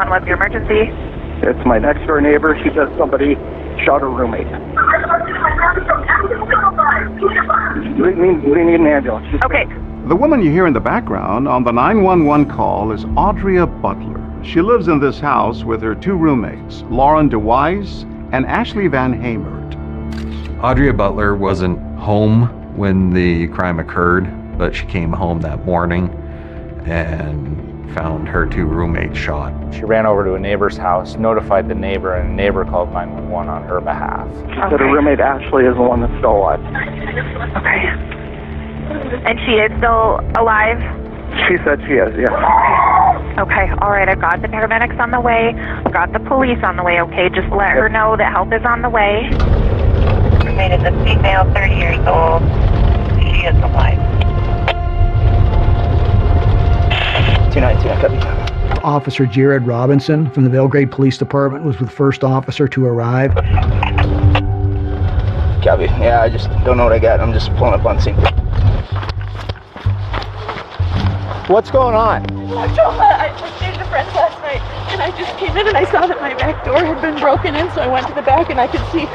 911, what's your emergency? It's my next door neighbor. She says somebody shot her roommate. We need an ambulance. Okay. The woman you hear in the background on the 911 call is Audrey Butler. She lives in this house with her two roommates, Lauren DeWise and Ashley Van Hamert. Audrey Butler wasn't home when the crime occurred, but she came home that morning and found her two roommates shot. She ran over to a neighbor's house, notified the neighbor, and the neighbor called 911 on her behalf. She said her roommate Ashley is the one that's still alive. Okay. And she is still alive? She said she is, yeah. Okay, all right, I've got the paramedics on the way. I've got the police on the way, okay? Just let her know that help is on the way. Roommate is a female, 30 years old. She is alive. 292, I cut you. Officer Jared Robinson from the Belgrade Police Department was the first officer to arrive. Copy. Yeah, I just don't know what I got. I'm just pulling up on scene. What's going on? I stayed with friends last night, and I just came in and I saw that my back door had been broken in, so I went to the back and I could see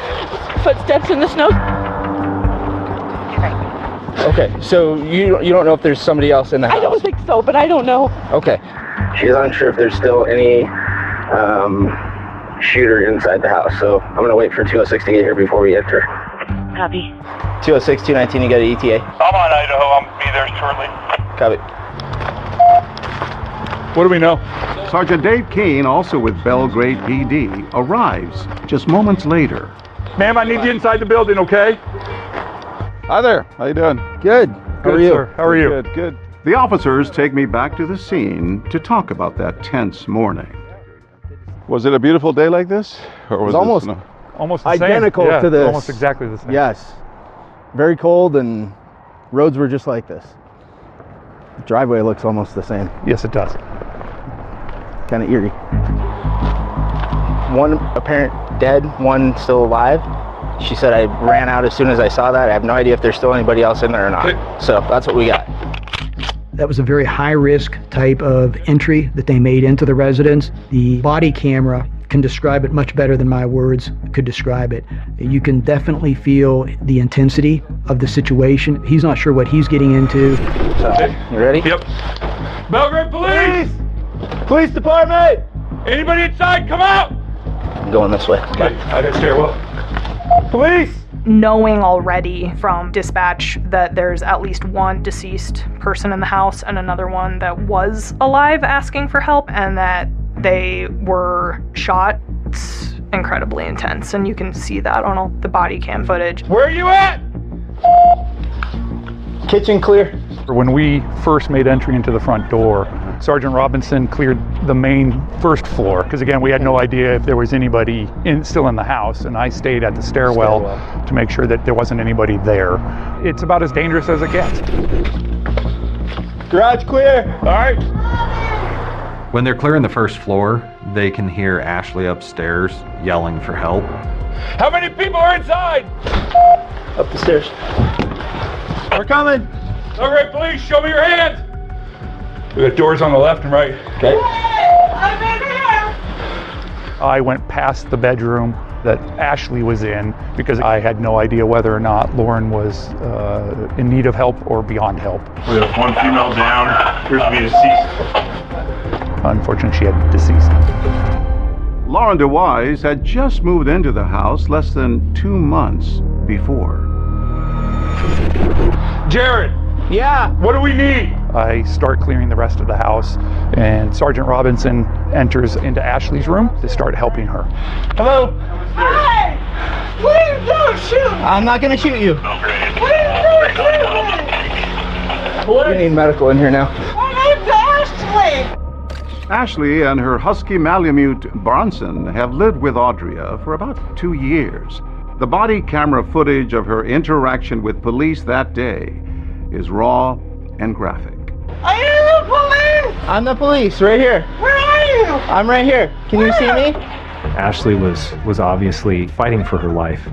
footsteps in the snow. Okay, so you don't know if there's somebody else in the house? I don't think so, but I don't know. Okay. She's unsure if there's still any shooter inside the house, so I'm going to wait for 206 to get here before we enter. Copy. 206, 219, you got an ETA? I'm on Idaho. I'll be there shortly. Copy. What do we know? Sergeant Dave Keene, also with Belgrade PD, arrives just moments later. Ma'am, I need you inside the building, okay? Hi there. How you doing? Good. How are you? Sir. How are you? Good, good. The officers take me back to the scene to talk about that tense morning. Was it a beautiful day like this? Or was it almost Almost the identical same. to this. Almost exactly the same. Yes. Very cold, and roads were just like this. The driveway looks almost the same. Yes, it does. Kind of eerie. One apparent dead, one still alive. She said I ran out as soon as I saw that. I have no idea if there's still anybody else in there or not. So that's what we got. That was a very high-risk type of entry that they made into the residence. The body camera can describe it much better than my words could describe it. You can definitely feel the intensity of the situation. He's not sure what he's getting into. You ready? Yep. Belgrade Police! Police Department! Anybody inside, come out! I'm going this way. Okay, I got stairwell. Police! Knowing already from dispatch that there's at least one deceased person in the house and another one that was alive asking for help and that they were shot, it's incredibly intense, and you can see that on all the body cam footage. Where are you at? Kitchen clear. When we first made entry into the front door, Sergeant Robinson cleared the main first floor, because again, we had no idea if there was anybody still in the house, and I stayed at the stairwell to make sure that there wasn't anybody there. It's about as dangerous as it gets. Garage clear. All right. When they're clearing the first floor, they can hear Ashley upstairs yelling for help. How many people are inside? Up the stairs. We're coming. Belgrade Police, show me your hands. We got doors on the left and right. Okay. I'm in here! I went past the bedroom that Ashley was in because I had no idea whether or not Lauren was in need of help or beyond help. We have one female down, appears to be deceased. Unfortunately, she had deceased. Lauren DeWise had just moved into the house less than 2 months before. Jared! Yeah? What do we need? I start clearing the rest of the house, and Sergeant Robinson enters into Ashley's room to start helping her. Hello? Hey! Please don't shoot! I'm not gonna shoot you. Please don't shoot me! We need medical in here now. My name's Ashley! Ashley and her husky Malamute Bronson have lived with Audria for about 2 years. The body camera footage of her interaction with police that day is raw and graphic. Are you the police? I'm the police, right here. Where are you? I'm right here. Can you see me? Ashley was obviously fighting for her life,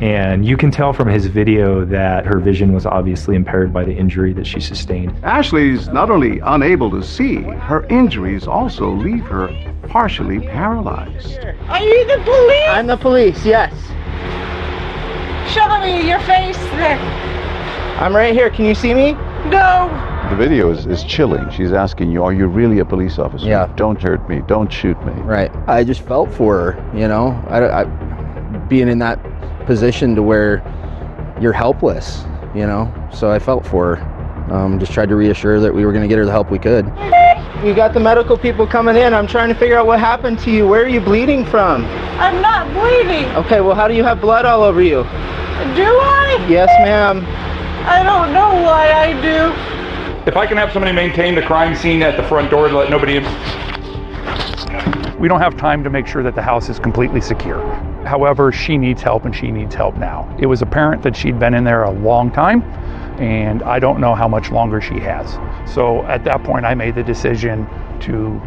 And you can tell from his video that her vision was obviously impaired by the injury that she sustained. Ashley's not only unable to see, her injuries also leave her partially paralyzed. Are you the police? I'm the police, yes. Show me your face there. I'm right here. Can you see me? No. The video is chilling. She's asking you, are you really a police officer? Yeah. Don't hurt me. Don't shoot me. Right. I just felt for her, you know. I being in that position to where you're helpless, you know. So I felt for her. Just tried to reassure that we were going to get her the help we could. We got the medical people coming in. I'm trying to figure out what happened to you. Where are you bleeding from? I'm not bleeding. Okay, well, how do you have blood all over you? Do I? Yes, ma'am. I don't know why I do. If I can have somebody maintain the crime scene at the front door to let nobody in. We don't have time to make sure that the house is completely secure. However, she needs help, and she needs help now. It was apparent that she'd been in there a long time, and I don't know how much longer she has. So at that point, I made the decision to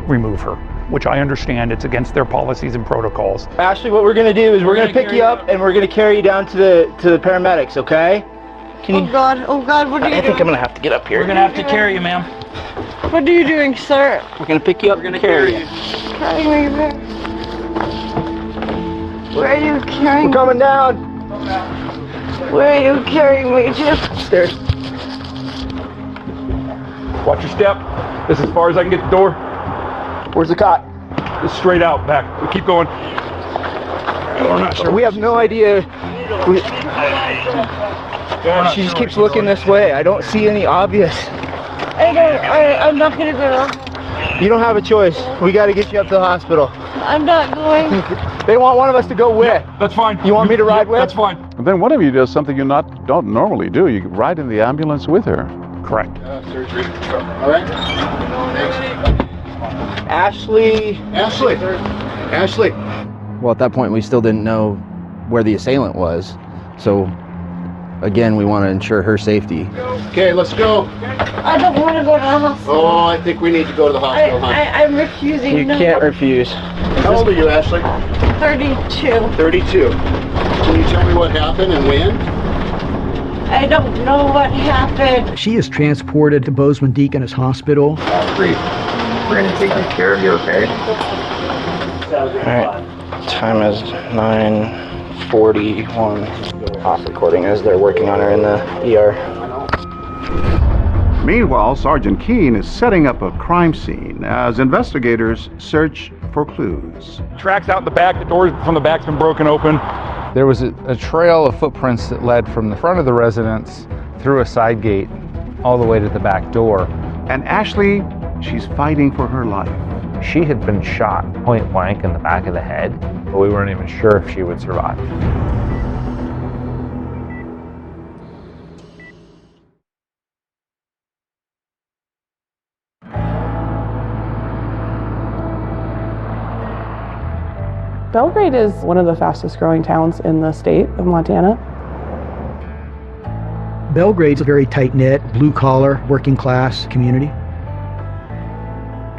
remove her, which I understand it's against their policies and protocols. Ashley, what we're gonna do is we're gonna pick you up and we're gonna carry you down to the paramedics, okay? Can you... Oh God, what are you doing? I think I'm gonna have to get up here. We're gonna have to carry you, ma'am. What are you doing, sir? We're gonna pick you up and carry you. Carry me back. Where are you carrying We're coming down. Where are you carrying me to? Upstairs. Watch your step. This is as far as I can get the door. Where's the cot? Just straight out, back. We keep going. We're not sure. We have no idea. She just keeps looking this way. I don't see any obvious. I'm not gonna go. You don't have a choice. We got to get you up to the hospital. I'm not going. They want one of us to go with. Yeah, that's fine. You want me to ride with? That's fine. And then one of you does something you don't normally do. You ride in the ambulance with her. Correct. Surgery. All right. Ashley. Well, at that point, we still didn't know where the assailant was. So, again, we want to ensure her safety. Okay, let's go. I don't want to go to the hospital. Oh, I think we need to go to the hospital, huh? I'm refusing. You can't refuse. How old are you, Ashley? 32. 32. Can you tell me what happened and when? I don't know what happened. She is transported to Bozeman Deaconess Hospital. We're going to take good care of you, okay? All right. Time is 9:41. Off recording as they're working on her in the ER. Meanwhile, Sergeant Keene is setting up a crime scene as investigators search for clues. Tracks out in the back. The door from the back's been broken open. There was a trail of footprints that led from the front of the residence through a side gate all the way to the back door. And Ashley, she's fighting for her life. She had been shot point blank in the back of the head, but we weren't even sure if she would survive. Belgrade is one of the fastest growing towns in the state of Montana. Belgrade's a very tight-knit, blue-collar, working-class community.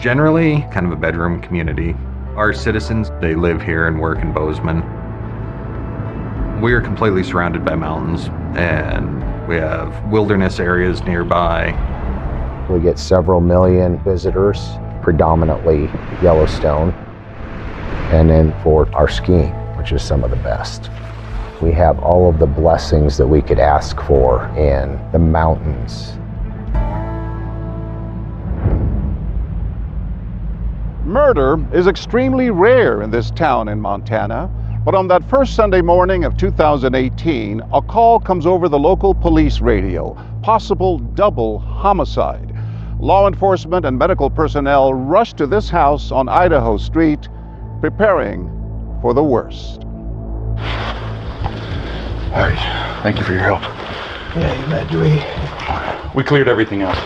Generally, kind of a bedroom community. Our citizens, they live here and work in Bozeman. We are completely surrounded by mountains, and we have wilderness areas nearby. We get several million visitors, predominantly Yellowstone, and then for our skiing, which is some of the best. We have all of the blessings that we could ask for in the mountains. Murder is extremely rare in this town in Montana, but on that first Sunday morning of 2018, a call comes over the local police radio, possible double homicide. Law enforcement and medical personnel rush to this house on Idaho Street, preparing for the worst. All right. Thank you for your help. Yeah, you bet, Dewey. We cleared everything else.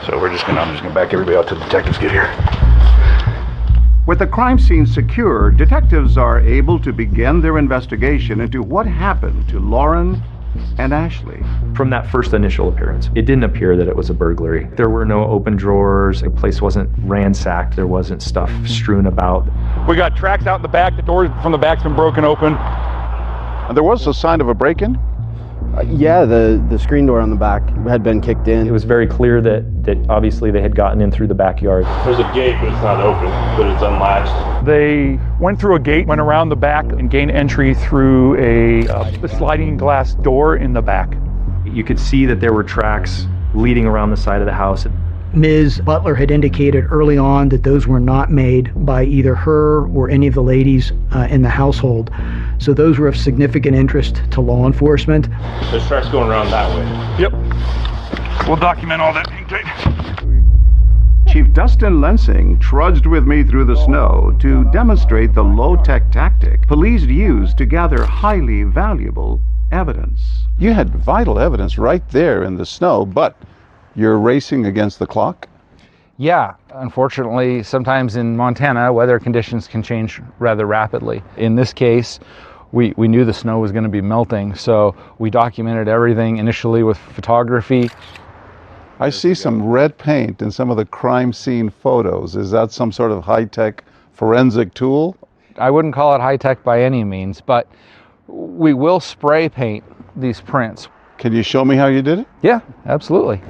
So I'm just gonna back everybody out till the detectives get here. With the crime scene secure, detectives are able to begin their investigation into what happened to Lauren and Ashley. From that first initial appearance, it didn't appear that it was a burglary. There were no open drawers. The place wasn't ransacked. There wasn't stuff strewn about. We got tracks out in the back. The door from the back's been broken open. And there was a sign of a break-in? Yeah, the screen door on the back had been kicked in. It was very clear that obviously they had gotten in through the backyard. There's a gate, but it's not open, but it's unlatched. They went through a gate, went around the back, and gained entry through a sliding glass door in the back. You could see that there were tracks leading around the side of the house. Ms. Butler had indicated early on that those were not made by either her or any of the ladies in the household. So those were of significant interest to law enforcement. There's tracks going around that way. Yep. We'll document all that hang tight. Chief Dustin Lensing trudged with me through the snow to demonstrate the low-tech tactic police use to gather highly valuable evidence. You had vital evidence right there in the snow, but you're racing against the clock? Yeah, unfortunately, sometimes in Montana, weather conditions can change rather rapidly. In this case, we knew the snow was going to be melting, so we documented everything initially with photography. I see some red paint in some of the crime scene photos. Is that some sort of high-tech forensic tool? I wouldn't call it high-tech by any means, but we will spray paint these prints. Can you show me how you did it? Yeah, absolutely.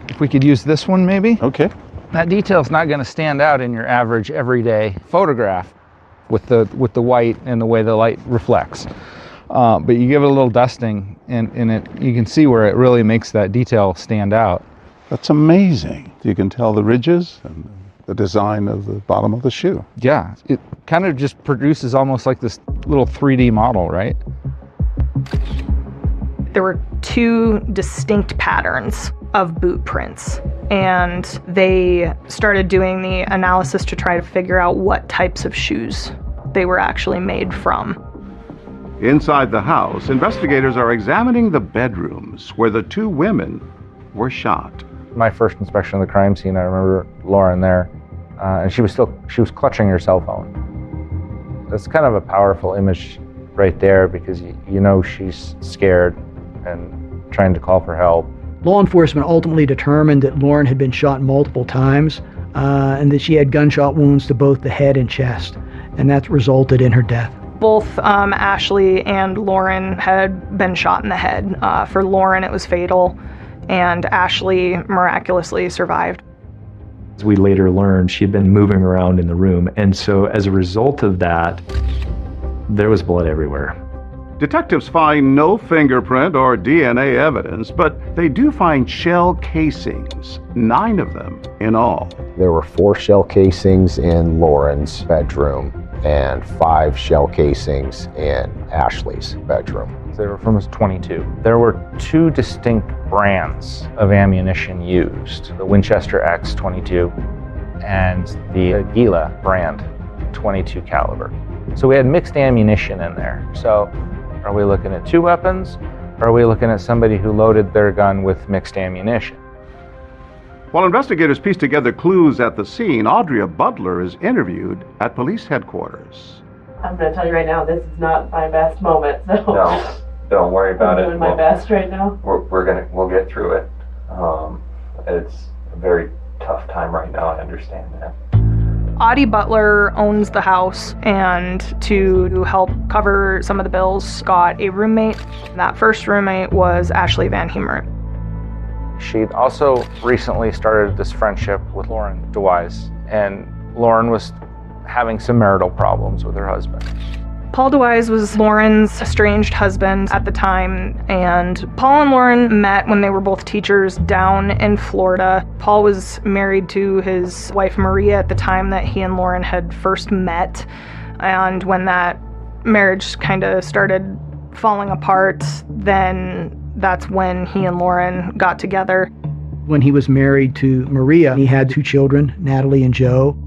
If we could use this one maybe. Okay. That detail's not going to stand out in your average everyday photograph with the white and the way the light reflects. But you give it a little dusting and you can see where it really makes that detail stand out. That's amazing. You can tell the ridges and the design of the bottom of the shoe. Yeah, it kind of just produces almost like this little 3D model, right? There were two distinct patterns of boot prints, and they started doing the analysis to try to figure out what types of shoes they were actually made from. Inside the house, investigators are examining the bedrooms where the two women were shot. My first inspection of the crime scene, I remember Lauren there, and she was clutching her cell phone. That's kind of a powerful image right there because you know she's scared and trying to call for help. Law enforcement ultimately determined that Lauren had been shot multiple times and that she had gunshot wounds to both the head and chest, and that resulted in her death. Both Ashley and Lauren had been shot in the head. For Lauren, it was fatal, and Ashley miraculously survived. As we later learned, she had been moving around in the room, and so as a result of that, there was blood everywhere. Detectives find no fingerprint or DNA evidence, but they do find shell casings, 9 of them in all. There were 4 shell casings in Lauren's bedroom and 5 shell casings in Ashley's bedroom. They were from 22. There were 2 distinct brands of ammunition used, the Winchester X-22 and the Aguila brand 22 caliber. So we had mixed ammunition in there. So are we looking at 2 weapons, or are we looking at somebody who loaded their gun with mixed ammunition? While investigators piece together clues at the scene, Audrey Butler is interviewed at police headquarters. I'm going to tell you right now, this is not my best moment. So No, don't worry about it. I'm doing my best right now. We'll get through it. It's a very tough time right now. I understand that. Audie Butler owns the house, and to help cover some of the bills, got a roommate. That first roommate was Ashley Van Hemert. She'd also recently started this friendship with Lauren DeWise, and Lauren was having some marital problems with her husband. Paul DeWise was Lauren's estranged husband at the time, and Paul and Lauren met when they were both teachers down in Florida. Paul was married to his wife Maria at the time that he and Lauren had first met, and when that marriage kind of started falling apart, then that's when he and Lauren got together. When he was married to Maria, he had 2 children, Natalie and Joe.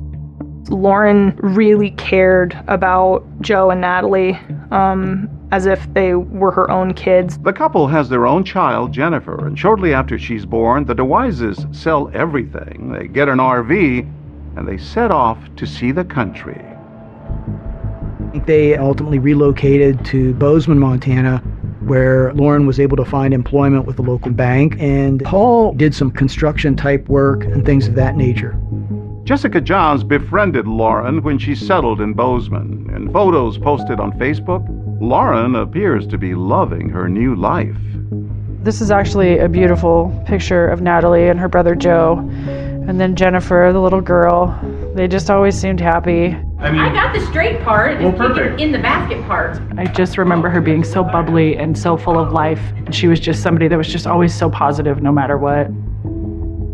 Lauren really cared about Joe and Natalie as if they were her own kids. The couple has their own child, Jennifer, and shortly after she's born, the DeWises sell everything. They get an RV, and they set off to see the country. They ultimately relocated to Bozeman, Montana, where Lauren was able to find employment with the local bank, and Paul did some construction-type work and things of that nature. Jessica Johns befriended Lauren when she settled in Bozeman. In photos posted on Facebook, Lauren appears to be loving her new life. This is actually a beautiful picture of Natalie and her brother Joe, and then Jennifer, the little girl. They just always seemed happy. I got the straight part, perfect. In the basket part. I just remember her being so bubbly and so full of life. She was just somebody that was just always so positive no matter what.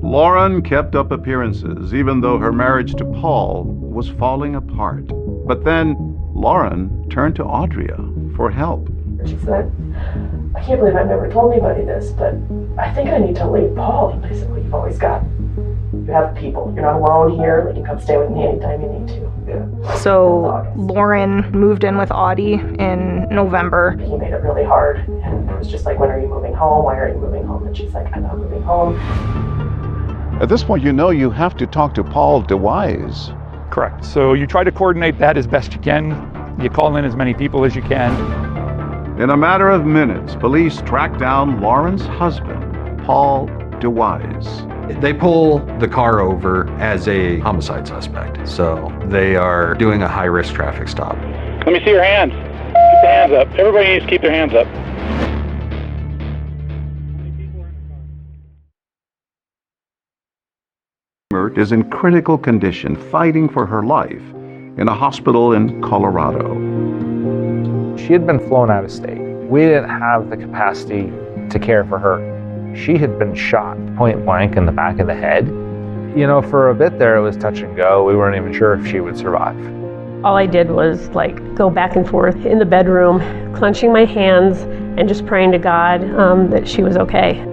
Lauren kept up appearances even though her marriage to Paul was falling apart. But then Lauren turned to Audria for help. She said, I can't believe I've never told anybody this, but I think I need to leave Paul. I said, well, you've always got, you have people. You're not alone here. Like, you come stay with me anytime you need to. Yeah. So Lauren moved in with Audie in November. He made it really hard. And it was just like, when are you moving home? Why are you moving home? And she's like, I'm not moving home. At this point, you know you have to talk to Paul DeWise. Correct. So you try to coordinate that as best you can. You call in as many people as you can. In a matter of minutes, police track down Lauren's husband, Paul DeWise. They pull the car over as a homicide suspect, so they are doing a high-risk traffic stop. Let me see your hands. Keep the hands up. Everybody needs to keep their hands up. Is in critical condition, fighting for her life in a hospital in Colorado. She had been flown out of state. We didn't have the capacity to care for her. She had been shot point blank in the back of the head. You know, for a bit there, it was touch and go. We weren't even sure if she would survive. All I did was go back and forth in the bedroom, clenching my hands and just praying to God that she was okay.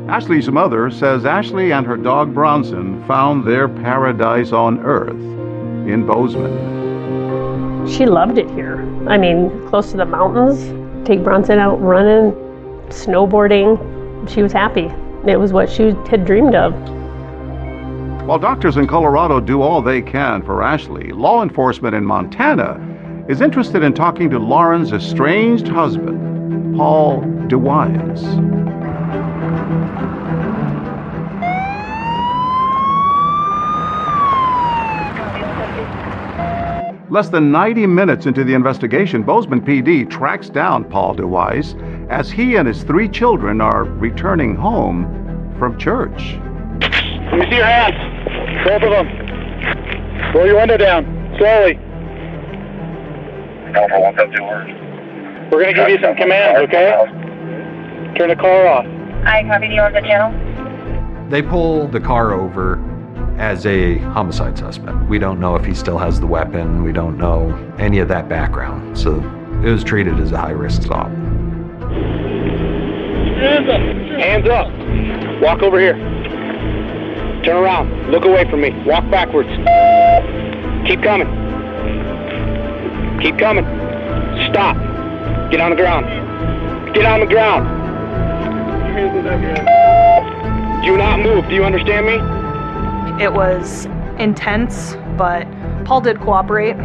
Ashley's mother says Ashley and her dog Bronson found their paradise on earth in Bozeman. She loved it here. I mean, close to the mountains, take Bronson out running, snowboarding. She was happy. It was what she had dreamed of. While doctors in Colorado do all they can for Ashley, law enforcement in Montana is interested in talking to Lauren's estranged husband, Paul DeWise. Less than 90 minutes into the investigation, Bozeman PD tracks down Paul DeWise as he and his 3 children are returning home from church. Let me see your hands. Both of them. Roll your window down. Slowly. We're going to give you some commands, okay? Turn the car off. I copy you on the channel. They pull the car over as a homicide suspect. We don't know if he still has the weapon. We don't know any of that background. So it was treated as a high-risk stop. Hands up. Hands up. Walk over here. Turn around. Look away from me. Walk backwards. Keep coming. Keep coming. Stop. Get on the ground. Get on the ground. Do not move. Do you understand me? It was intense, but Paul did cooperate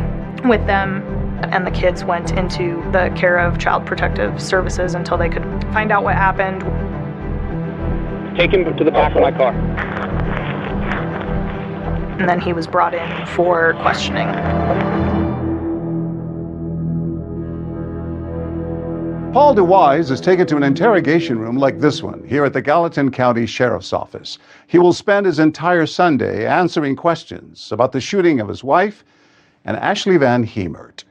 with them, and the kids went into the care of Child Protective Services until they could find out what happened. Take him to the back of my car. And then he was brought in for questioning. Paul DeWise is taken to an interrogation room like this one here at the Gallatin County Sheriff's Office. He will spend his entire Sunday answering questions about the shooting of his wife and Ashley Van Hemert.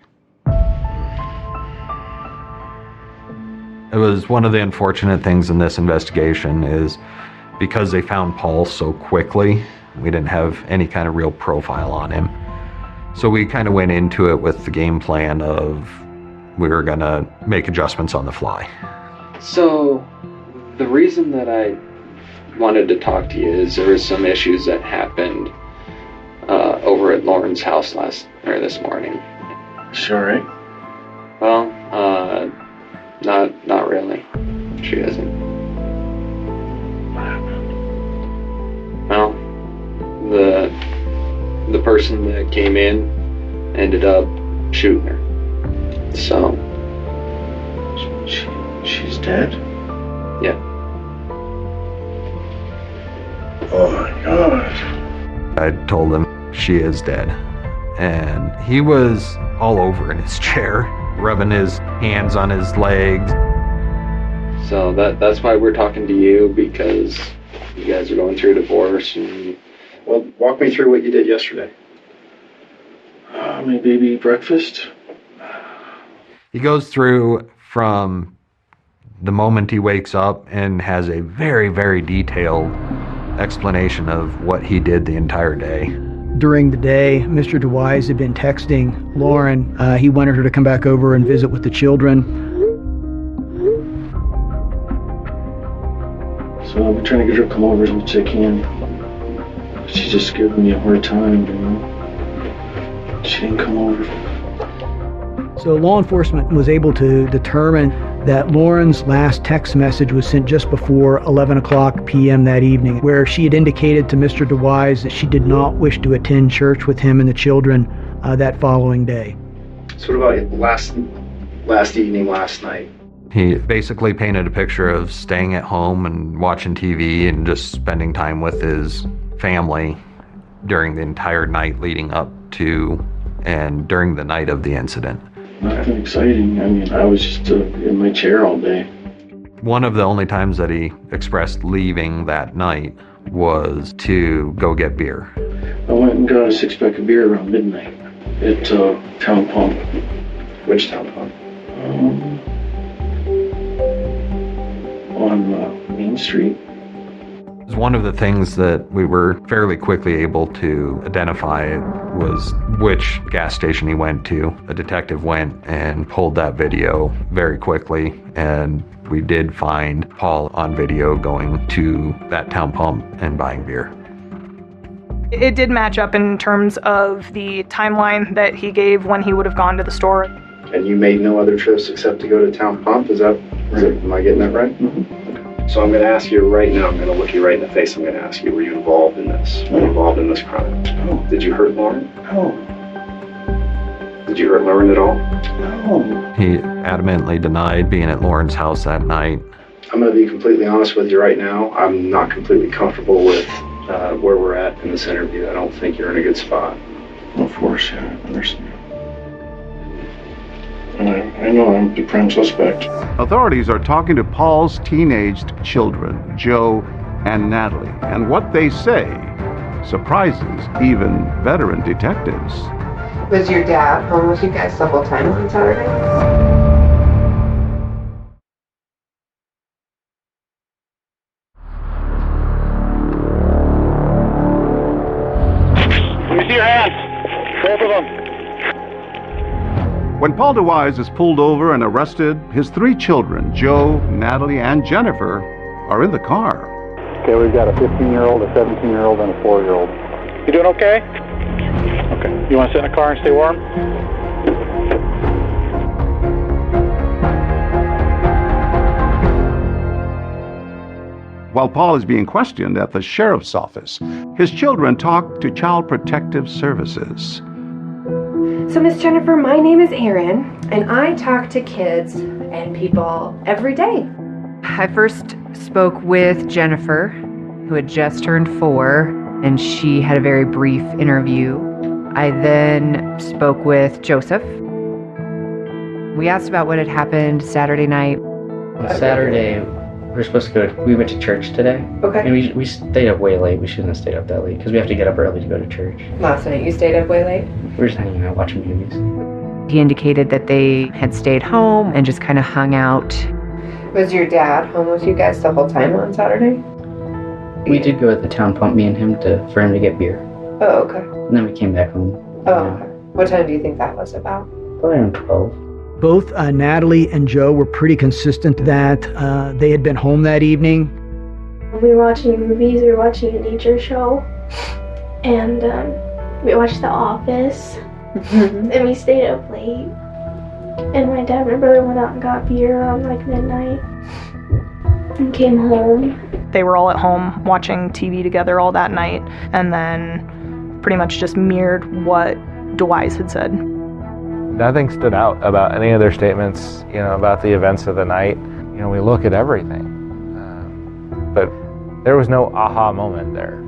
It was one of the unfortunate things in this investigation is because they found Paul so quickly, we didn't have any kind of real profile on him. So we kind of went into it with the game plan of we were going to make adjustments on the fly. So the reason that I wanted to talk to you is there was some issues that happened over at Lauren's house this morning. Sure, right? Well, not really. She isn't. Well, the person that came in ended up shooting her. So she's dead? Yeah. Oh my God. I told him she is dead. And he was all over in his chair. rubbing his hands on his legs. So that's why we're talking to you, because you guys are going through a divorce. And well, walk me through what you did yesterday. My baby breakfast. He goes through from the moment he wakes up and has a very, very detailed explanation of what he did the entire day. During the day, Mr. DeWise had been texting Lauren. He wanted her to come back over and visit with the children. So I've been trying to get her to come over as much as I can. She's just giving me a hard time, you know. She didn't come over. So law enforcement was able to determine that Lauren's last text message was sent just before 11 o'clock p.m. that evening, where she had indicated to Mr. DeWise that she did not wish to attend church with him and the children that following day. So what about last evening, last night? He basically painted a picture of staying at home and watching TV and just spending time with his family during the entire night leading up to and during the night of the incident. Nothing exciting. I mean, I was just in my chair all day. One of the only times that he expressed leaving that night was to go get beer. I went and got a 6-pack of beer around midnight at Town Pump. Which Town Pump? On Main Street. One of the things that we were fairly quickly able to identify was which gas station he went to. A detective went and pulled that video very quickly, and we did find Paul on video going to that Town Pump and buying beer. It did match up in terms of the timeline that he gave when he would have gone to the store. And you made no other trips except to go to Town Pump? Am I getting that right? Mm-hmm. So I'm going to ask you right now, I'm going to look you right in the face, I'm going to ask you, were you involved in this? Were you involved in this crime? No. Did you hurt Lauren? No. Did you hurt Lauren at all? No. He adamantly denied being at Lauren's house that night. I'm going to be completely honest with you right now. I'm not completely comfortable with where we're at in this interview. I don't think you're in a good spot. Of course, yeah, I understand. I know I'm the prime suspect. Authorities are talking to Paul's teenaged children, Joe and Natalie, and what they say surprises even veteran detectives. Was your dad home with you guys the whole time on Saturday? Let me see your hands. Both of them. When Paul DeWise is pulled over and arrested, his 3 children, Joe, Natalie, and Jennifer, are in the car. Okay, we've got a 15-year-old, a 17-year-old, and a 4-year-old. You doing okay? Okay. You want to sit in the car and stay warm? While Paul is being questioned at the sheriff's office, his children talk to Child Protective Services. So, Miss Jennifer, my name is Erin, and I talk to kids and people every day. I first spoke with Jennifer, who had just turned 4, and she had a very brief interview. I then spoke with Joseph. We asked about what had happened Saturday night. Saturday, we were supposed to we went to church today. Okay. And we stayed up way late. We shouldn't have stayed up that late because we have to get up early to go to church. Last night you stayed up way late? We were just hanging out, watching movies. He indicated that they had stayed home and just kind of hung out. Was your dad home with you guys the whole time on Saturday? We did go at the Town Pump, me and him, for him to get beer. Oh, okay. And then we came back home. Oh, okay. What time do you think that was about? Probably around 12. Both Natalie and Joe were pretty consistent that they had been home that evening. We were watching movies, we were watching a nature show, and we watched The Office, and we stayed up late. And my dad and my brother went out and got beer around like midnight and came home. They were all at home watching TV together all that night, and then pretty much just mirrored what DeWise had said. Nothing stood out about any of their statements, about the events of the night. We look at everything, but there was no aha moment there.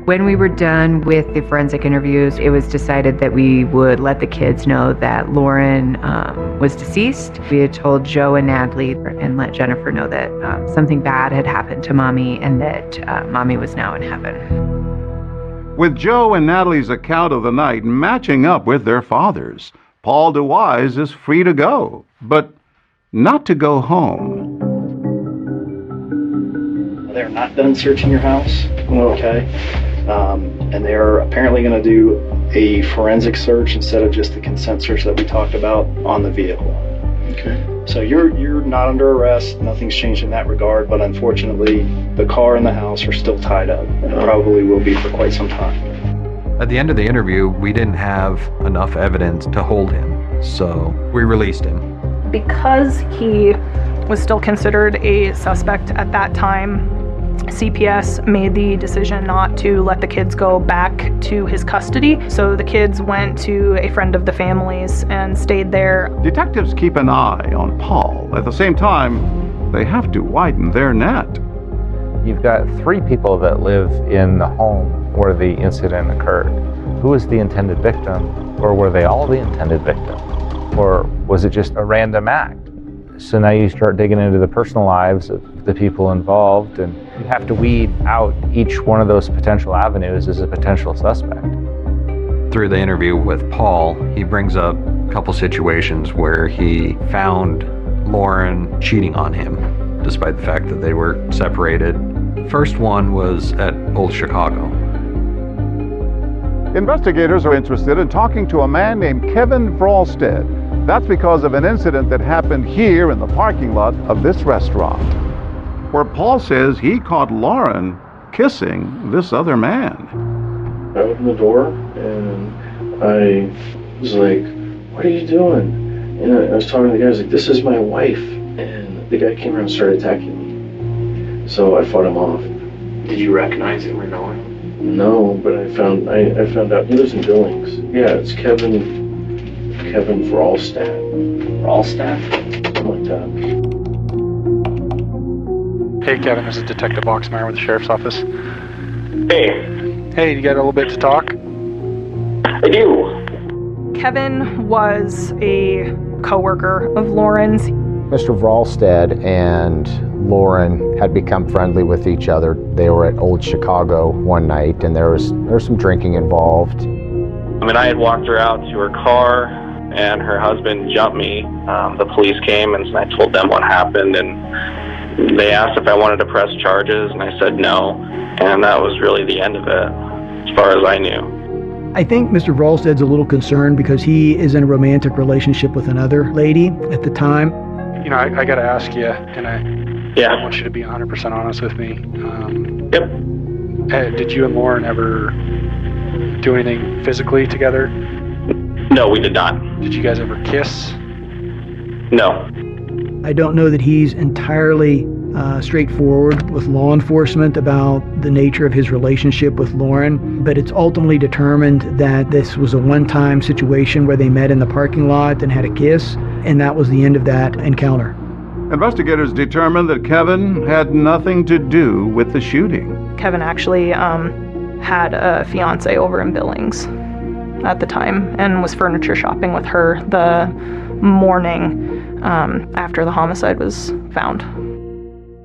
When we were done with the forensic interviews, it was decided that we would let the kids know that Lauren was deceased. We had told Joe and Natalie and let Jennifer know that something bad had happened to Mommy and that Mommy was now in heaven. With Joe and Natalie's account of the night matching up with their father's, Paul DeWise is free to go, but not to go home. They're not done searching your house, okay? And they're apparently going to do a forensic search instead of just the consent search that we talked about on the vehicle. Okay. So you're not under arrest. Nothing's changed in that regard, but unfortunately, the car and the house are still tied up, and probably will be for quite some time. At the end of the interview, we didn't have enough evidence to hold him, so we released him. Because he was still considered a suspect at that time, CPS made the decision not to let the kids go back to his custody. So the kids went to a friend of the family's and stayed there. Detectives keep an eye on Paul. At the same time, they have to widen their net. You've got 3 people that live in the home where the incident occurred. Who was the intended victim, or were they all the intended victim? Or was it just a random act? So now you start digging into the personal lives of the people involved, and you have to weed out each one of those potential avenues as a potential suspect. Through the interview with Paul, he brings up a couple situations where he found Lauren cheating on him, despite the fact that they were separated. The first one was at Old Chicago. Investigators are interested in talking to a man named Kevin Vralstead. That's because of an incident that happened here in the parking lot of this restaurant, where Paul says he caught Lauren kissing this other man. I opened the door and I was like, "What are you doing?" And I was talking to the guy, I was like, "This is my wife." And the guy came around and started attacking me. So I fought him off. Did you recognize him or know him? No, but I found out he lives in Billings. Yeah, it's Kevin Vralstead. Vralstead? Something like that. Hey, Kevin, this is Detective Oxmeyer with the Sheriff's Office. Hey. Hey, you got a little bit to talk? I do. Kevin was a coworker of Lauren's. Mr. Vralstead and Lauren had become friendly with each other. They were at Old Chicago one night, and there was some drinking involved. I mean, I had walked her out to her car, and her husband jumped me. The police came, and I told them what happened, and they asked if I wanted to press charges, and I said no, and that was really the end of it, as far as I knew. I think Mr. Vralstead's a little concerned because he is in a romantic relationship with another lady at the time. You know, I got to ask you, and I want you to be 100% honest with me. Yep. Did you and Lauren ever do anything physically together? No, we did not. Did you guys ever kiss? No. I don't know that he's entirely straightforward with law enforcement about the nature of his relationship with Lauren, but it's ultimately determined that this was a one-time situation where they met in the parking lot and had a kiss, and that was the end of that encounter. Investigators determined that Kevin had nothing to do with the shooting. Kevin actually had a fiance over in Billings at the time and was furniture shopping with her the morning after the homicide was found.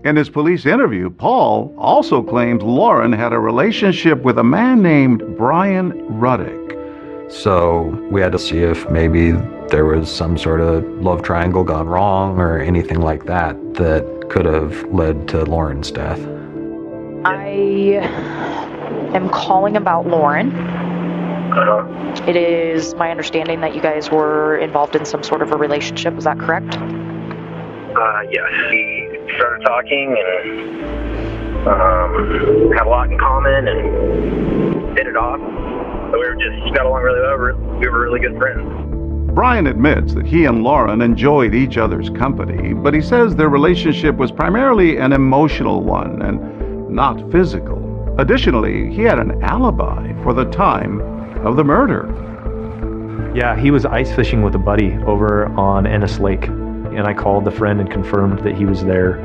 In his police interview, Paul also claimed Lauren had a relationship with a man named Brian Ruddick. So we had to see if maybe there was some sort of love triangle gone wrong or anything like that that could have led to Lauren's death. I am calling about Lauren. It is my understanding that you guys were involved in some sort of a relationship. Is that correct? Yes. We started talking and had a lot in common and hit it off. So we just got along really well. We were really good friends. Brian admits that he and Lauren enjoyed each other's company, but he says their relationship was primarily an emotional one and not physical. Additionally, he had an alibi for the time of the murder. Yeah, he was ice fishing with a buddy over on Ennis Lake, and I called the friend and confirmed that he was there.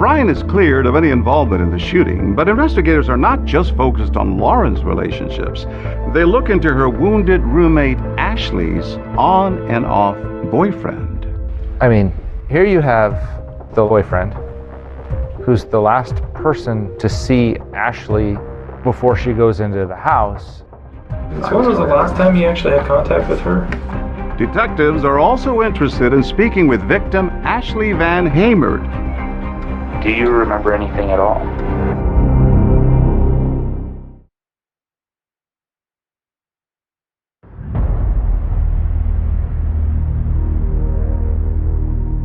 Brian is cleared of any involvement in the shooting, but investigators are not just focused on Lauren's relationships. They look into her wounded roommate Ashley's on and off boyfriend. I mean, here you have the boyfriend who's the last person to see Ashley before she goes into the house. So when was the last time you actually had contact with her? Detectives are also interested in speaking with victim Ashley Van Hamert. Do you remember anything at all?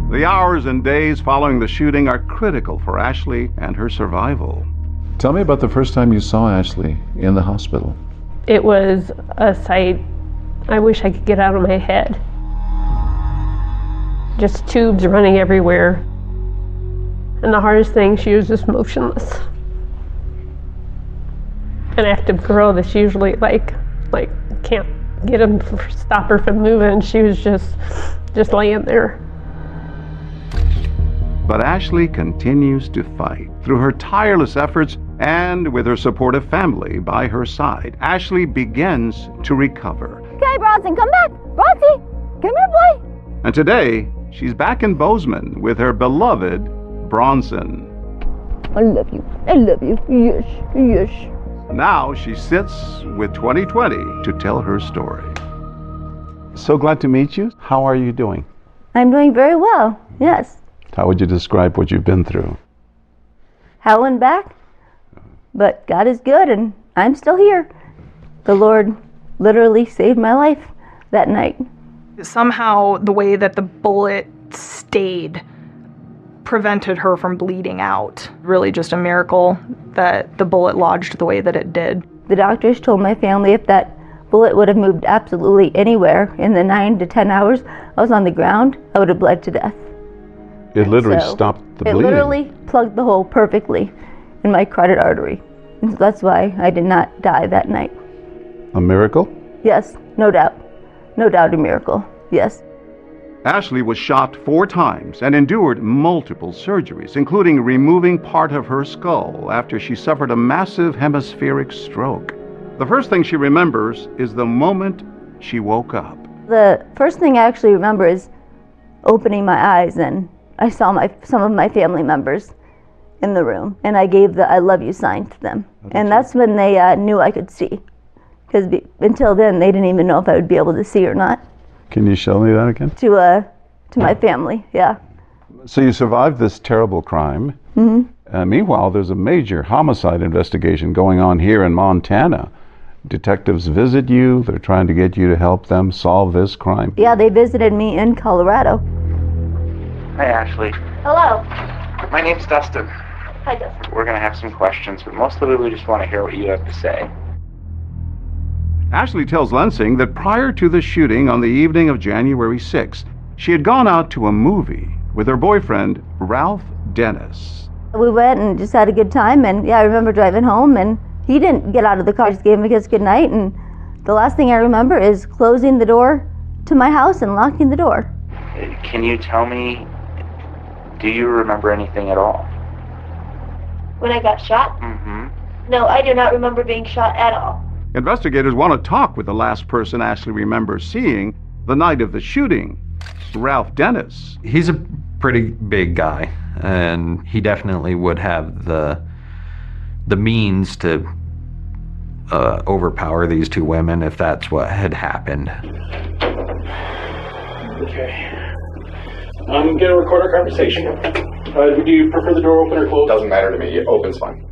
The hours and days following the shooting are critical for Ashley and her survival. Tell me about the first time you saw Ashley in the hospital. It was a sight I wish I could get out of my head. Just tubes running everywhere. And the hardest thing, she was just motionless. An active girl that's usually like can't get him, stop her from moving. She was just laying there. But Ashley continues to fight. Through her tireless efforts and with her supportive family by her side, Ashley begins to recover. Okay, Bronson, come back. Bronson, come here, boy. And today, she's back in Bozeman with her beloved Bronson. I love you. I love you. Yes, yes. Now she sits with 2020 to tell her story. So glad to meet you. How are you doing? I'm doing very well, yes. How would you describe what you've been through? Hell and back, but God is good and I'm still here. The Lord literally saved my life that night. Somehow the way that the bullet stayed prevented her from bleeding out. Really just a miracle that the bullet lodged the way that it did. The doctors told my family if that bullet would have moved absolutely anywhere in the 9 to 10 hours I was on the ground, I would have bled to death. It literally stopped the bleeding. It literally plugged the hole perfectly in my carotid artery. And so that's why I did not die that night. A miracle? Yes, no doubt. No doubt a miracle, yes. Ashley was shot 4 times and endured multiple surgeries, including removing part of her skull after she suffered a massive hemispheric stroke. The first thing she remembers is the moment she woke up. The first thing I actually remember is opening my eyes and I saw some of my family members in the room, and I gave the I love you sign to them. And that's when they knew I could see. Because until then, they didn't even know if I would be able to see or not. Can you show me that again? To my family, yeah. So you survived this terrible crime. Mm-hmm. Meanwhile, there's a major homicide investigation going on here in Montana. Detectives visit you. They're trying to get you to help them solve this crime. Yeah, they visited me in Colorado. Hi, Ashley. Hello. My name's Dustin. Hi, Dustin. We're going to have some questions, but mostly we just want to hear what you have to say. Ashley tells Lensing that prior to the shooting on the evening of January 6th, she had gone out to a movie with her boyfriend, Ralph Dennis. We went and just had a good time, and yeah, I remember driving home, and he didn't get out of the car, just gave me a kiss goodnight, and the last thing I remember is closing the door to my house and locking the door. Can you tell me, do you remember anything at all? When I got shot? Mm-hmm. No, I do not remember being shot at all. Investigators want to talk with the last person Ashley remembers seeing the night of the shooting, Ralph Dennis. He's a pretty big guy, and he definitely would have the means to overpower these 2 women if that's what had happened. Okay. I'm going to record our conversation. Do you prefer the door open or closed? Doesn't matter to me. Open's fine.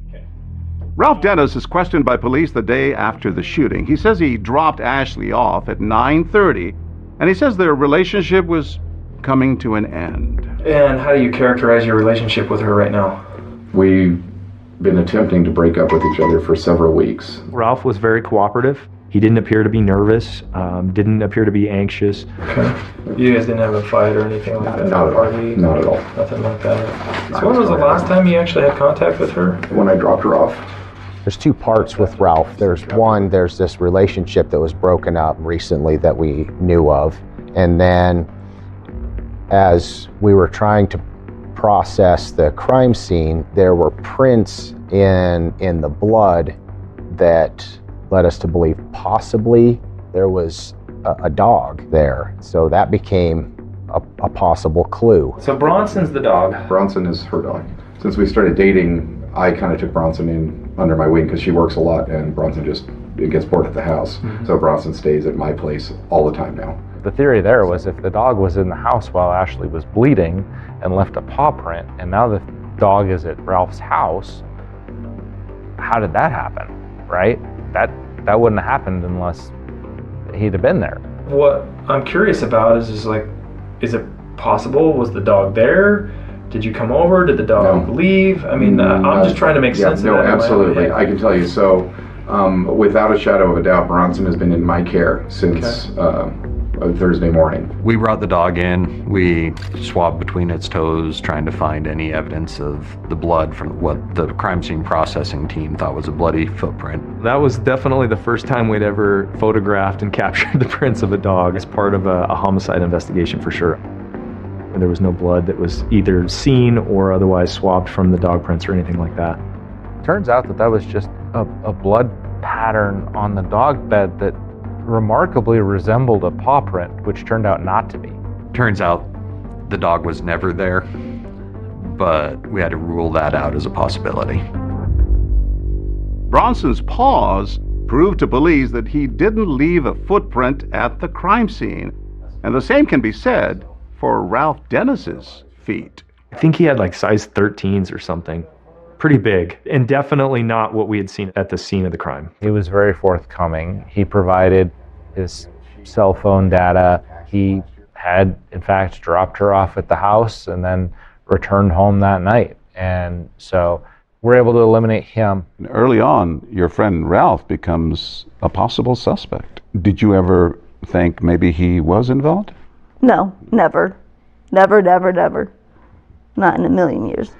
Ralph Dennis is questioned by police the day after the shooting. He says he dropped Ashley off at 9:30, and he says their relationship was coming to an end. And how do you characterize your relationship with her right now? We've been attempting to break up with each other for several weeks. Ralph was very cooperative. He didn't appear to be nervous, didn't appear to be anxious. Okay. You guys didn't have a fight or anything like that? Not at all. Not at all. Nothing like that. So when was the last time you actually had contact with her? When I dropped her off. There's 2 parts with Ralph. There's this relationship that was broken up recently that we knew of. And then as we were trying to process the crime scene, there were prints in the blood that led us to believe possibly there was a dog there. So that became a possible clue. So Bronson's the dog. Bronson is her dog. Since we started dating, I kind of took Bronson in under my wing because she works a lot and Bronson just gets bored at the house. So Bronson stays at my place all the time now. The theory there was if the dog was in the house while Ashley was bleeding and left a paw print, and now the dog is at Ralph's house, how did that happen, right? That wouldn't have happened unless he'd have been there. What I'm curious about is like, is it possible? Was the dog there? Did you come over? Did the dog leave? I mean, I'm just trying to make sense of that. No, absolutely. I can tell you. So, without a shadow of a doubt, Bronson has been in my care since Thursday morning. We brought the dog in. We swabbed between its toes, trying to find any evidence of the blood from what the crime scene processing team thought was a bloody footprint. That was definitely the first time we'd ever photographed and captured the prints of a dog as part of a homicide investigation, for sure. There was no blood that was either seen or otherwise swabbed from the dog prints or anything like that. Turns out that was just a blood pattern on the dog bed that remarkably resembled a paw print, which turned out not to be. Turns out the dog was never there, but we had to rule that out as a possibility. Bronson's paws proved to police that he didn't leave a footprint at the crime scene, and the same can be said for Ralph Dennis's feet. I think he had like size 13s or something. Pretty big, and definitely not what we had seen at the scene of the crime. He was very forthcoming. He provided his cell phone data. He had, in fact, dropped her off at the house and then returned home that night. And so we're able to eliminate him. Early on, your friend Ralph becomes a possible suspect. Did you ever think maybe he was involved? No, never. Never, never, never. Not in a million years.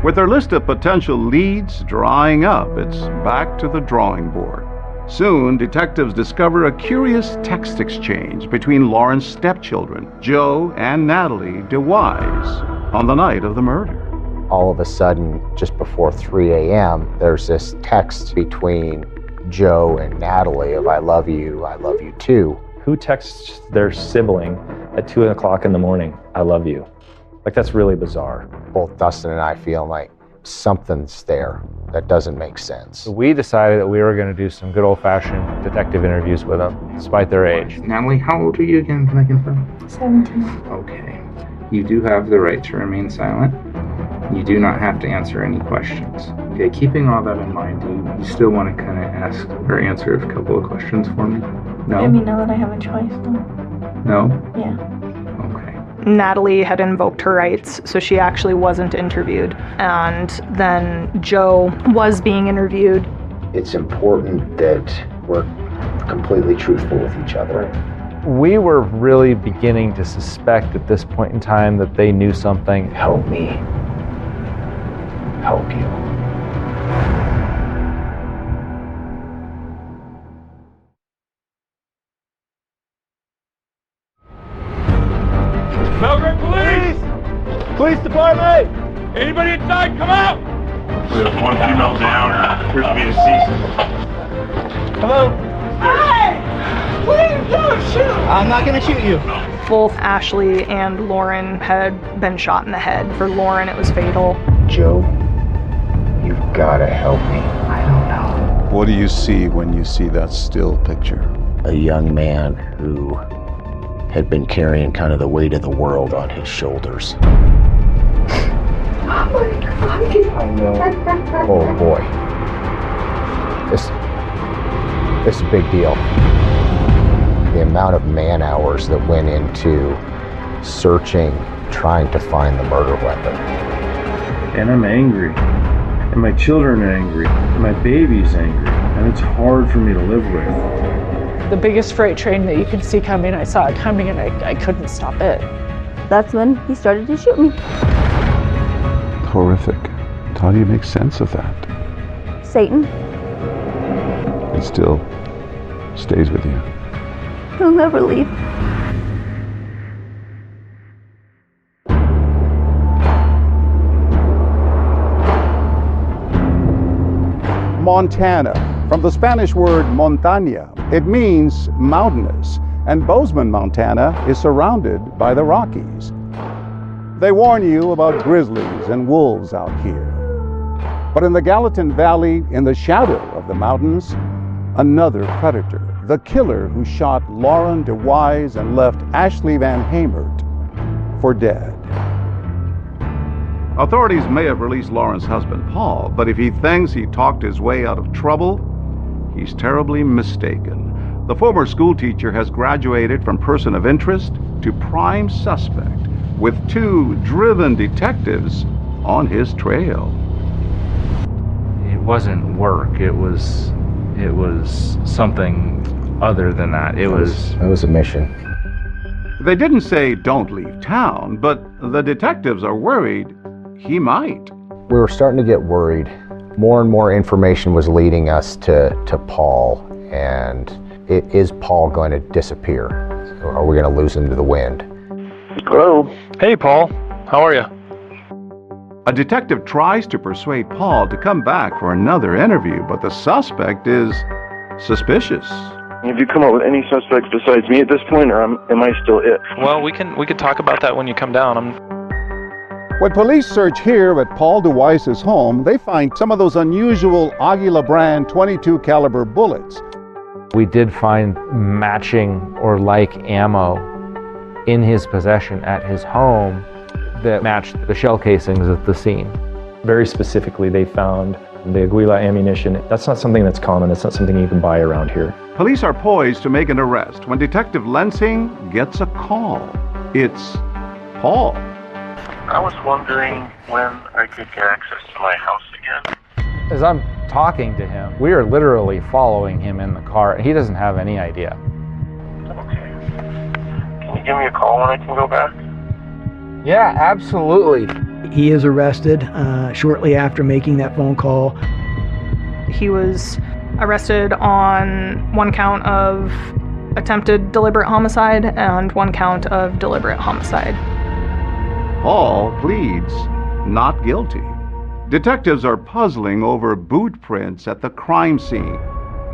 With their list of potential leads drying up, it's back to the drawing board. Soon, detectives discover a curious text exchange between Lauren's stepchildren, Joe and Natalie DeWise, on the night of the murder. All of a sudden, just before 3 a.m., there's this text between Joe and Natalie of I love you too. Who texts their sibling at 2 o'clock in the morning, I love you? Like, that's really bizarre. Both Dustin and I feel like something's there that doesn't make sense. So we decided that we were going to do some good old-fashioned detective interviews with them, despite their age. Natalie, how old are you again? Can I confirm? 17. Okay. You do have the right to remain silent. You do not have to answer any questions. Okay, keeping all that in mind, do you still want to kind of ask or answer a couple of questions for me? No? I mean, now that I have a choice, No? Yeah. Natalie had invoked her rights, so she actually wasn't interviewed. And then Joe was being interviewed. It's important that we're completely truthful with each other. We were really beginning to suspect at this point in time that they knew something. Help me. Help you. Belgrade Police! Police Department! Anybody inside, come out! We have one female down. Appears to be deceased. Hello? Hey! What are you doing? Shoot! I'm not gonna shoot you. Both Ashley and Lauren had been shot in the head. For Lauren, it was fatal. Joe, you've gotta help me. I don't know. What do you see when you see that still picture? A young man who had been carrying kind of the weight of the world on his shoulders. Oh my God. I know. Oh boy. This is a big deal. The amount of man hours that went into searching, trying to find the murder weapon. And I'm angry. And my children are angry. And my baby's angry. And it's hard for me to live with. The biggest freight train that you could see coming, I saw it coming and I couldn't stop it. That's when he started to shoot me. Horrific. How do you make sense of that? Satan. It still stays with you. He'll never leave. Montana, from the Spanish word montaña. It means mountainous, and Bozeman, Montana is surrounded by the Rockies. They warn you about grizzlies and wolves out here. But in the Gallatin Valley, in the shadow of the mountains, another predator, the killer who shot Lauren DeWise and left Ashley Van Hamert for dead. Authorities may have released Lauren's husband, Paul, but if he thinks he talked his way out of trouble, he's terribly mistaken. The former school teacher has graduated from person of interest to prime suspect, with 2 driven detectives on his trail. It wasn't work. It was something other than that. It was a mission. They didn't say don't leave town, but the detectives are worried he might. We were starting to get worried. More and more information was leading us to Paul, and is Paul going to disappear? Or are we going to lose him to the wind? Hello. Hey, Paul. How are you? A detective tries to persuade Paul to come back for another interview, but the suspect is suspicious. Have you come up with any suspects besides me at this point, or am I still it? Well, we can talk about that when you come down. When police search here at Paul DeWise's home, they find some of those unusual Aguila brand .22 caliber bullets. We did find matching or like ammo in his possession at his home that matched the shell casings at the scene. Very specifically, they found the Aguila ammunition. That's not something that's common. It's not something you can buy around here. Police are poised to make an arrest when Detective Lensing gets a call. It's Paul. I was wondering when I could get access to my house again. As I'm talking to him, we are literally following him in the car. He doesn't have any idea. Okay. Can you give me a call when I can go back? Yeah, absolutely. He is arrested shortly after making that phone call. He was arrested on 1 count of attempted deliberate homicide and 1 count of deliberate homicide. Paul pleads not guilty. Detectives are puzzling over boot prints at the crime scene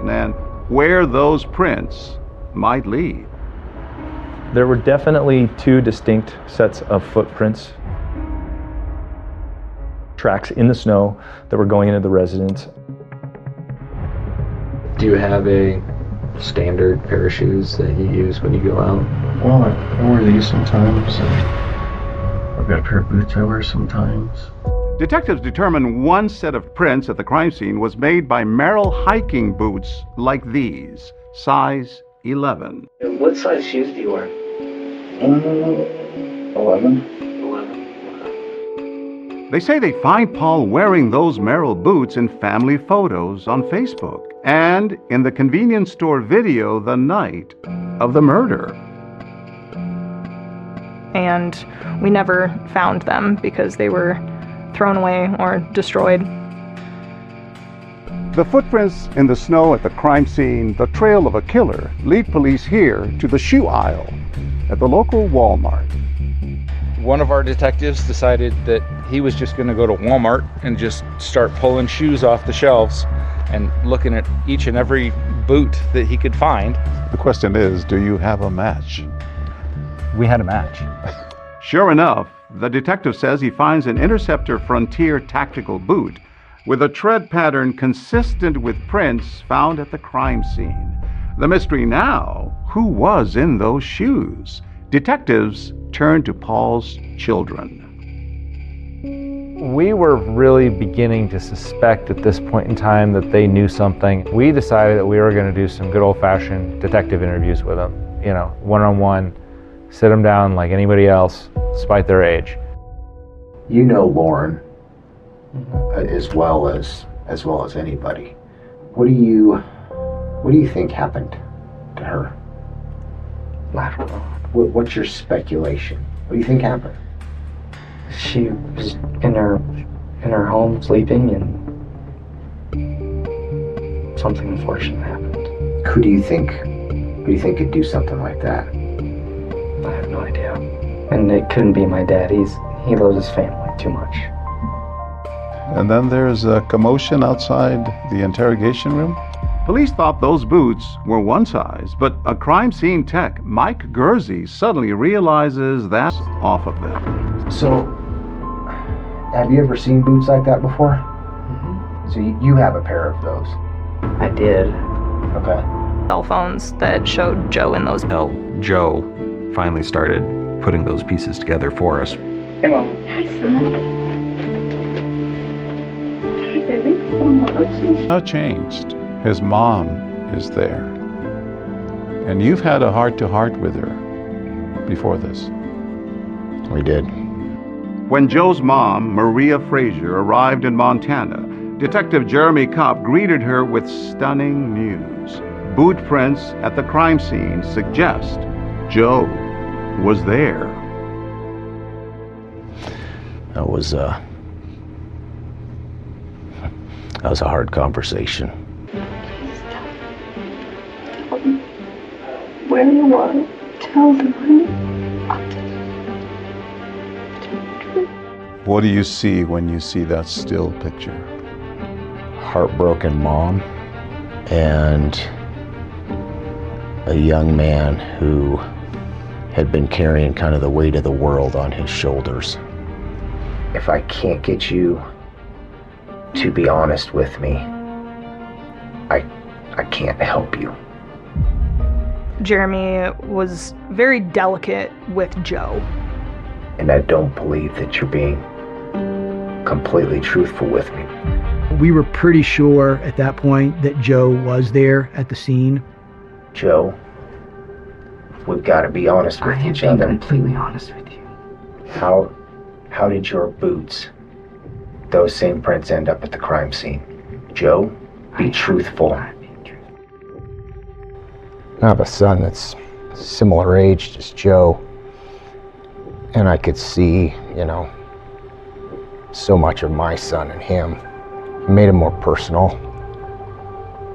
and where those prints might lead. There were definitely 2 distinct sets of footprints, tracks in the snow that were going into the residence. Do you have a standard pair of shoes that you use when you go out? Well, I wear these sometimes. I've got a pair of boots I wear sometimes. Detectives determine 1 set of prints at the crime scene was made by Merrill hiking boots like these, size 11. What size shoes do you wear? 11. They say they find Paul wearing those Merrill boots in family photos on Facebook and in the convenience store video the night of the murder. And we never found them because they were thrown away or destroyed. The footprints in the snow at the crime scene, the trail of a killer, lead police here to the shoe aisle at the local Walmart. One of our detectives decided that he was just going to go to Walmart and just start pulling shoes off the shelves and looking at each and every boot that he could find. The question is, do you have a match? We had a match. Sure enough, the detective says he finds an Interceptor Frontier tactical boot with a tread pattern consistent with prints found at the crime scene. The mystery now, who was in those shoes? Detectives turn to Paul's children. We were really beginning to suspect at this point in time that they knew something. We decided that we were going to do some good old-fashioned detective interviews with them, one-on-one, sit them down like anybody else, despite their age. You know Lauren as well as anybody. What do you think happened to her? I don't know. What's your speculation? What do you think happened? She was in her home sleeping, and something unfortunate happened. Who do you think could do something like that? I have no idea. And it couldn't be my dad. He loves his family too much. And then there's a commotion outside the interrogation room. Police thought those boots were one size, but a crime scene tech, Mike Guerzi, suddenly realizes that's off of them. So, have you ever seen boots like that before? So you have a pair of those? I did. Okay. Cell phones that showed Joe in those. Hell, Joe finally started putting those pieces together for us. Hey, Mom. Hi, son. Hey, baby. Not changed. His mom is there. And you've had a heart-to-heart with her before this. We did. When Joe's mom, Maria Frazier, arrived in Montana, Detective Jeremy Kopp greeted her with stunning news. Boot prints at the crime scene suggest Joe was there. That was a hard conversation. Where you are, tell them, honey. What do you see when you see that still picture? Heartbroken mom and a young man who had been carrying kind of the weight of the world on his shoulders. If I can't get you to be honest with me, I can't help you. Jeremy was very delicate with Joe. And I don't believe that you're being completely truthful with me. We were pretty sure at that point that Joe was there at the scene. Joe, we've got to be honest with each other. I'm completely honest with you. How did your boots, those same prints, end up at the crime scene? Joe, be truthful. I have a son that's similar age as Joe, and I could see, so much of my son in him. It made him more personal.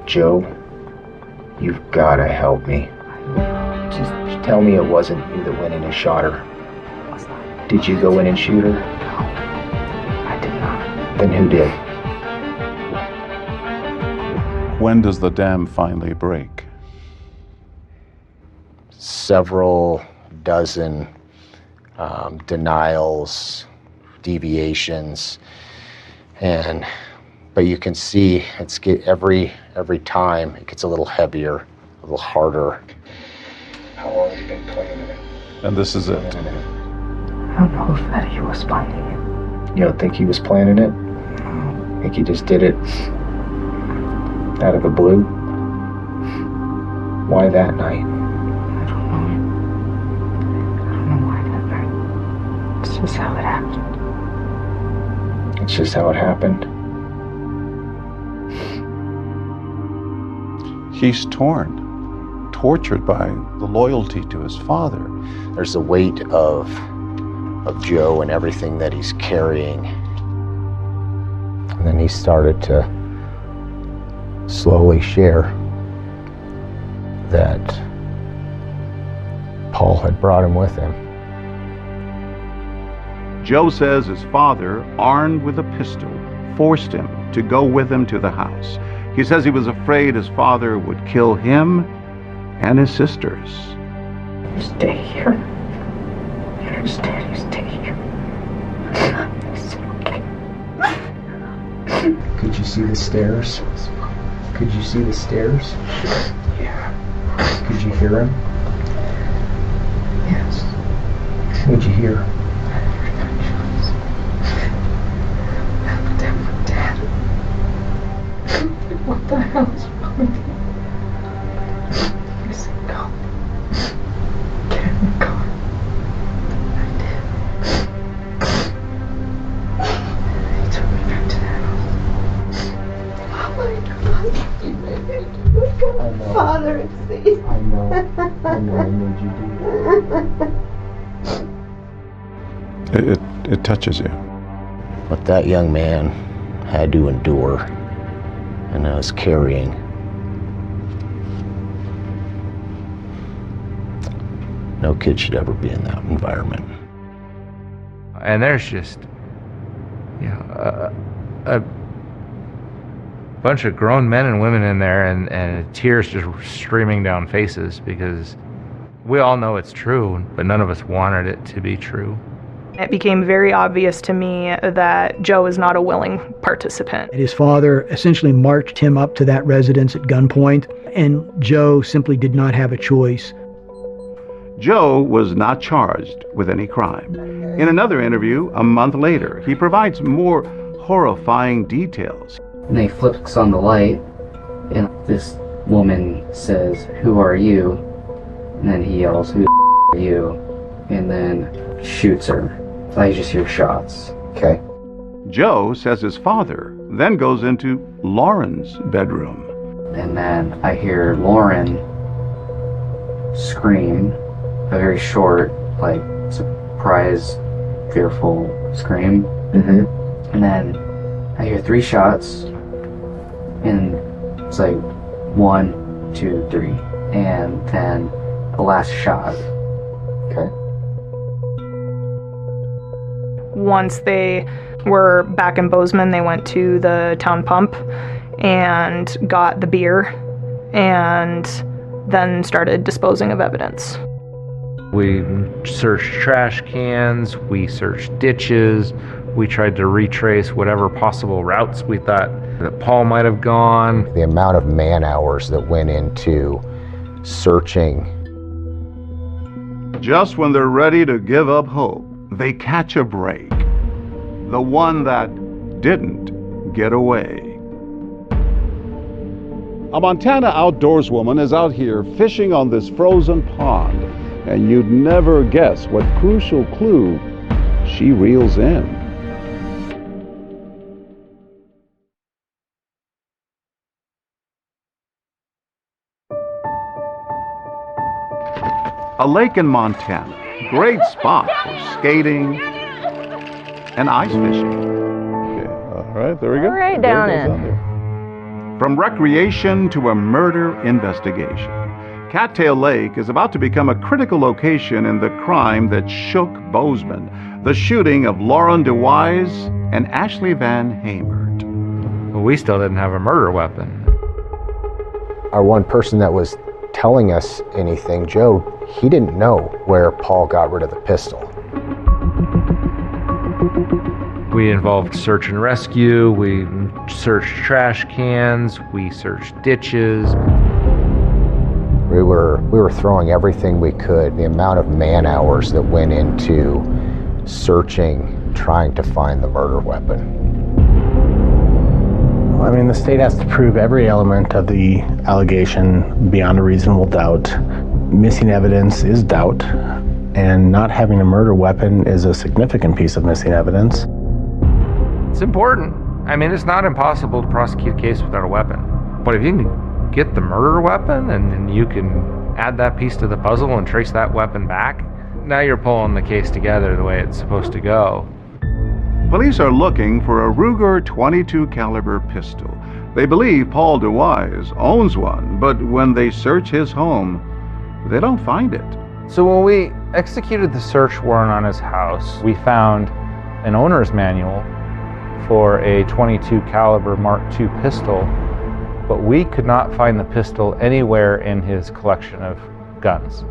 Joe, you've got to help me. Just tell me it wasn't you that went in and shot her. Did you go in and shoot her? No, I did not. Then who did? When does the dam finally break? Several dozen denials, deviations, but you can see every time it gets a little heavier, a little harder. How long have you been playing it? And this is it. I don't know if that he was planning it. You don't think he was planning it? No. Think he just did it out of the blue? Why that night? I don't know why that night. It's just how it happened. It's just how it happened. He's torn, tortured by the loyalty to his father. There's the weight of Joe and everything that he's carrying. And then he started to slowly share that Paul had brought him with him. Joe says his father, armed with a pistol, forced him to go with him to the house. He says he was afraid his father would kill him and his sisters. Stay here. You understand? You stay here. I said, okay. Could you see the stairs? Could you see the stairs? Yeah. Could you hear him? Yes. What'd you hear? Dad. What the hell is wrong with you? I said, no. Get in the car. I did. He took me back to the house. Oh my God. You made me do it. Father, it's these. I know I made you do It touches you. What that young man had to endure and was carrying. No kid should ever be in that environment. And there's just, a bunch of grown men and women in there, and tears just streaming down faces, because we all know it's true, but none of us wanted it to be true. It became very obvious to me that Joe is not a willing participant. His father essentially marched him up to that residence at gunpoint, and Joe simply did not have a choice. Joe was not charged with any crime. In another interview, a month later, he provides more horrifying details. And he flips on the light, and this woman says, "Who are you?" And then he yells, "Who the are you?" And then shoots her. I just hear shots. Okay. Joe says his father then goes into Lauren's bedroom. And then I hear Lauren scream, a very short, like, surprise, fearful scream. Mm-hmm. And then I hear 3 shots, and it's like 1, 2, 3, and then the last shot. Okay. Once they were back in Bozeman, they went to the town pump and got the beer, and then started disposing of evidence. We searched trash cans, we searched ditches, we tried to retrace whatever possible routes we thought that Paul might have gone. The amount of man hours that went into searching. Just when they're ready to give up hope, they catch a break. The one that didn't get away. A Montana outdoorswoman is out here fishing on this frozen pond, and you'd never guess what crucial clue she reels in. A lake in Montana, great spot for skating and ice fishing. Okay, all right, there we go. Right down in. From recreation to a murder investigation, Cattail Lake is about to become a critical location in the crime that shook Bozeman, the shooting of Lauren DeWise and Ashley Van Hamert. Well, we still didn't have a murder weapon. Our one person that was telling us anything, Joe, he didn't know where Paul got rid of the pistol. We involved search and rescue, we searched trash cans, we searched ditches. We were throwing everything we could. The amount of man hours that went into searching, trying to find the murder weapon. I mean, the state has to prove every element of the allegation beyond a reasonable doubt. Missing evidence is doubt, and not having a murder weapon is a significant piece of missing evidence. It's important. I mean, it's not impossible to prosecute a case without a weapon. But if you can get the murder weapon and then you can add that piece to the puzzle and trace that weapon back, now you're pulling the case together the way it's supposed to go. Police are looking for a Ruger .22 caliber pistol. They believe Paul DeWise owns one, but when they search his home, they don't find it. So when we executed the search warrant on his house, we found an owner's manual for a .22 caliber Mark II pistol, but we could not find the pistol anywhere in his collection of guns.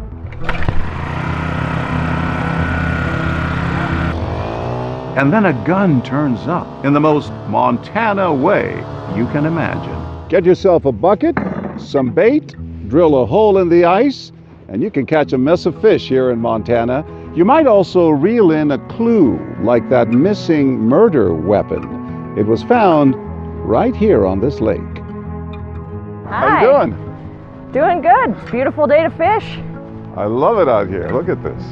And then a gun turns up in the most Montana way you can imagine. Get yourself a bucket, some bait, drill a hole in the ice, and you can catch a mess of fish here in Montana. You might also reel in a clue, like that missing murder weapon. It was found right here on this lake. Hi. How you doing? Doing good. Beautiful day to fish. I love it out here. Look at this.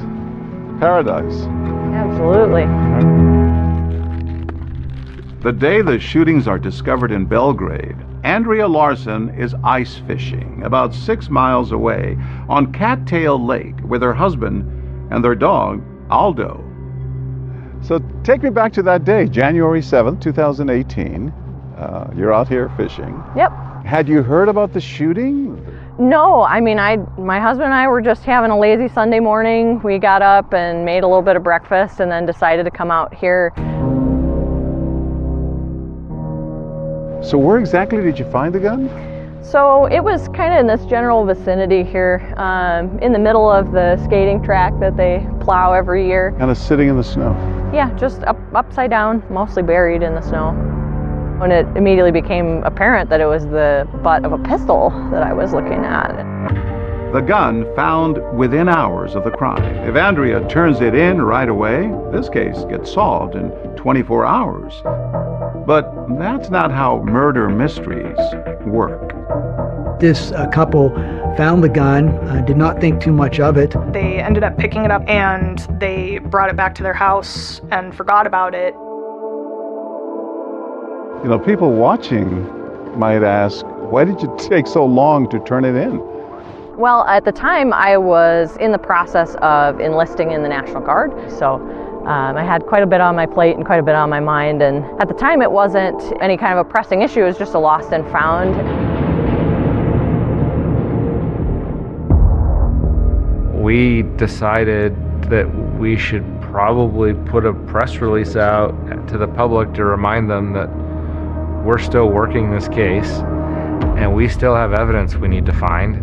Paradise. Absolutely. The day the shootings are discovered in Belgrade, Andrea Larson is ice fishing about 6 miles away on Cattail Lake with her husband and their dog, Aldo. So take me back to that day, January 7th, 2018. You're out here fishing. Yep. Had you heard about the shooting? No, I mean, my husband and I were just having a lazy Sunday morning. We got up and made a little bit of breakfast and then decided to come out here. So where exactly did you find the gun? So it was kind of in this general vicinity here, in the middle of the skating track that they plow every year. Kind of sitting in the snow. Yeah, just upside down, mostly buried in the snow. When it immediately became apparent that it was the butt of a pistol that I was looking at. The gun found within hours of the crime. If Andrea turns it in right away, this case gets solved in 24 hours. But that's not how murder mysteries work. This couple found the gun, did not think too much of it. They ended up picking it up and they brought it back to their house and forgot about it. You know, people watching might ask, why did you take so long to turn it in? Well, at the time, I was in the process of enlisting in the National Guard, so I had quite a bit on my plate and quite a bit on my mind, and at the time it wasn't any kind of a pressing issue, it was just a lost and found. We decided that we should probably put a press release out to the public to remind them that we're still working this case and we still have evidence we need to find,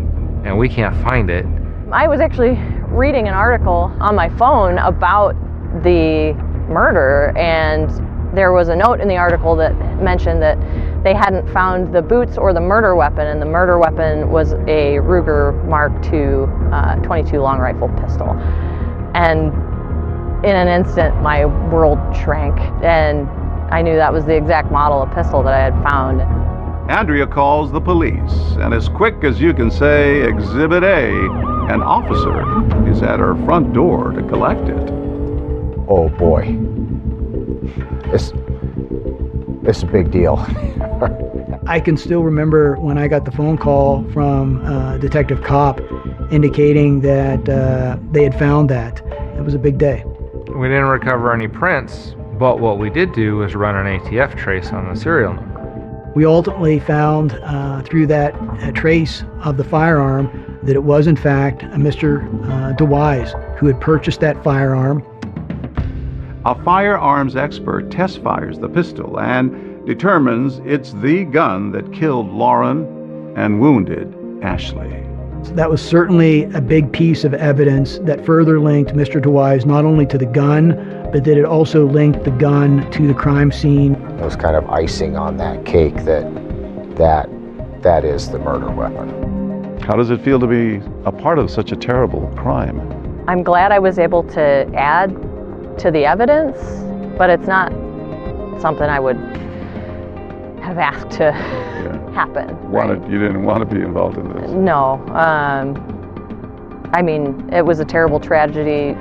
and we can't find it. I was actually reading an article on my phone about the murder, and there was a note in the article that mentioned that they hadn't found the boots or the murder weapon, and the murder weapon was a Ruger Mark II 22 long rifle pistol. And in an instant, my world shrank, and I knew that was the exact model of pistol that I had found. Andrea calls the police, and as quick as you can say Exhibit A, an officer is at her front door to collect it. Oh boy. It's a big deal. I can still remember when I got the phone call from Detective Kopp indicating that they had found that. It was a big day. We didn't recover any prints, but what we did do was run an ATF trace on the serial number. We ultimately found through that trace of the firearm that it was in fact Mr. DeWise who had purchased that firearm. A firearms expert test fires the pistol and determines it's the gun that killed Lauren and wounded Ashley. So that was certainly a big piece of evidence that further linked Mr. DeWise not only to the gun, but that it also linked the gun to the crime scene. It was kind of icing on that cake that is the murder weapon. How does it feel to be a part of such a terrible crime? I'm glad I was able to add to the evidence, but it's not something I would have asked to happen. You didn't want to be involved in this? No. I mean, it was a terrible tragedy.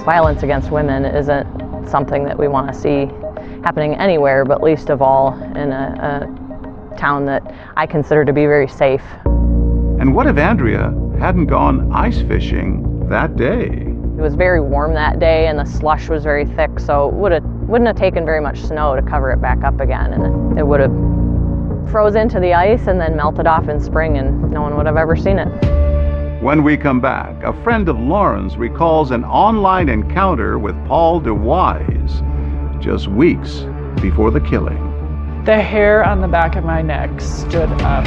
Violence against women isn't something that we want to see happening anywhere, but least of all in a town that I consider to be very safe. And what if Andrea hadn't gone ice fishing that day? It was very warm that day and the slush was very thick, so it wouldn't have taken very much snow to cover it back up again, and it would have froze into the ice and then melted off in spring and no one would have ever seen it. When we come back, a friend of Lauren's recalls an online encounter with Paul DeWise just weeks before the killing. The hair on the back of my neck stood up.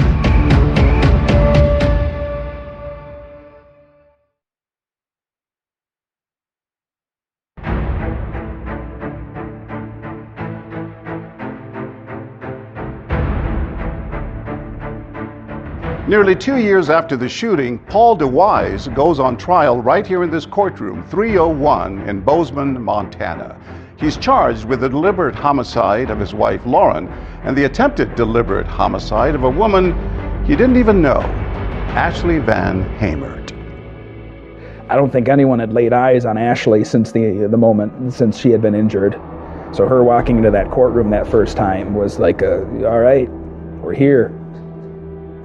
Nearly 2 years after the shooting, Paul DeWise goes on trial right here in this courtroom, 301 in Bozeman, Montana. He's charged with the deliberate homicide of his wife, Lauren, and the attempted deliberate homicide of a woman he didn't even know, Ashley Van Hamert. I don't think anyone had laid eyes on Ashley since the moment since she had been injured. So her walking into that courtroom that first time was like, all right, we're here.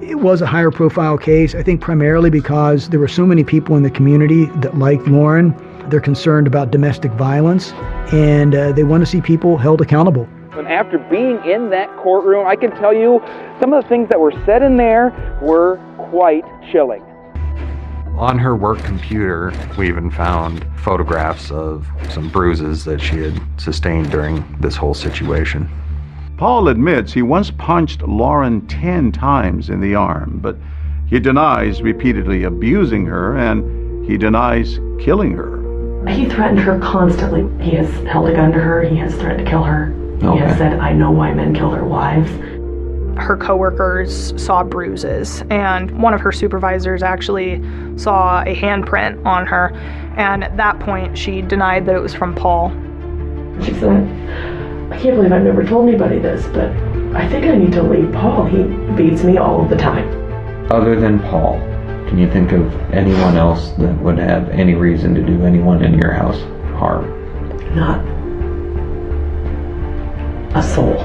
It was a higher profile case, I think primarily because there were so many people in the community that liked Lauren. They're concerned about domestic violence, and they want to see people held accountable. And after being in that courtroom, I can tell you some of the things that were said in there were quite chilling. On her work computer, we even found photographs of some bruises that she had sustained during this whole situation. Paul admits he once punched Lauren 10 times in the arm, but he denies repeatedly abusing her, and he denies killing her. He threatened her constantly. He has held a gun to her. He has threatened to kill her. He has said, "I know why men kill their wives." Her coworkers saw bruises, and one of her supervisors actually saw a handprint on her, and at that point she denied that it was from Paul. She said, "I can't believe I've never told anybody this, but I think I need to leave Paul. He beats me all of the time." Other than Paul, can you think of anyone else that would have any reason to do anyone in your house harm? Not a soul.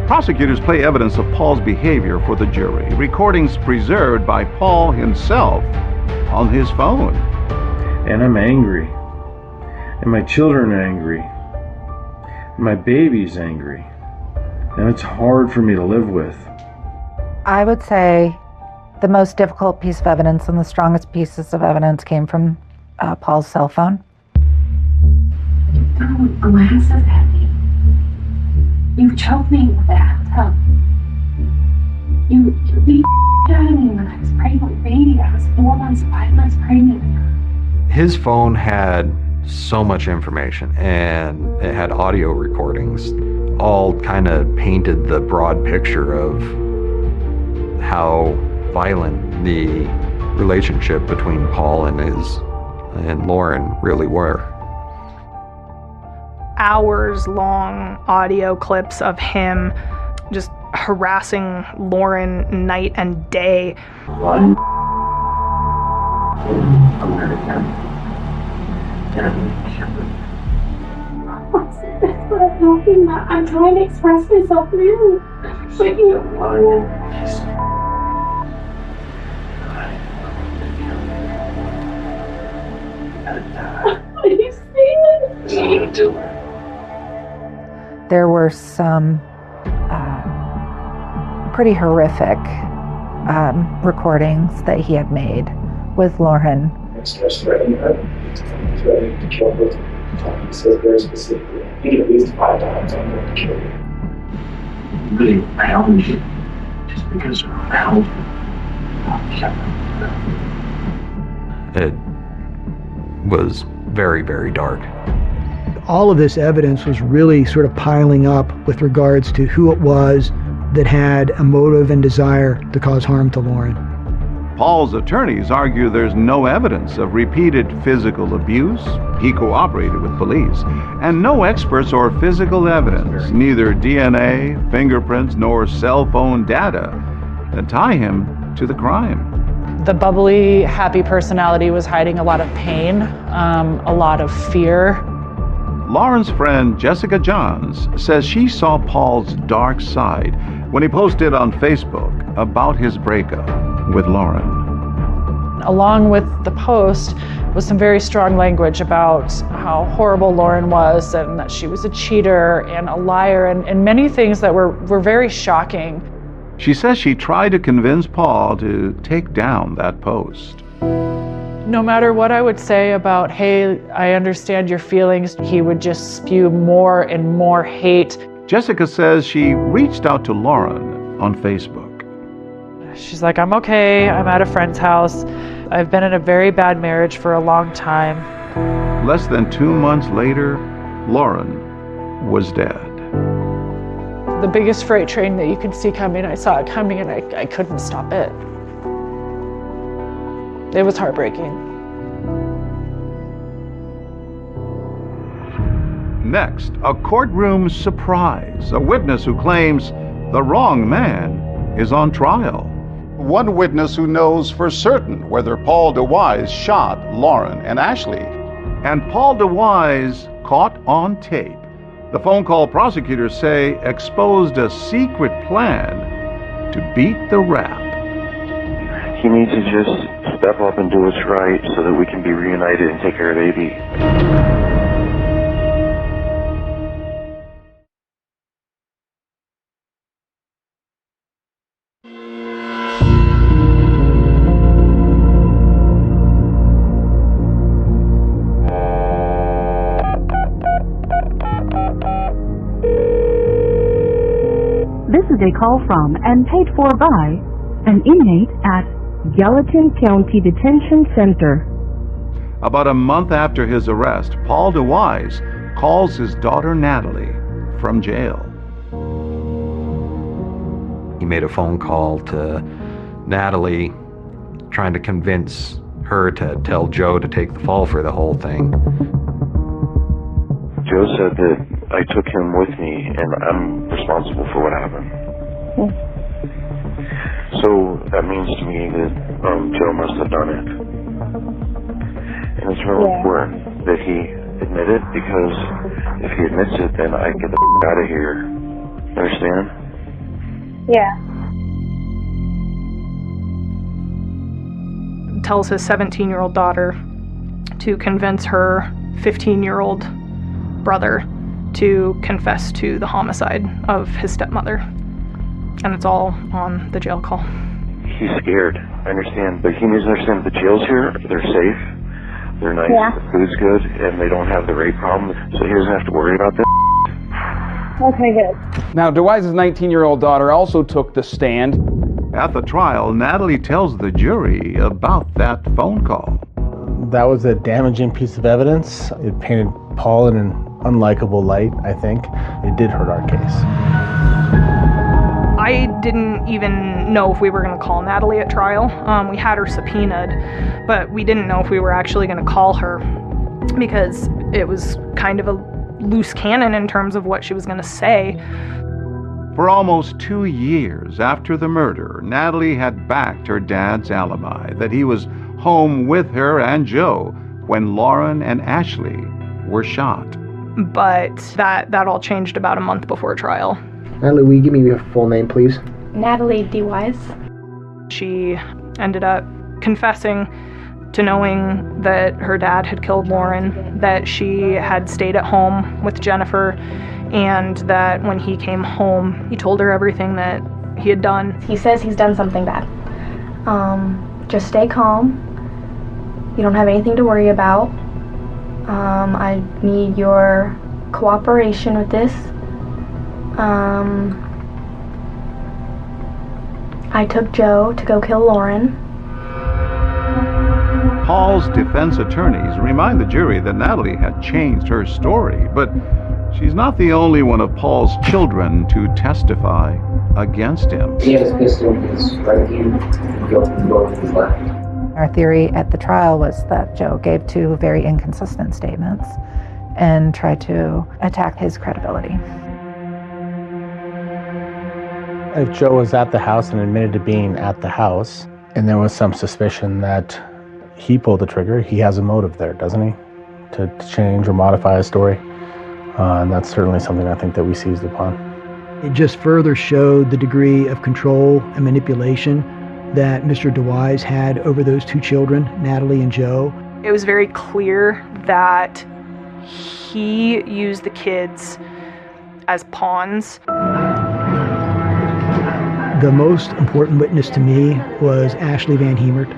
Prosecutors play evidence of Paul's behavior for the jury, recordings preserved by Paul himself on his phone. And I'm angry. And my children are angry. And my baby's angry. And it's hard for me to live with. I would say the most difficult piece of evidence and the strongest pieces of evidence came from Paul's cell phone. You threw glasses at me. You choked me with that. You beat the out of me when I was pregnant with baby. I was 4 months, 5 months pregnant. His phone had so much information, and it had audio recordings, all kind of painted the broad picture of how violent the relationship between Paul and Lauren really were. Hours long audio clips of him just harassing Lauren night and day. I'm That's what I'm talking about. I'm trying to express myself now. But you don't want to. There were some pretty horrific recordings that he had made with Lauren. Starts threatening her, threatening to kill her. He says very specifically, I think at least 5 times I'm going to kill you. Really bound you just because you're bound. It was very, very dark. All of this evidence was really sort of piling up with regards to who it was that had a motive and desire to cause harm to Lauren. Paul's attorneys argue there's no evidence of repeated physical abuse. He cooperated with police. And no experts or physical evidence, neither DNA, fingerprints, nor cell phone data, that tie him to the crime. The bubbly, happy personality was hiding a lot of pain, a lot of fear. Lauren's friend Jessica Johns says she saw Paul's dark side when he posted on Facebook about his breakup with Lauren. Along with the post was some very strong language about how horrible Lauren was and that she was a cheater and a liar and many things that were very shocking. She says she tried to convince Paul to take down that post. No matter what I would say about, hey, I understand your feelings, he would just spew more and more hate. Jessica says she reached out to Lauren on Facebook. She's like, I'm okay, I'm at a friend's house. I've been in a very bad marriage for a long time. Less than 2 months later, Lauren was dead. The biggest freight train that you could see coming, I saw it coming and I couldn't stop it. It was heartbreaking. Next, a courtroom surprise. A witness who claims the wrong man is on trial. One witness who knows for certain whether Paul DeWise shot Lauren and Ashley. And Paul DeWise caught on tape. The phone call prosecutors say exposed a secret plan to beat the rap. He needs to just step up and do what's right so that we can be reunited and take care of baby. a call from and paid for by an inmate at Gallatin County Detention Center. About a month after his arrest, Paul DeWise calls his daughter Natalie from jail. He made a phone call to Natalie, trying to convince her to tell Joe to take the fall for the whole thing. Joe said that I took him with me and I'm responsible for what happened. So that means to me that Joe must have done it. And it's really important that he admit it, because if he admits it, then I get the out of here. Understand? Yeah. Tells his 17-year-old daughter to convince her 15-year-old brother to confess to the homicide of his stepmother. And it's all on the jail call. He's scared, I understand, but he needs to understand the jails here, they're safe, they're nice, the food's good, and they don't have the rape problem, so he doesn't have to worry about that. Okay, good. Now, DeWise's 19-year-old daughter also took the stand. At the trial, Natalie tells the jury about that phone call. That was a damaging piece of evidence. It painted Paul in an unlikable light, I think. It did hurt our case. I didn't even know if we were going to call Natalie at trial. We had her subpoenaed, but we didn't know if we were actually going to call her because it was kind of a loose cannon in terms of what she was going to say. For almost 2 years after the murder, Natalie had backed her dad's alibi that he was home with her and Joe when Lauren and Ashley were shot. But that all changed about a month before trial. Natalie, will you give me your full name, please? Natalie DeWise. She ended up confessing to knowing that her dad had killed Lauren, that she had stayed at home with Jennifer, and that when he came home, he told her everything that he had done. He says he's done something bad. Just stay calm. You don't have anything to worry about. I need your cooperation with this. I took Joe to go kill Lauren. Paul's defense attorneys remind the jury that Natalie had changed her story, but she's not the only one of Paul's children to testify against him. He has a pistol in his right hand, Joe can go with his left. Our theory at the trial was that Joe gave two very inconsistent statements and tried to attack his credibility. If Joe was at the house and admitted to being at the house, and there was some suspicion that he pulled the trigger, he has a motive there, doesn't he? To change or modify his story. And that's certainly something I think that we seized upon. It just further showed the degree of control and manipulation that Mr. DeWise had over those two children, Natalie and Joe. It was very clear that he used the kids as pawns. The most important witness to me was Ashley Van Hemert.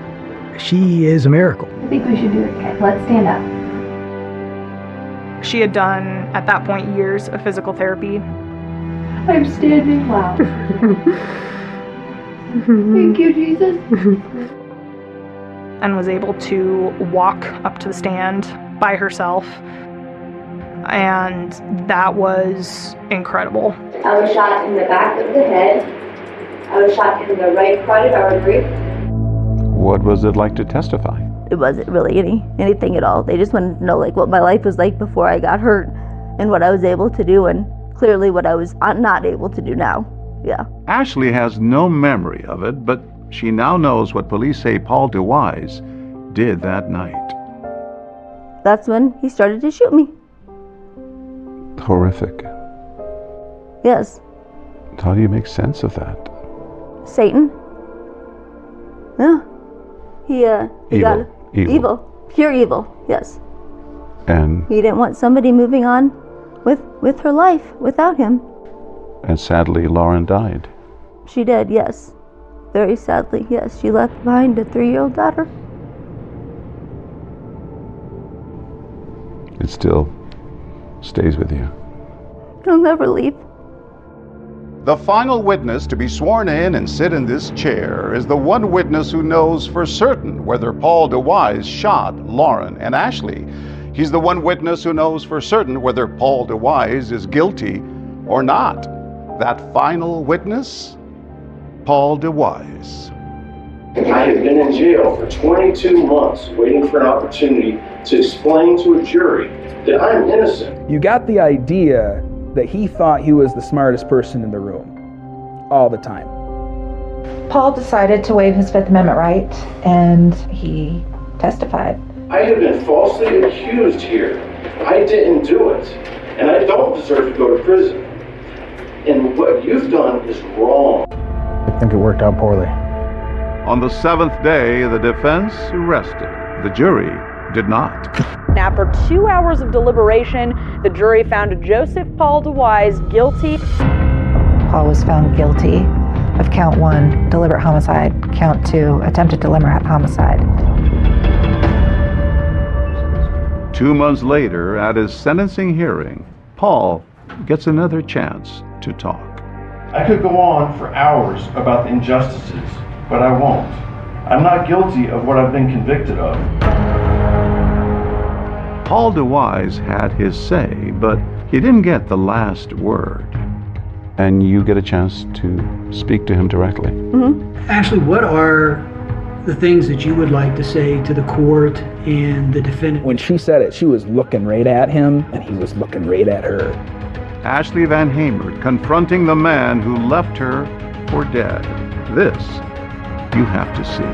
She is a miracle. I think we should do it. Okay, let's stand up. She had done, at that point, years of physical therapy. I'm standing loud. Thank you, Jesus. And was able to walk up to the stand by herself. And that was incredible. I was shot in the back of the head. I was shot in the right carotid artery. What was it like to testify? It wasn't really anything at all. They just wanted to know what my life was like before I got hurt and what I was able to do, and clearly what I was not able to do now. Yeah. Ashley has no memory of it, but she now knows what police say Paul DeWise did that night. That's when he started to shoot me. Horrific. Yes. How do you make sense of that? Satan. Yeah. He got evil. Pure evil, yes. And he didn't want somebody moving on with her life without him. And sadly, Lauren died. She did, yes. Very sadly, yes. She left behind a 3-year-old daughter. It still stays with you. It'll never leave. The final witness to be sworn in and sit in this chair is the one witness who knows for certain whether Paul DeWise shot Lauren and Ashley. He's the one witness who knows for certain whether Paul DeWise is guilty or not. That final witness? Paul DeWise. I have been in jail for 22 months waiting for an opportunity to explain to a jury that I'm innocent. You got the idea that he thought he was the smartest person in the room all the time. Paul decided to waive his Fifth Amendment right, and he testified. I have been falsely accused here. I didn't do it, and I don't deserve to go to prison. And what you've done is wrong. I think it worked out poorly. On the seventh day, the defense rested. The jury did not. After 2 hours of deliberation, the jury found Joseph Paul DeWise guilty. Paul was found guilty of count 1, deliberate homicide, count 2, attempted deliberate homicide. 2 months later, at his sentencing hearing, Paul gets another chance to talk. I could go on for hours about the injustices, but I won't. I'm not guilty of what I've been convicted of. Paul DeWise had his say, but he didn't get the last word. And you get a chance to speak to him directly. Mm-hmm. Ashley, what are the things that you would like to say to the court and the defendant? When she said it, she was looking right at him, and he was looking right at her. Ashley Van Hamert confronting the man who left her for dead. This you have to see.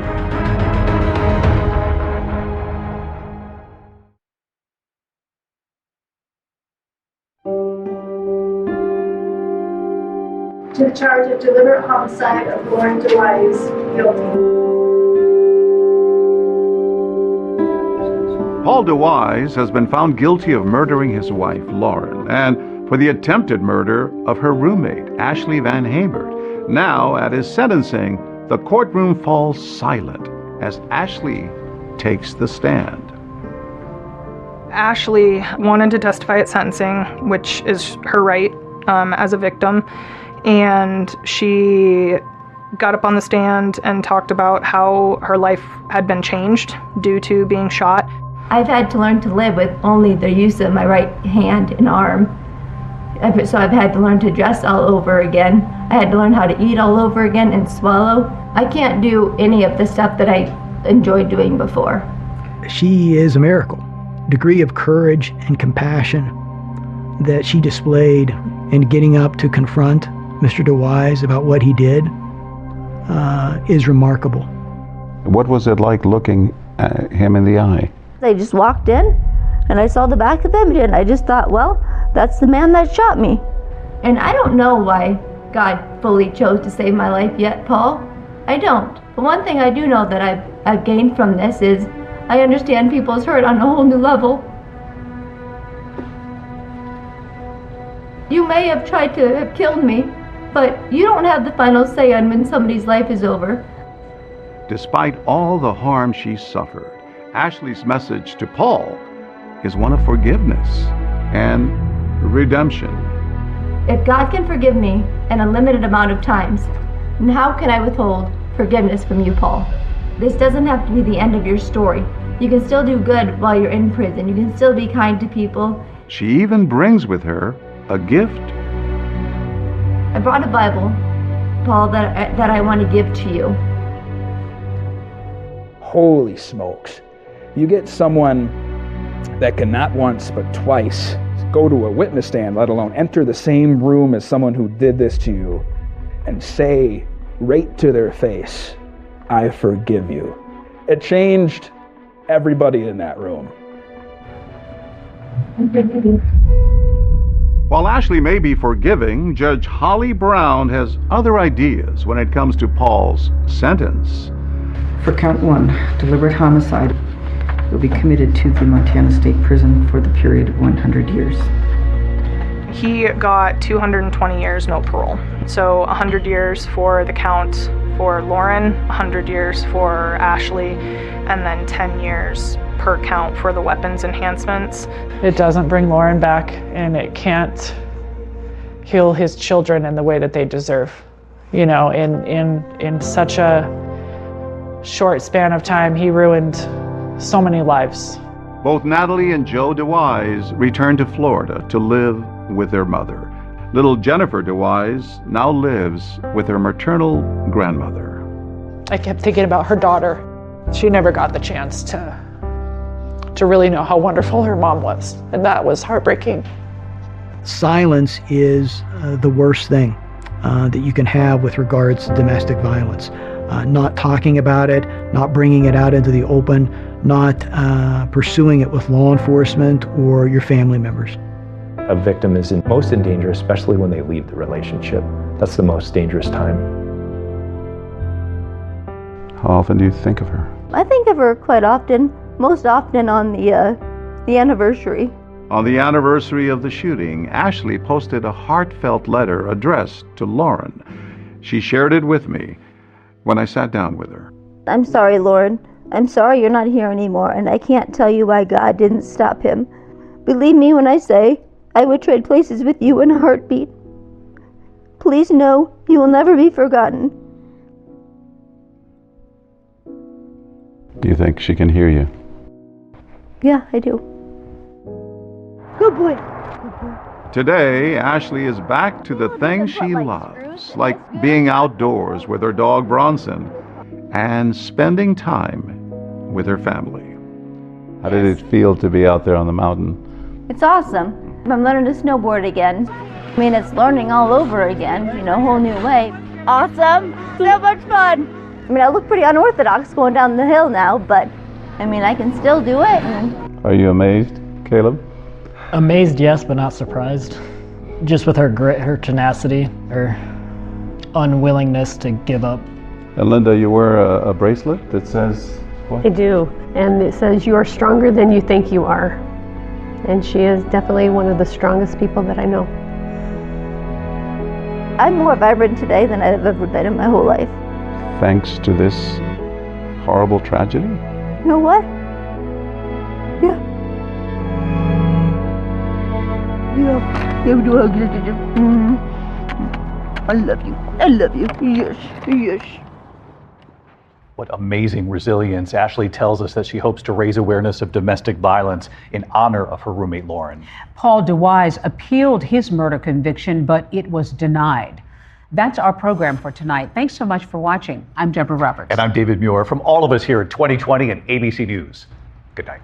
To the charge of deliberate homicide of Lauren DeWise, guilty. Paul DeWise has been found guilty of murdering his wife, Lauren, and for the attempted murder of her roommate, Ashley Van Hamert. Now, at his sentencing, the courtroom falls silent as Ashley takes the stand. Ashley wanted to testify at sentencing, which is her right as a victim. And she got up on the stand and talked about how her life had been changed due to being shot. I've had to learn to live with only the use of my right hand and arm. So I've had to learn to dress all over again. I had to learn how to eat all over again and swallow. I can't do any of the stuff that I enjoyed doing before. She is a miracle. Degree of courage and compassion that she displayed in getting up to confront Mr. DeWise about what he did is remarkable. What was it like looking at him in the eye? I just walked in and I saw the back of him and I just thought, well, that's the man that shot me. And I don't know why God fully chose to save my life yet, Paul. I don't. But one thing I do know that I've gained from this is I understand people's hurt on a whole new level. You may have tried to have killed me, but you don't have the final say on when somebody's life is over. Despite all the harm she suffered, Ashley's message to Paul is one of forgiveness and redemption. If God can forgive me an unlimited amount of times, then how can I withhold forgiveness from you, Paul? This doesn't have to be the end of your story. You can still do good while you're in prison. You can still be kind to people. She even brings with her a gift. I brought a Bible, Paul, that I want to give to you. Holy smokes. You get someone that can not once but twice go to a witness stand, let alone enter the same room as someone who did this to you, and say right to their face, I forgive you. It changed everybody in that room. While Ashley may be forgiving, Judge Holly Brown has other ideas when it comes to Paul's sentence. For count 1, deliberate homicide, will be committed to the Montana State Prison for the period of 100 years. He got 220 years, no parole. So 100 years for the count for Lauren, 100 years for Ashley, and then 10 years per count for the weapons enhancements. It doesn't bring Lauren back, and it can't heal his children in the way that they deserve. You know, in such a short span of time, he ruined so many lives. Both Natalie and Joe DeWise returned to Florida to live with their mother. Little Jennifer DeWise now lives with her maternal grandmother. I kept thinking about her daughter. She never got the chance to really know how wonderful her mom was, and that was heartbreaking. Silence is the worst thing that you can have with regards to domestic violence. Not talking about it, not bringing it out into the open, not pursuing it with law enforcement or your family members. A victim is most in danger, especially when they leave the relationship. That's the most dangerous time. How often do you think of her? I think of her quite often, most often on the anniversary. On the anniversary of the shooting, Ashley posted a heartfelt letter addressed to Lauren. She shared it with me when I sat down with her. I'm sorry, Lauren. I'm sorry you're not here anymore, and I can't tell you why God didn't stop him. Believe me when I say I would trade places with you in a heartbeat. Please know you will never be forgotten. Do you think she can hear you? Yeah, I do. Good boy. Today, Ashley is back to the things she loves, like being outdoors with her dog Bronson and spending time with her family. How did it feel to be out there on the mountain? It's awesome. I'm learning to snowboard again. I mean, it's learning all over again, you know, a whole new way. Awesome. So much fun. I mean, I look pretty unorthodox going down the hill now, but I mean, I can still do it. Are you amazed, Caleb? Amazed, yes, but not surprised. Just with her grit, her tenacity, her unwillingness to give up. And Linda, you wear a bracelet that says what? I do, and it says you are stronger than you think you are. And she is definitely one of the strongest people that I know. I'm more vibrant today than I've ever been in my whole life. Thanks to this horrible tragedy? You know what? Yeah. You do a good I love you. I love you. Yes. Yes. What amazing resilience. Ashley tells us that she hopes to raise awareness of domestic violence in honor of her roommate, Lauren. Paul DeWise appealed his murder conviction, but it was denied. That's our program for tonight. Thanks so much for watching. I'm Deborah Roberts. And I'm David Muir from all of us here at 2020 and ABC News. Good night.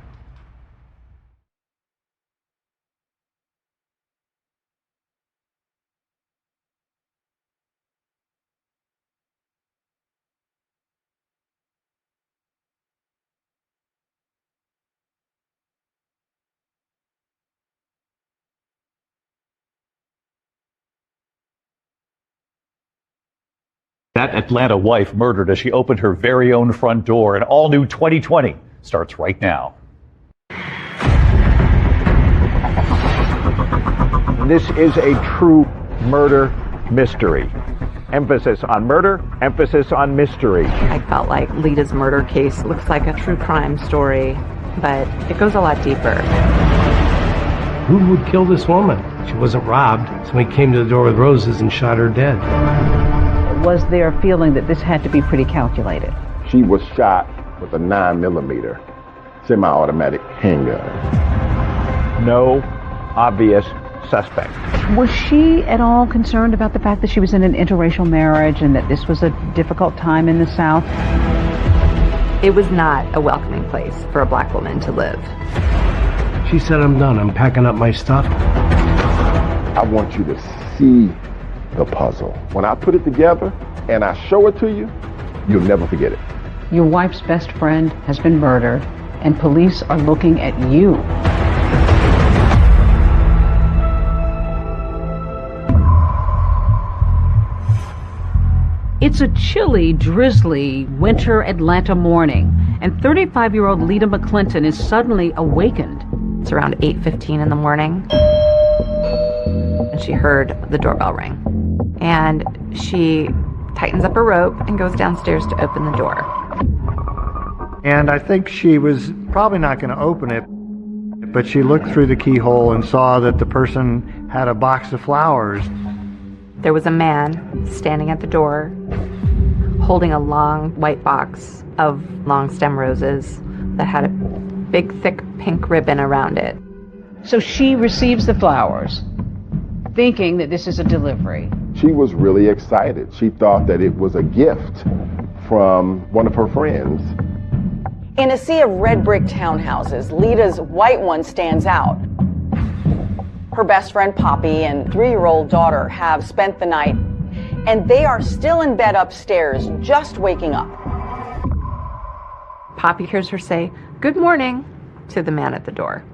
That Atlanta wife murdered as she opened her very own front door. An all-new 2020 starts right now. This is a true murder mystery. Emphasis on murder, emphasis on mystery. I felt like Lita's murder case looks like a true crime story, but it goes a lot deeper. Who would kill this woman? She wasn't robbed. Somebody came to the door with roses and shot her dead. Was there a feeling that this had to be pretty calculated? She was shot with a 9mm semi-automatic handgun. No obvious suspect. Was she at all concerned about the fact that she was in an interracial marriage and that this was a difficult time in the South? It was not a welcoming place for a black woman to live. She said, I'm done. I'm packing up my stuff. I want you to see the puzzle. When I put it together and I show it to you, you'll never forget it. Your wife's best friend has been murdered, and police are looking at you. It's a chilly, drizzly winter Atlanta morning, and 35-year-old Lita McClinton is suddenly awakened. It's around 8:15 in the morning, and she heard the doorbell ring. And she tightens up her rope and goes downstairs to open the door. And I think she was probably not going to open it, but she looked through the keyhole and saw that the person had a box of flowers There was a man standing at the door holding a long white box of long stem roses that had a big, thick pink ribbon around it. So she receives the flowers, thinking that this is a delivery. She was really excited. She thought that it was a gift from one of her friends. In a sea of red brick townhouses, Lita's white one stands out. Her best friend Poppy and 3-year-old daughter have spent the night, and they are still in bed upstairs, just waking up. Poppy hears her say, "Good morning," to the man at the door.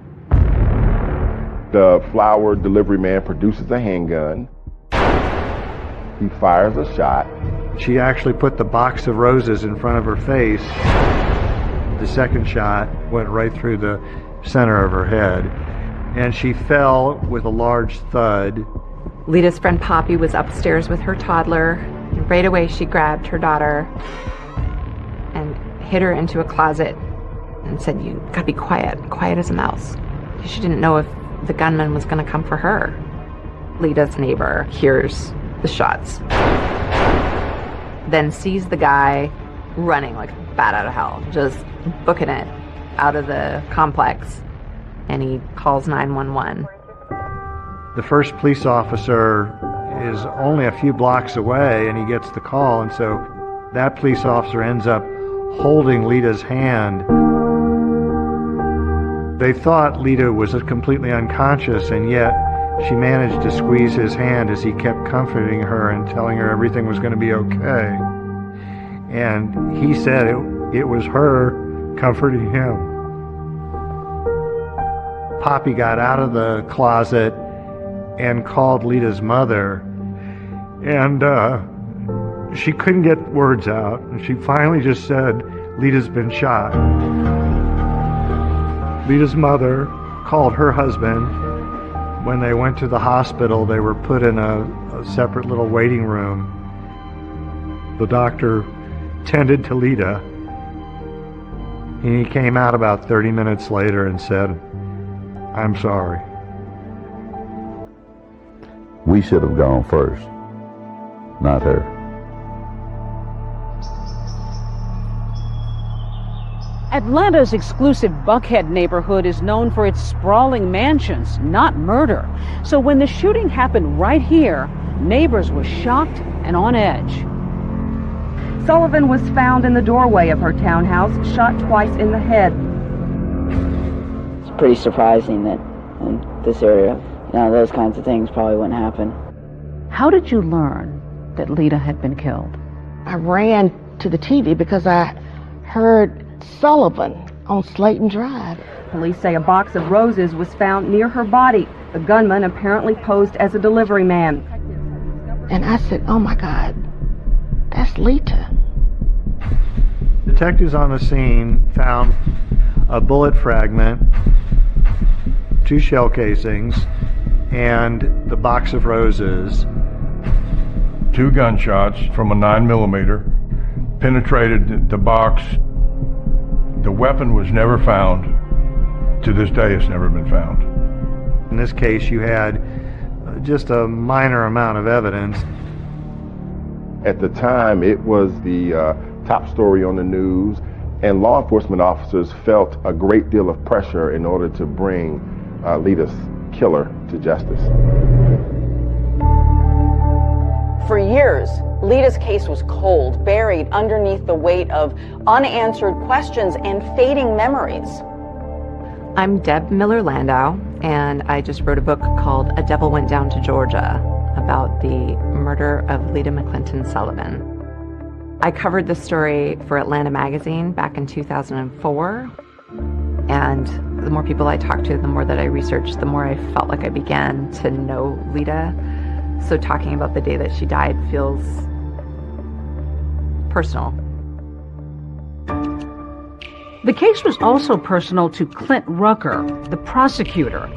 The flower delivery man produces a handgun. He fires a shot. She actually put the box of roses in front of her face. The second shot went right through the center of her head, and she fell with a large thud. Lita's friend Poppy was upstairs with her toddler, and right away she grabbed her daughter and hid her into a closet and said, "You gotta be quiet as a mouse." She didn't know if the gunman was gonna come for her. Lita's neighbor hears the shots, then sees the guy running like a bat out of hell, just booking it out of the complex, and he calls 911. The first police officer is only a few blocks away, and he gets the call, and so that police officer ends up holding Lita's hand. They thought Lita was completely unconscious, and yet she managed to squeeze his hand as he kept comforting her and telling her everything was going to be okay. And he said it was her comforting him. Poppy got out of the closet and called Lita's mother, and she couldn't get words out, and she finally just said, "Lita's been shot." Lita's mother called her husband. When they went to the hospital, they were put in a separate little waiting room. The doctor tended to Lita. He came out about 30 minutes later and said, "I'm sorry." We should have gone first, not her. Atlanta's exclusive Buckhead neighborhood is known for its sprawling mansions, not murder. So when the shooting happened right here, neighbors were shocked and on edge. Sullivan was found in the doorway of her townhouse, shot twice in the head. It's pretty surprising that in this area, those kinds of things probably wouldn't happen. How did you learn that Lita had been killed? I ran to the TV because I heard Sullivan on Slayton Drive. Police say a box of roses was found near her body. The gunman apparently posed as a delivery man. And I said, "Oh my God, that's Lita." Detectives on the scene found a bullet fragment, 2 shell casings, and the box of roses. 2 gunshots from a 9mm penetrated the box. The weapon was never found. To this day, it's never been found. In this case, you had just a minor amount of evidence. At the time, it was the top story on the news, and law enforcement officers felt a great deal of pressure in order to bring Lita's killer to justice. For years, Lita's case was cold, buried underneath the weight of unanswered questions and fading memories. I'm Deb Miller-Landau, and I just wrote a book called A Devil Went Down to Georgia about the murder of Lita McClinton Sullivan. I covered this story for Atlanta Magazine back in 2004, and the more people I talked to, the more that I researched, the more I felt like I began to know Lita. So talking about the day that she died feels personal. The case was also personal to Clint Rucker, the prosecutor.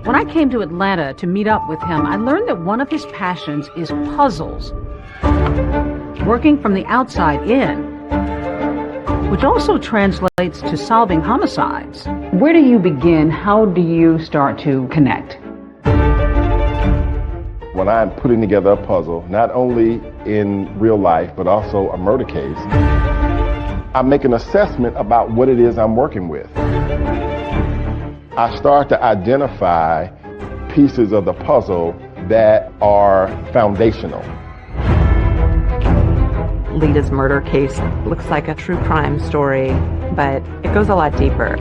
When I came to Atlanta to meet up with him, I learned that one of his passions is puzzles, working from the outside in, which also translates to solving homicides. Where do you begin? How do you start to connect? When I'm putting together a puzzle, not only in real life, but also a murder case, I make an assessment about what it is I'm working with. I start to identify pieces of the puzzle that are foundational. Lida's murder case looks like a true crime story, but it goes a lot deeper.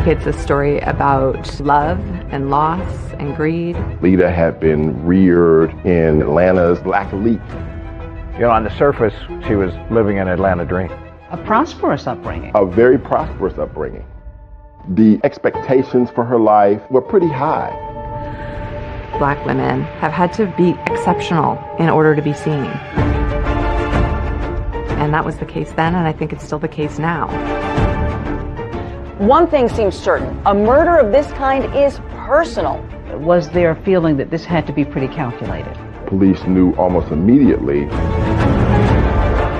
It's a story about love and loss and greed. Lida had been reared in Atlanta's Black Elite. You know, on the surface, she was living an Atlanta dream. A prosperous upbringing. A very prosperous upbringing. The expectations for her life were pretty high. Black women have had to be exceptional in order to be seen. And that was the case then, and I think it's still the case now. One thing seems certain, a murder of this kind is personal. Was there a feeling that this had to be pretty calculated? Police knew almost immediately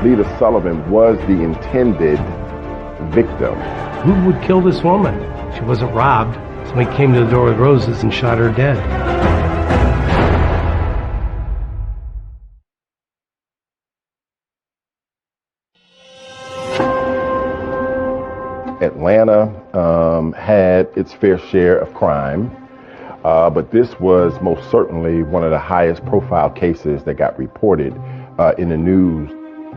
Lida Sullivan was the intended victim. Who would kill this woman? She wasn't robbed. Somebody came to the door with roses and shot her dead. Atlanta had its fair share of crime, but this was most certainly one of the highest profile cases that got reported in the news.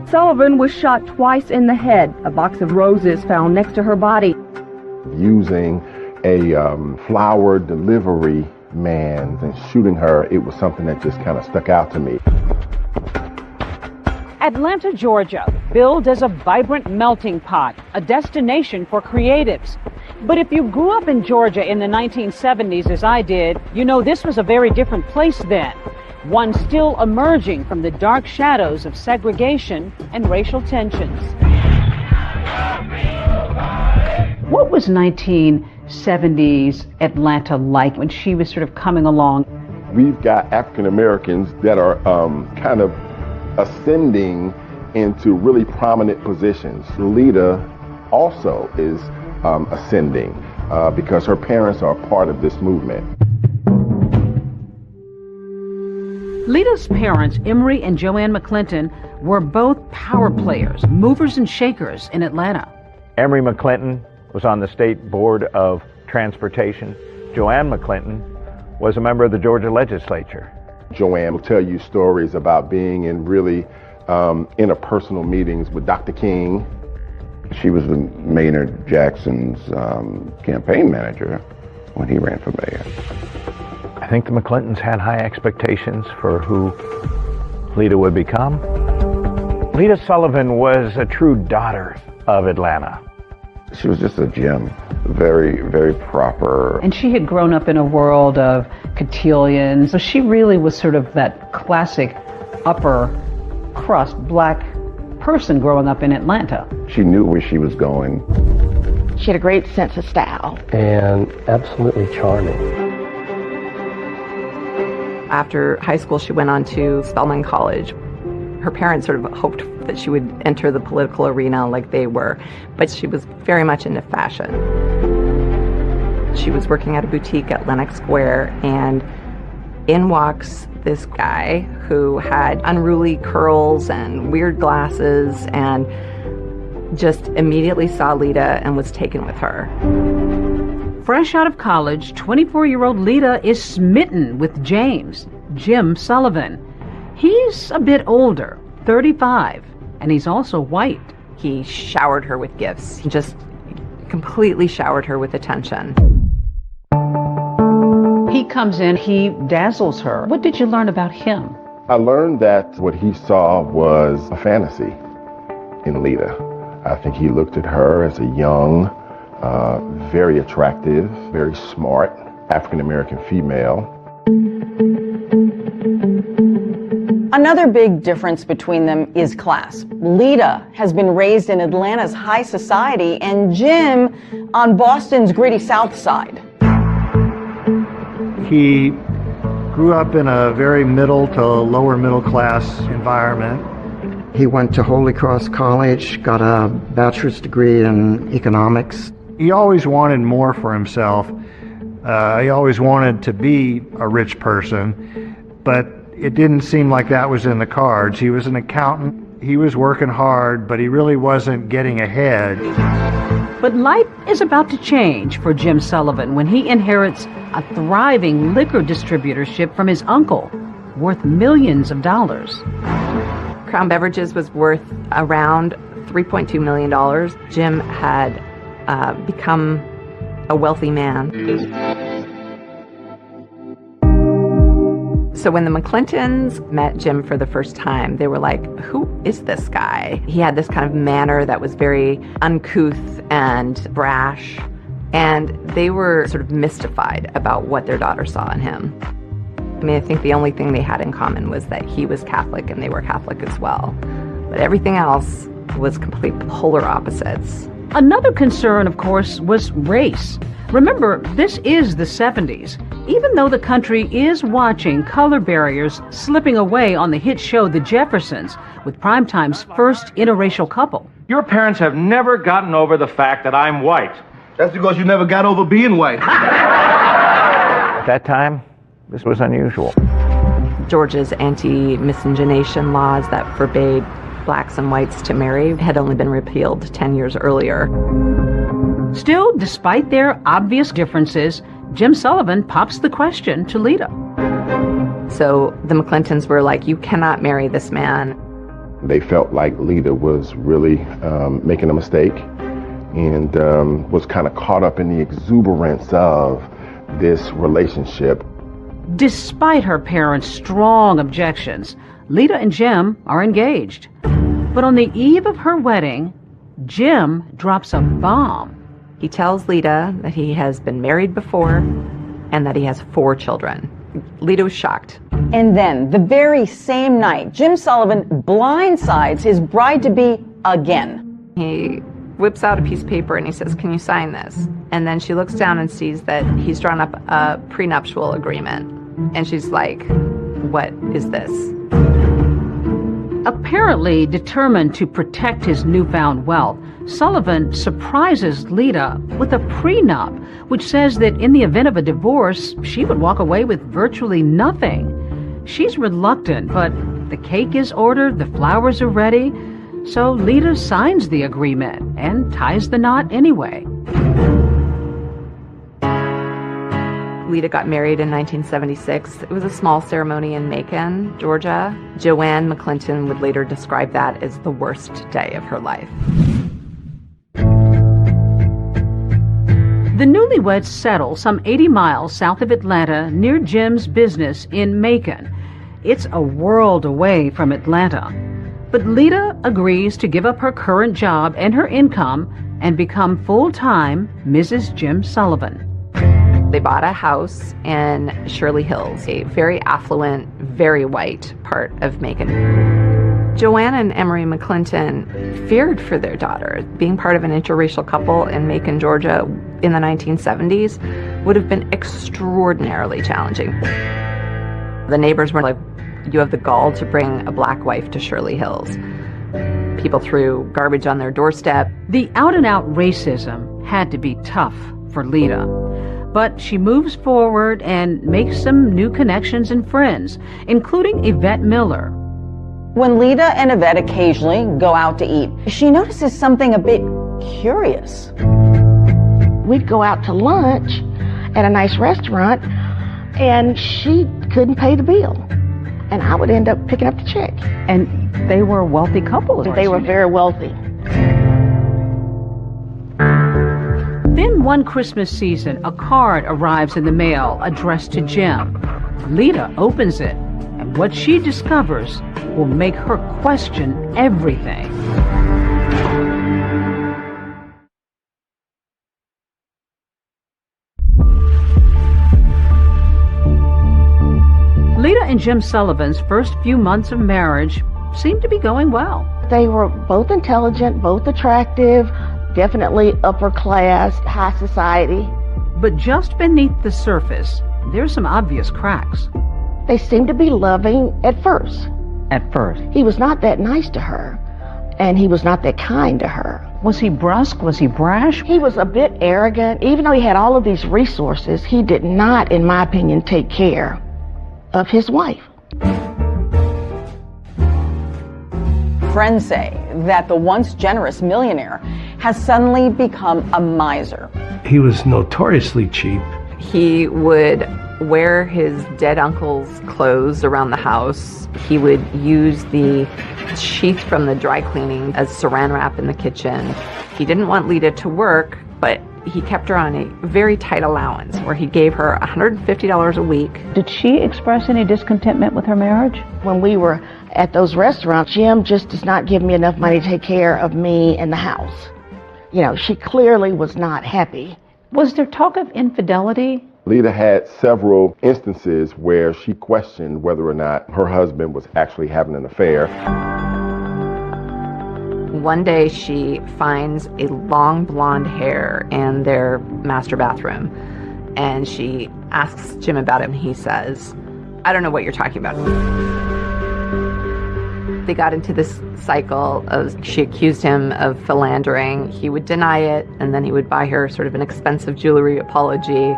Sullivan was shot twice in the head. A box of roses found next to her body. Using a flower delivery man and shooting her, it was something that just kind of stuck out to me. Atlanta, Georgia, billed as a vibrant melting pot, a destination for creatives. But if you grew up in Georgia in the 1970s, as I did, you know this was a very different place then. One still emerging from the dark shadows of segregation and racial tensions. What was 1970s Atlanta like when she was sort of coming along? We've got African Americans that are kind of ascending into really prominent positions. Lida also is ascending because her parents are part of this movement. Lida's parents, Emory and Joanne McClinton, were both power players, movers and shakers in Atlanta. Emory McClinton was on the State Board of Transportation. Joanne McClinton was a member of the Georgia legislature. Joanne will tell you stories about being in really interpersonal meetings with Dr. King. She was the Maynard Jackson's campaign manager when he ran for mayor. I think the McClintons had high expectations for who Lida would become. Lida Sullivan was a true daughter of Atlanta. She was just a gem, very, very proper. And she had grown up in a world of cotillions, so she really was sort of that classic upper crust black person growing up in Atlanta. She knew where she was going. She had a great sense of style. And absolutely charming. After high school, she went on to Spelman College. Her parents sort of hoped that she would enter the political arena like they were, but she was very much into fashion. She was working at a boutique at Lenox Square, and in walks this guy who had unruly curls and weird glasses and just immediately saw Lida and was taken with her. Fresh out of college, 24-year-old Lida is smitten with Jim Sullivan. He's a bit older, 35, and he's also white. He showered her with gifts. He just completely showered her with attention. He comes in, he dazzles her. What did you learn about him? I learned that what he saw was a fantasy in Lida. I think he looked at her as a young, very attractive, very smart African-American female. Another big difference between them is class. Lida has been raised in Atlanta's high society and Jim on Boston's gritty South Side. He grew up in a very middle to lower middle class environment. He went to Holy Cross College, got a bachelor's degree in economics. He always wanted more for himself. He always wanted to be a rich person. but it didn't seem like that was in the cards. He was an accountant. He was working hard, but he really wasn't getting ahead. But life is about to change for Jim Sullivan when he inherits a thriving liquor distributorship from his uncle, worth millions of dollars. Crown Beverages was worth around $3.2 million. Jim had become a wealthy man. So when the McClintons met Jim for the first time, they were like, who is this guy? He had this kind of manner that was very uncouth and brash, and they were sort of mystified about what their daughter saw in him. I mean, I think the only thing they had in common was that he was Catholic and they were Catholic as well. But everything else was complete polar opposites. Another concern, of course, was race. Remember, this is the 70s. Even though the country is watching color barriers slipping away on the hit show The Jeffersons, with Primetime's first interracial couple. Your parents have never gotten over the fact that I'm white. That's because you never got over being white. At that time, this was unusual. Georgia's anti-miscegenation laws that forbade blacks and whites to marry had only been repealed 10 years earlier. Still, despite their obvious differences, Jim Sullivan pops the question to Lita. So the McClintons were like, you cannot marry this man. They felt like Lita was really making a mistake and was kind of caught up in the exuberance of this relationship. Despite her parents' strong objections, Lita and Jim are engaged. But on the eve of her wedding, Jim drops a bomb. He tells Lita that he has been married before and that he has 4 children. Lita was shocked. And then, the very same night, Jim Sullivan blindsides his bride-to-be again. He whips out a piece of paper and he says, can you sign this? And then she looks down and sees that he's drawn up a prenuptial agreement. And she's like, what is this? Apparently determined to protect his newfound wealth, Sullivan surprises Lita with a prenup, which says that in the event of a divorce, she would walk away with virtually nothing. She's reluctant, but the cake is ordered, the flowers are ready, so Lita signs the agreement and ties the knot anyway. Lita got married in 1976. It was a small ceremony in Macon, Georgia. Joanne McClinton would later describe that as the worst day of her life. The newlyweds settle some 80 miles south of Atlanta near Jim's business in Macon. It's a world away from Atlanta. But Lita agrees to give up her current job and her income and become full-time Mrs. Jim Sullivan. They bought a house in Shirley Hills, a very affluent, very white part of Macon. Joanne and Emery McClinton feared for their daughter. Being part of an interracial couple in Macon, Georgia in the 1970s would have been extraordinarily challenging. The neighbors were like, you have the gall to bring a black wife to Shirley Hills. People threw garbage on their doorstep. The out-and-out racism had to be tough for Lita. But she moves forward and makes some new connections and friends, including Yvette Miller. When Lita and Yvette occasionally go out to eat, she notices something a bit curious. We'd go out to lunch at a nice restaurant, and she couldn't pay the bill. And I would end up picking up the check. And they were a wealthy couple. They were very wealthy. Then one Christmas season, a card arrives in the mail addressed to Jim. Lita opens it, and what she discovers will make her question everything. Lita and Jim Sullivan's first few months of marriage seemed to be going well. They were both intelligent, both attractive, definitely upper class, high society. But just beneath the surface, there's some obvious cracks. They seemed to be loving at first. At first? He was not that nice to her, and he was not that kind to her. Was he brusque? Was he brash? He was a bit arrogant. Even though he had all of these resources, he did not, in my opinion, take care of his wife. Friends say that the once generous millionaire has suddenly become a miser. He was notoriously cheap. He would wear his dead uncle's clothes around the house. He would use the sheath from the dry cleaning as saran wrap in the kitchen. He didn't want Lita to work, but he kept her on a very tight allowance where he gave her $150 a week. Did she express any discontentment with her marriage? When we were at those restaurants, Jim just does not give me enough money to take care of me and the house. You know, she clearly was not happy. Was there talk of infidelity? Lita had several instances where she questioned whether or not her husband was actually having an affair. One day she finds a long blonde hair in their master bathroom, and she asks Jim about it, and he says, "I don't know what you're talking about." They got into this cycle of, she accused him of philandering. He would deny it, and then he would buy her sort of an expensive jewelry apology.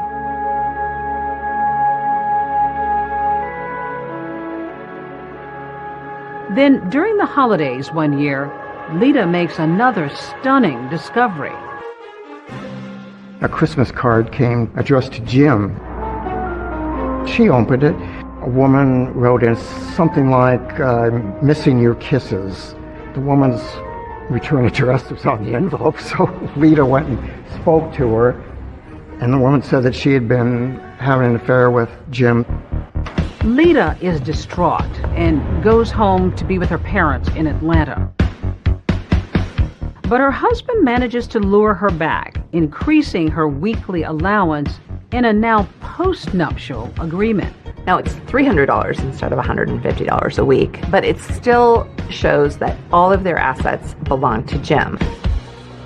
Then, during the holidays one year, Lita makes another stunning discovery. A Christmas card came addressed to Jim. She opened it. A woman wrote in something like, missing your kisses. The woman's return address was on the envelope, so Lita went and spoke to her. And the woman said that she had been having an affair with Jim. Lita is distraught and goes home to be with her parents in Atlanta. But her husband manages to lure her back, increasing her weekly allowance in a now post-nuptial agreement. Now it's $300 instead of $150 a week, but it still shows that all of their assets belong to Jim.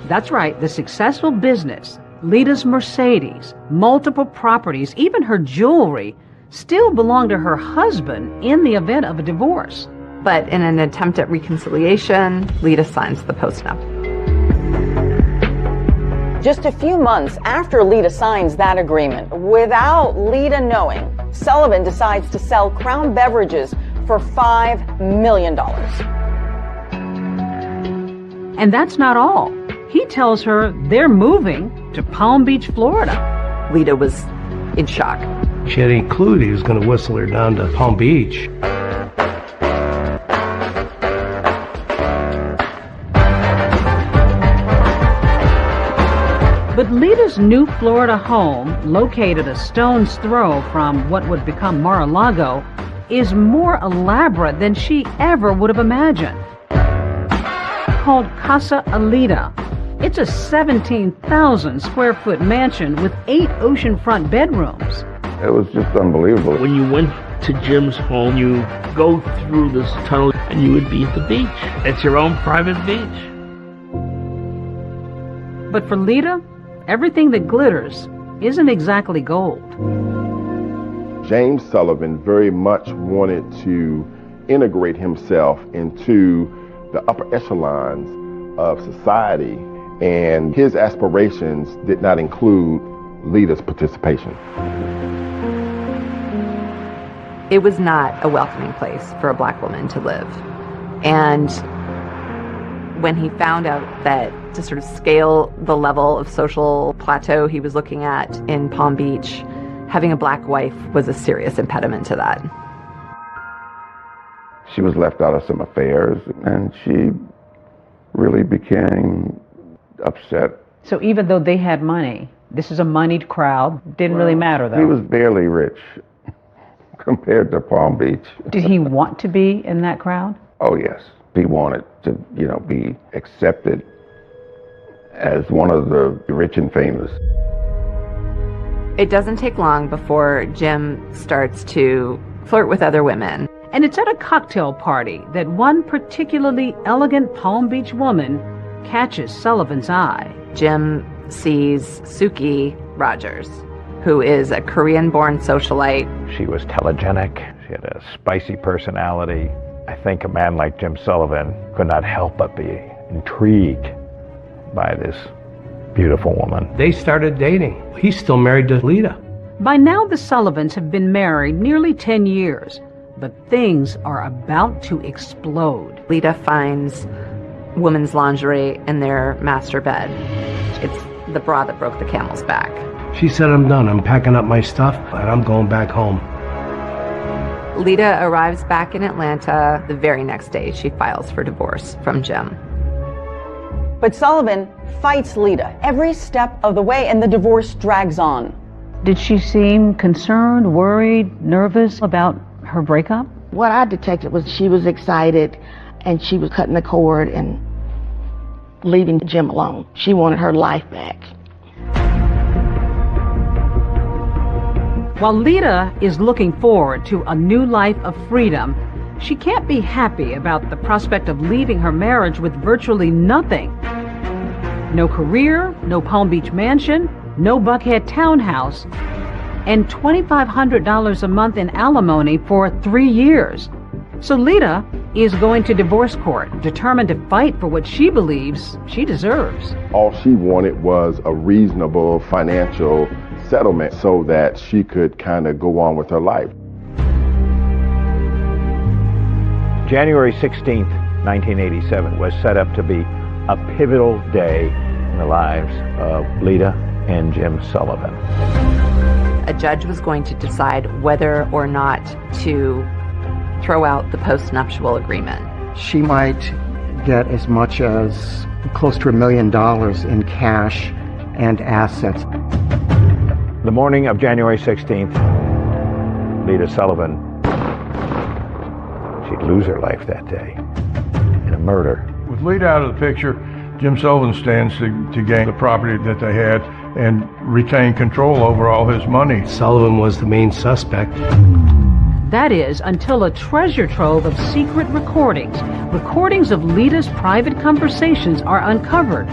That's right, the successful business, Lita's Mercedes, multiple properties, even her jewelry, still belong to her husband in the event of a divorce. But in an attempt at reconciliation, Lita signs the postnup. Just a few months after Lita signs that agreement, without Lita knowing, Sullivan decides to sell Crown Beverages for $5 million. And that's not all. He tells her they're moving to Palm Beach, Florida. Lita was in shock. She had any clue that he was going to whistle her down to Palm Beach. But Lita's new Florida home, located a stone's throw from what would become Mar-a-Lago, is more elaborate than she ever would have imagined. Called Casa Alita, it's a 17,000 square foot mansion with 8 oceanfront bedrooms. It was just unbelievable. When you went to Jim's home, you go through this tunnel and you would be at the beach. It's your own private beach. But for Lita, everything that glitters isn't exactly gold. James Sullivan very much wanted to integrate himself into the upper echelons of society, and his aspirations did not include Lita's participation. It was not a welcoming place for a black woman to live. And when he found out that to sort of scale the level of social plateau he was looking at in Palm Beach, having a black wife was a serious impediment to that. She was left out of some affairs, and she really became upset. So even though they had money, this is a moneyed crowd, didn't really matter though. He was barely rich compared to Palm Beach. Did he want to be in that crowd? Oh yes, he wanted to, be accepted as one of the rich and famous. It doesn't take long before Jim starts to flirt with other women. And it's at a cocktail party that one particularly elegant Palm Beach woman catches Sullivan's eye. Jim sees Suki Rogers, who is a Korean-born socialite. She was telegenic. She had a spicy personality. I think a man like Jim Sullivan could not help but be intrigued by this beautiful woman. They started dating. He's still married to Lita. By now, the Sullivans have been married nearly 10 years. but things are about to explode. Lita finds women's lingerie in their master bed. It's the bra that broke the camel's back. She said, I'm done. I'm packing up my stuff and I'm going back home. Lita arrives back in Atlanta. The very next day, she files for divorce from Jim. But Sullivan fights Lita every step of the way, and the divorce drags on. Did she seem concerned, worried, nervous about her breakup? What I detected was she was excited and she was cutting the cord and leaving Jim alone. She wanted her life back. While Lita is looking forward to a new life of freedom, she can't be happy about the prospect of leaving her marriage with virtually nothing. No career, no Palm Beach mansion, no Buckhead townhouse, and $2,500 a month in alimony for 3 years. So Lita is going to divorce court, determined to fight for what she believes she deserves. All she wanted was a reasonable financial settlement so that she could kind of go on with her life. January 16th, 1987 was set up to be a pivotal day in the lives of Lita and Jim Sullivan. A judge was going to decide whether or not to throw out the post-nuptial agreement. She might get as much as close to $1 million in cash and assets. The morning of January 16th, Lita Sullivan, she'd lose her life that day in a murder. With Lita out of the picture, Jim Sullivan stands to gain the property that they had and retain control over all his money. Sullivan was the main suspect. That is, until a treasure trove of secret recordings of Lita's private conversations are uncovered,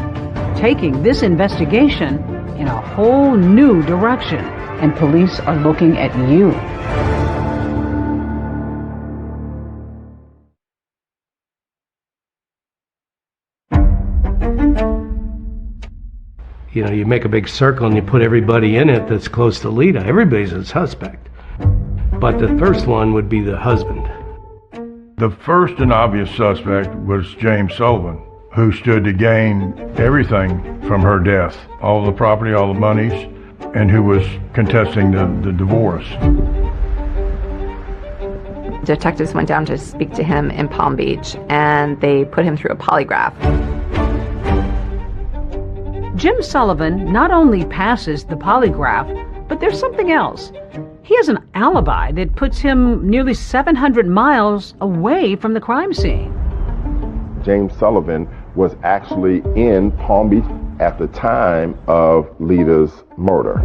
taking this investigation in a whole new direction. And police are looking at you. You know, you make a big circle and you put everybody in it that's close to Lita. Everybody's a suspect. But the first one would be the husband. The first and obvious suspect was James Sullivan, who stood to gain everything from her death, all the property, all the monies, and who was contesting the divorce. Detectives went down to speak to him in Palm Beach, and they put him through a polygraph. Jim Sullivan not only passes the polygraph, but there's something else. He has an alibi that puts him nearly 700 miles away from the crime scene. James Sullivan was actually in Palm Beach at the time of Lita's murder.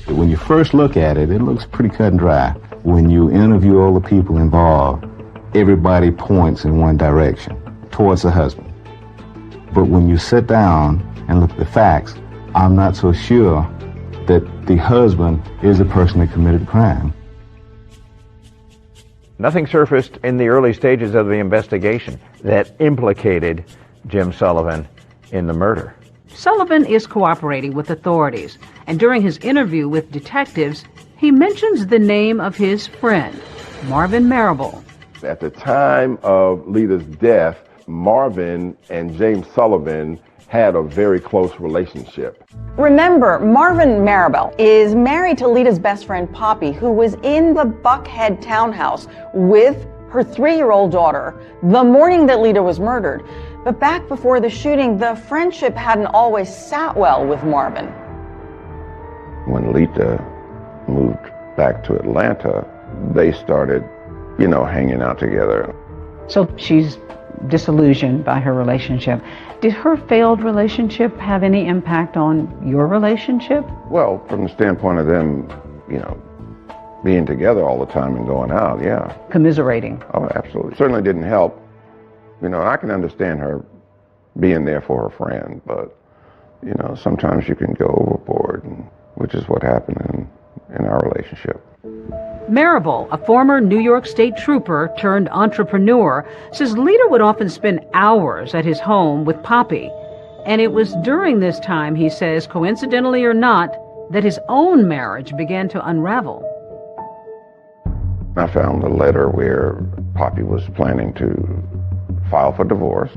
When you first look at it, it looks pretty cut and dry. When you interview all the people involved, everybody points in one direction, towards the husband. But when you sit down and look at the facts, I'm not so sure that the husband is the person that committed the crime. Nothing surfaced in the early stages of the investigation that implicated Jim Sullivan in the murder. Sullivan is cooperating with authorities, and during his interview with detectives, he mentions the name of his friend, Marvin Marable. At the time of Lita's death, Marvin and James Sullivan had a very close relationship. Remember, Marvin Marable is married to Lita's best friend, Poppy, who was in the Buckhead townhouse with her 3-year-old daughter the morning that Lita was murdered. But back before the shooting, the friendship hadn't always sat well with Marvin. When Lita moved back to Atlanta, they started, hanging out together. So she's disillusioned by her relationship. Did her failed relationship have any impact on your relationship? Well, from the standpoint of them, being together all the time and going out, yeah. Commiserating. Oh, absolutely. Certainly didn't help. I can understand her being there for her friend, but, sometimes you can go overboard, which is what happened in our relationship. Marable, a former New York State trooper turned entrepreneur, says Lita would often spend hours at his home with Poppy. And it was during this time, he says, coincidentally or not, that his own marriage began to unravel. I found a letter where Poppy was planning to file for divorce.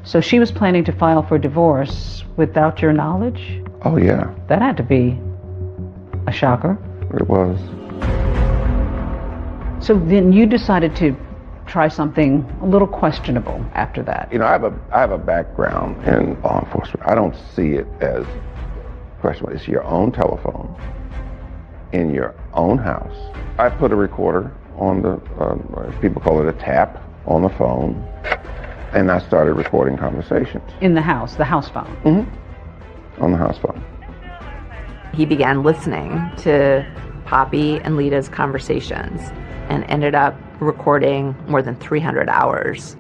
So she was planning to file for divorce without your knowledge? Oh, yeah. That had to be a shocker. It was. So then you decided to try something a little questionable after that. You know, I have a background in law enforcement. I don't see it as questionable. It's your own telephone in your own house. I put a recorder on the, people call it a tap, on the phone, and I started recording conversations. In the house phone? Mm-hmm. On the house phone. He began listening to Poppy and Lita's conversations and ended up recording more than 300 hours.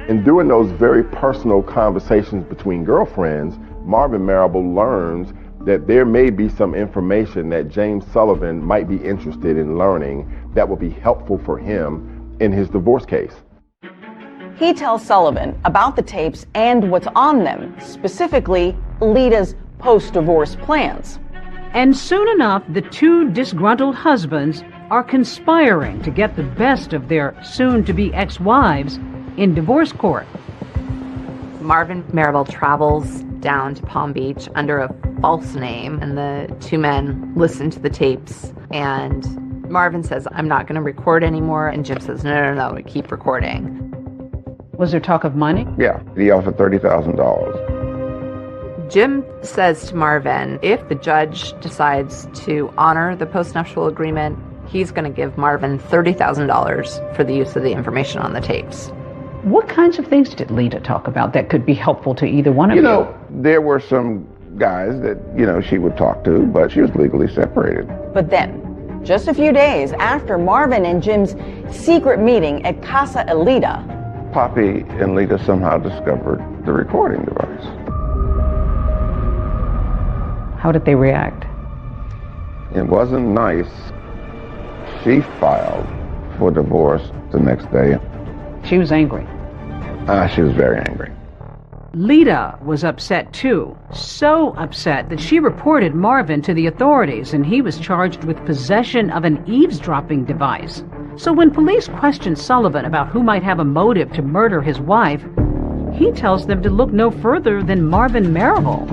And during those very personal conversations between girlfriends, Marvin Marable learns that there may be some information that James Sullivan might be interested in learning that will be helpful for him in his divorce case. He tells Sullivan about the tapes and what's on them, specifically Lita's post-divorce plans. And soon enough, the two disgruntled husbands are conspiring to get the best of their soon-to-be ex-wives in divorce court. Marvin Marable travels down to Palm Beach under a false name, and the two men listen to the tapes, and Marvin says, "I'm not going to record anymore," and Jim says, no, keep recording. Was there talk of money? Yeah, he offered $30,000. Jim says to Marvin, if the judge decides to honor the postnuptial agreement, he's going to give Marvin $30,000 for the use of the information on the tapes. What kinds of things did Lita talk about that could be helpful to either one of you? You know, there were some guys that, she would talk to, but she was legally separated. But then, just a few days after Marvin and Jim's secret meeting at Casa Elita, Poppy and Lita somehow discovered the recording device. How did they react? It wasn't nice. She filed for divorce the next day. She was angry. She was very angry. Lita was upset too, so upset that she reported Marvin to the authorities, and he was charged with possession of an eavesdropping device. So when police questioned Sullivan about who might have a motive to murder his wife, he tells them to look no further than Marvin Marable.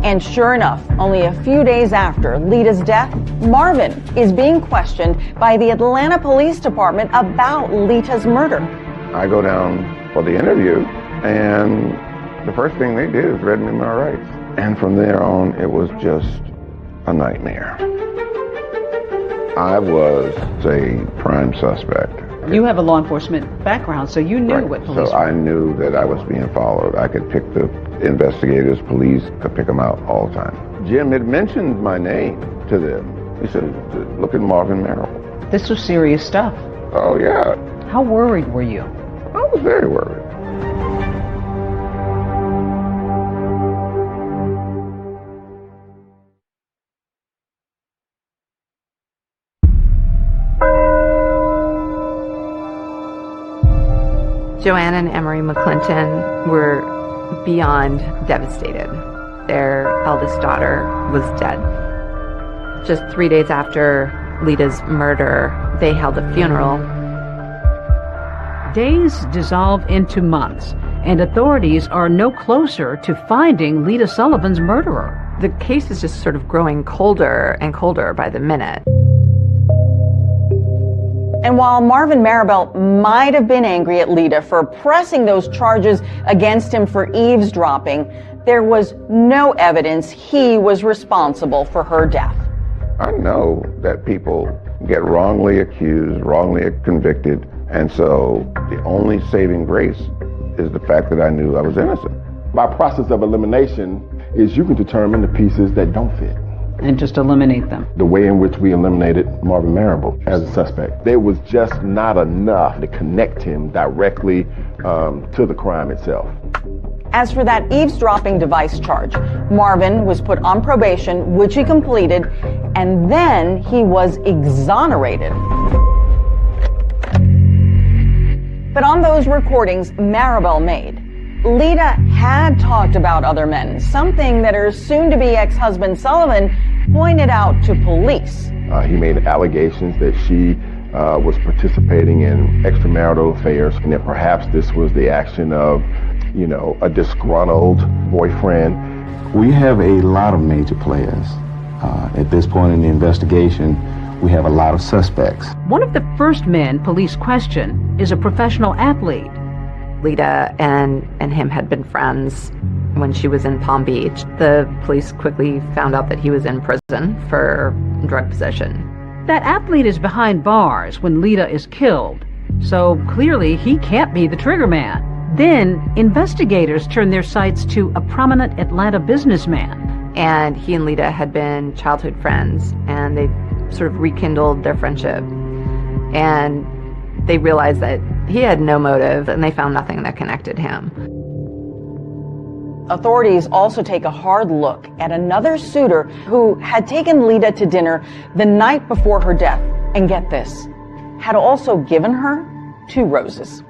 And sure enough, only a few days after Lita's death, Marvin is being questioned by the Atlanta Police Department about Lita's murder. I go down for the interview, and the first thing they did is read me my rights. And from there on, it was just a nightmare. I was a prime suspect. You have a law enforcement background, so you knew what police were. So I knew that I was being followed. I could pick the investigators, police, could pick them out all the time. Jim had mentioned my name to them. He said, look at Marvin Marable. This was serious stuff. Oh, yeah. How worried were you? I was very worried. Joanne and Emery McClinton were beyond devastated. Their eldest daughter was dead. Just 3 days after Lita's murder, they held a funeral. Days dissolve into months, and authorities are no closer to finding Lita Sullivan's murderer. The case is just sort of growing colder and colder by the minute. And while Marvin Marable might have been angry at Lita for pressing those charges against him for eavesdropping, there was no evidence he was responsible for her death. I know that people get wrongly accused, wrongly convicted, and so the only saving grace is the fact that I knew I was innocent. By process of elimination is you can determine the pieces that don't fit. And just eliminate them. The way in which we eliminated Marvin Marable as a suspect. There was just not enough to connect him directly to the crime itself. As for that eavesdropping device charge, Marvin was put on probation, which he completed, and then he was exonerated. But on those recordings Marable made, Lita had talked about other men, something that her soon-to-be ex-husband Sullivan pointed out to police. He made allegations that she was participating in extramarital affairs, and that perhaps this was the action of, a disgruntled boyfriend. We have a lot of major players. At this point in the investigation, we have a lot of suspects. One of the first men police question is a professional athlete. Lita and him had been friends when she was in Palm Beach. The police quickly found out that he was in prison for drug possession. That athlete is behind bars when Lita is killed, so clearly he can't be the trigger man. Then investigators turn their sights to a prominent Atlanta businessman. And he and Lita had been childhood friends, and they sort of rekindled their friendship. And they realized that he had no motive, and they found nothing that connected him. Authorities also take a hard look at another suitor who had taken Lita to dinner the night before her death, and get this, had also given her 2 roses.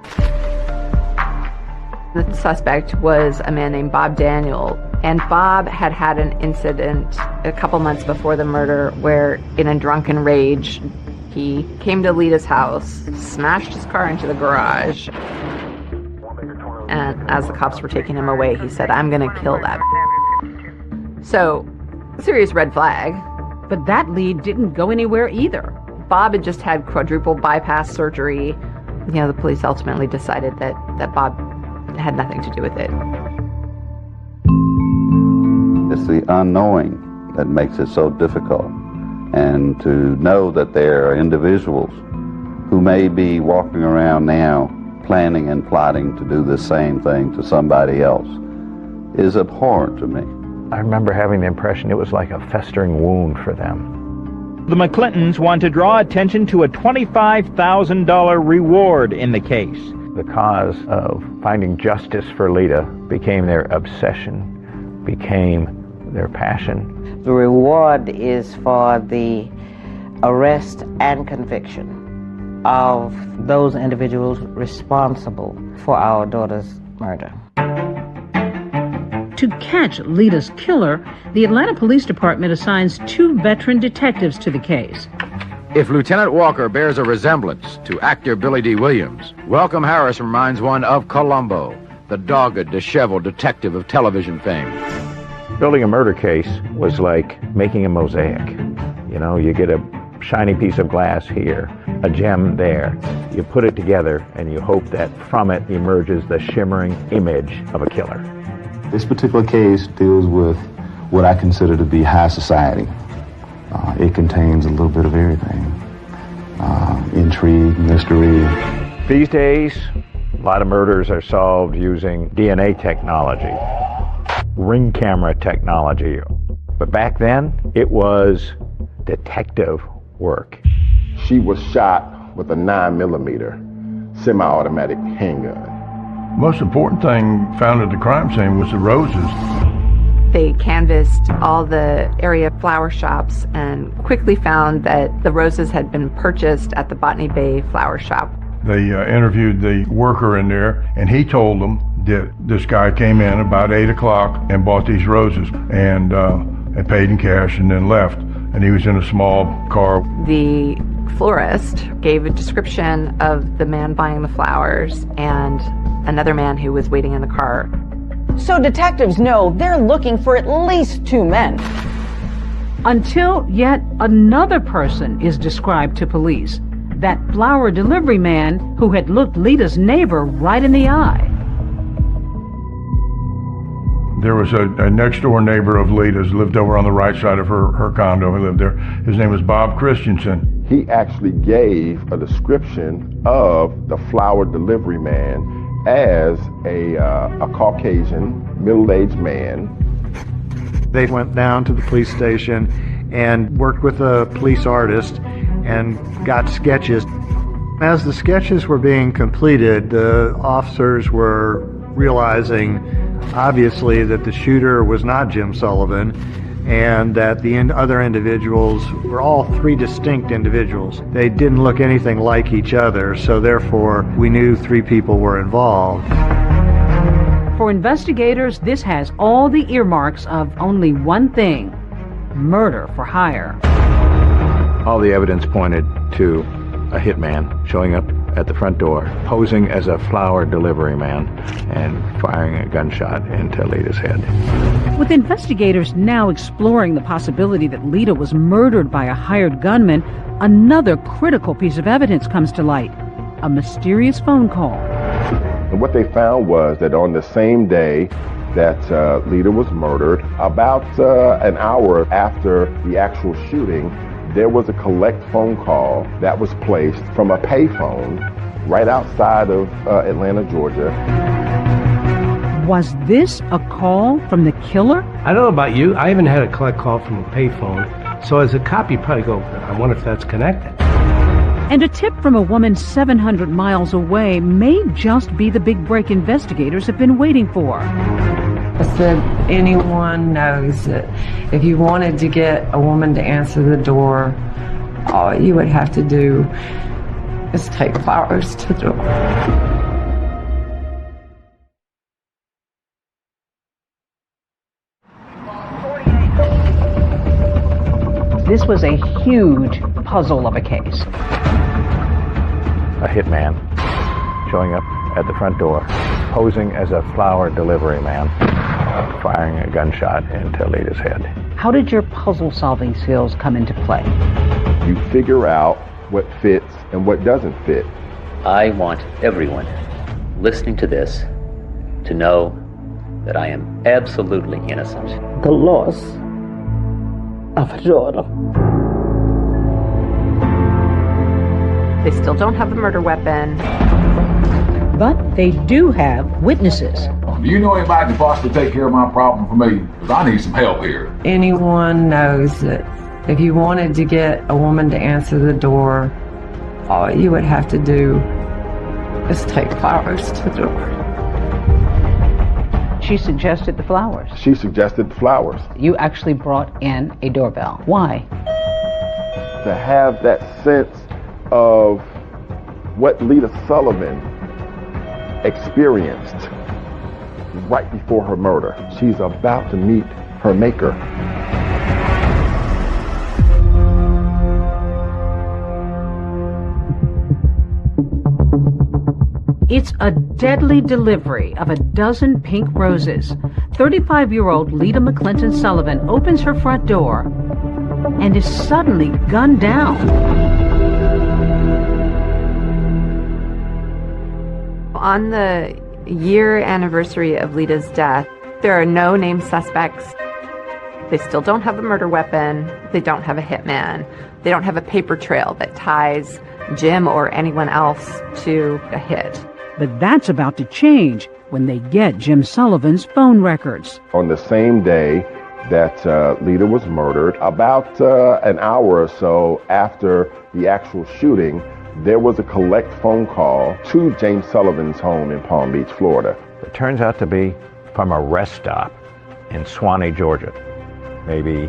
The suspect was a man named Bob Daniel, and Bob had had an incident a couple months before the murder where, in a drunken rage, he came to Lita's house, smashed his car into the garage, and as the cops were taking him away, he said, "I'm gonna kill that." So, serious red flag. But that lead didn't go anywhere either. Bob had just had quadruple bypass surgery. The police ultimately decided that Bob had nothing to do with it. It's the unknowing that makes it so difficult. And to know that there are individuals who may be walking around now planning and plotting to do the same thing to somebody else is abhorrent to me. I remember having the impression it was like a festering wound for them. The McClintons want to draw attention to a $25,000 reward in the case. The cause of finding justice for Lita became their obsession, became their passion. The reward is for the arrest and conviction of those individuals responsible for our daughter's murder. To catch Lita's killer, the Atlanta Police Department assigns 2 veteran detectives to the case. If Lieutenant Walker bears a resemblance to actor Billy D. Williams, Welcome Harris reminds one of Columbo, the dogged, disheveled detective of television fame. Building a murder case was like making a mosaic. You get a shiny piece of glass here, a gem there. You put it together and you hope that from it emerges the shimmering image of a killer. This particular case deals with what I consider to be high society. It contains a little bit of everything. Intrigue, mystery. These days, a lot of murders are solved using DNA technology, ring camera technology. But back then, it was detective work. She was shot with a 9mm semi-automatic handgun. Most important thing found at the crime scene was the roses. They canvassed all the area flower shops and quickly found that the roses had been purchased at the Botany Bay flower shop. They interviewed the worker in there, and he told them that this guy came in about 8 o'clock and bought these roses and paid in cash and then left. And he was in a small car. The florist gave a description of the man buying the flowers and another man who was waiting in the car. So detectives know they're looking for at least 2 men. Until yet another person is described to police. That flower delivery man who had looked Lita's neighbor right in the eye. There was a next-door neighbor of Lita's, lived over on the right side of her condo. He lived there. His name was Bob Christensen. He actually gave a description of the flower delivery man as a Caucasian, middle-aged man. They went down to the police station and worked with a police artist and got sketches. As the sketches were being completed, the officers were realizing, obviously, that the shooter was not Jim Sullivan and that the other individuals were all 3 distinct individuals. They didn't look anything like each other, so therefore we knew 3 people were involved. For investigators, this has all the earmarks of only one thing: murder for hire. All the evidence pointed to a hitman showing up at the front door, posing as a flower delivery man, and firing a gunshot into Lita's head. With investigators now exploring the possibility that Lita was murdered by a hired gunman, another critical piece of evidence comes to light: a mysterious phone call. And what they found was that on the same day that Lita was murdered, about an hour after the actual shooting, there was a collect phone call that was placed from a payphone right outside of Atlanta, Georgia. Was this a call from the killer? I don't know about you. I haven't had a collect call from a payphone. So as a cop, you probably go, I wonder if that's connected. And a tip from a woman 700 miles away may just be the big break investigators have been waiting for. I said, anyone knows that if you wanted to get a woman to answer the door, all you would have to do is take flowers to the door. This was a huge puzzle of a case. A hitman showing up at the front door, posing as a flower delivery man, firing a gunshot into Lita's head. How did your puzzle-solving skills come into play? You figure out what fits and what doesn't fit. I want everyone listening to this to know that I am absolutely innocent. The loss of a daughter. They still don't have a murder weapon. But they do have witnesses. Do you know anybody who can possibly take care of my problem for me? Because I need some help here. Anyone knows that if you wanted to get a woman to answer the door, all you would have to do is take flowers to the door. She suggested the flowers. She suggested the flowers. You actually brought in a doorbell. Why? To have that sense of what Lita Sullivan experienced right before her murder. She's about to meet her maker. It's a deadly delivery of a dozen pink roses. 35-year-old Lita McClinton Sullivan opens her front door and is suddenly gunned down. On the year anniversary of Lita's death, there are no named suspects. They still don't have a murder weapon. They don't have a hitman. They don't have a paper trail that ties Jim or anyone else to a hit. But that's about to change when they get Jim Sullivan's phone records. On the same day that Lita was murdered, about an hour or so after the actual shooting, there was a collect phone call to James Sullivan's home in Palm Beach, Florida. It turns out to be from a rest stop in Swanee, Georgia, maybe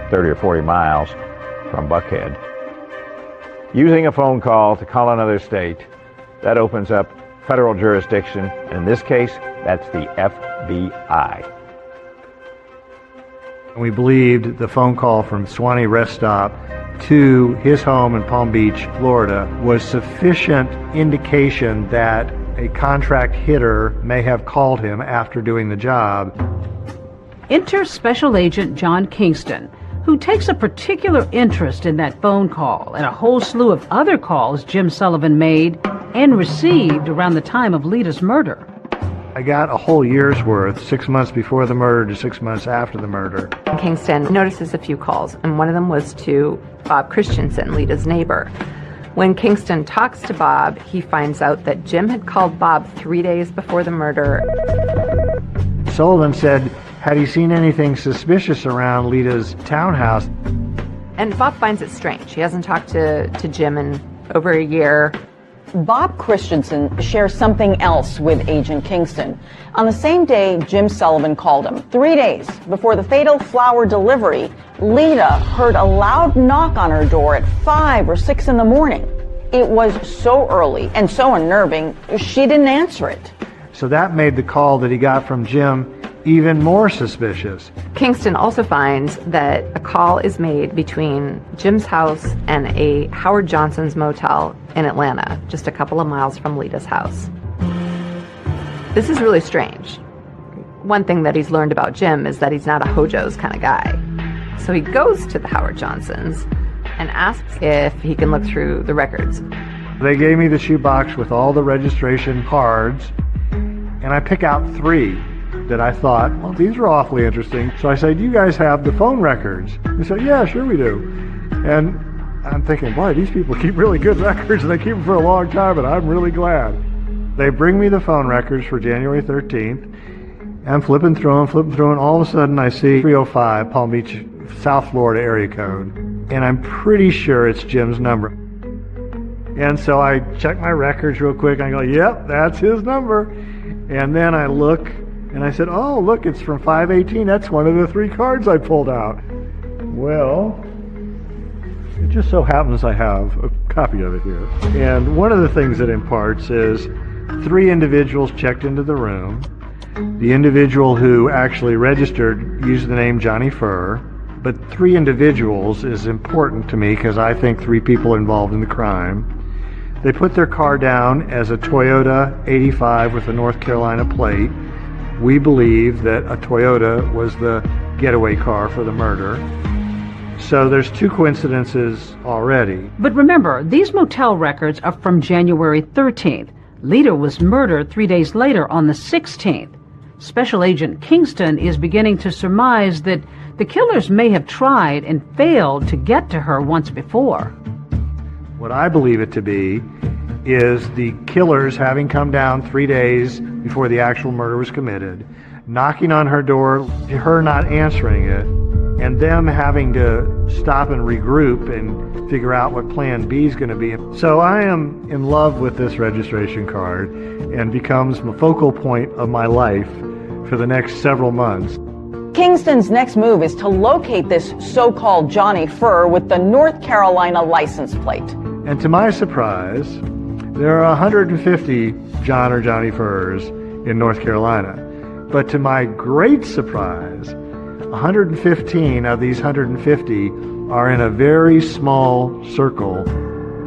30 or 40 miles from Buckhead. Using a phone call to call another state, that opens up federal jurisdiction. In this case, that's the FBI. We believed the phone call from Swanee Rest Stop to his home in Palm Beach, Florida, was sufficient indication that a contract hitter may have called him after doing the job. Enter Special Agent John Kingston, who takes a particular interest in that phone call and a whole slew of other calls Jim Sullivan made and received around the time of Lita's murder. I got a whole year's worth, 6 months before the murder to 6 months after the murder. Kingston notices a few calls, and one of them was to Bob Christensen, Lita's neighbor. When Kingston talks to Bob, he finds out that Jim had called Bob 3 days before the murder. Sullivan said, had he seen anything suspicious around Lita's townhouse? And Bob finds it strange. He hasn't talked to Jim in over a year. Bob Christensen shares something else with Agent Kingston. On the same day Jim Sullivan called him, 3 days before the fatal flower delivery, Lita heard a loud knock on her door at 5 or 6 in the morning. It was so early and so unnerving, she didn't answer it. So that made the call that he got from Jim even more suspicious. Kingston also finds that a call is made between Jim's house and a Howard Johnson's motel in Atlanta, just a couple of miles from Lita's house. This is really strange. One thing that he's learned about Jim is that he's not a Hojo's kind of guy. So he goes to the Howard Johnsons and asks if he can look through the records. They gave me the shoebox with all the registration cards, and I pick out 3 that I thought, well, these are awfully interesting. So I said, do you guys have the phone records? They said, yeah, sure we do. And I'm thinking, boy, these people keep really good records, and they keep them for a long time, and I'm really glad. They bring me the phone records for January 13th. I'm flipping through them, and all of a sudden I see 305 Palm Beach, South Florida area code. And I'm pretty sure it's Jim's number. And so I check my records real quick, and I go, yep, that's his number. And then I look, and I said, oh, look, it's from 518. That's one of the 3 cards I pulled out. Well, it just so happens I have a copy of it here. And one of the things it imparts is 3 individuals checked into the room. The individual who actually registered used the name Johnny Furr, but 3 individuals is important to me because I think 3 people involved in the crime. They put their car down as a Toyota 85 with a North Carolina plate. We believe that a Toyota was the getaway car for the murder. So there's 2 coincidences already. But remember, these motel records are from January 13th. Lita was murdered 3 days later on the 16th. Special Agent Kingston is beginning to surmise that the killers may have tried and failed to get to her once before. What I believe it to be is the killers having come down 3 days before the actual murder was committed, knocking on her door, her not answering it, and them having to stop and regroup and figure out what plan B is going to be. So I am in love with this registration card and becomes the focal point of my life for the next several months. Kingston's next move is to locate this so-called Johnny Furr with the North Carolina license plate. And to my surprise, there are 150 John or Johnny Furrs in North Carolina. But to my great surprise, 115 of these 150 are in a very small circle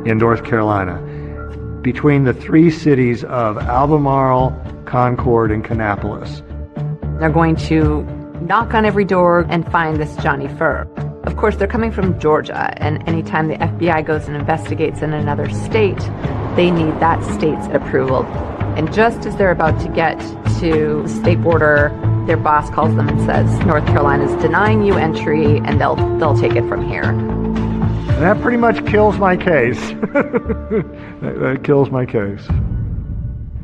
in North Carolina, between the 3 cities of Albemarle, Concord, and Kannapolis. They're going to knock on every door and find this Johnny Furr. Of course, they're coming from Georgia, and anytime the FBI goes and investigates in another state, they need that state's approval. And just as they're about to get to the state border, their boss calls them and says, North Carolina's denying you entry, and they'll take it from here. And that pretty much kills my case. that kills my case.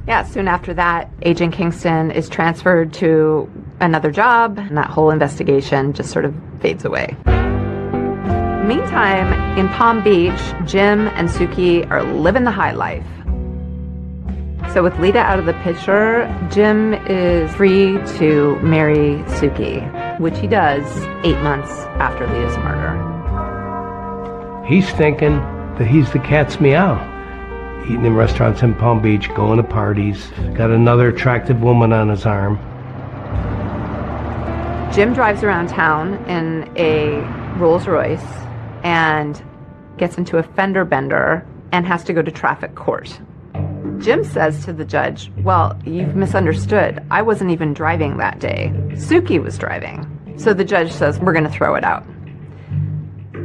Yeah, soon after that, Agent Kingston is transferred to another job, and that whole investigation just sort of fades away. Meantime, in Palm Beach, Jim and Suki are living the high life. So with Lita out of the picture, Jim is free to marry Suki, which he does 8 months after Lita's murder. He's thinking that he's the cat's meow. Eating in restaurants in Palm Beach, going to parties, got another attractive woman on his arm. Jim drives around town in a Rolls Royce and gets into a fender bender and has to go to traffic court. Jim says to the judge, well, you've misunderstood. I wasn't even driving that day. Suki was driving. So the judge says, we're going to throw it out.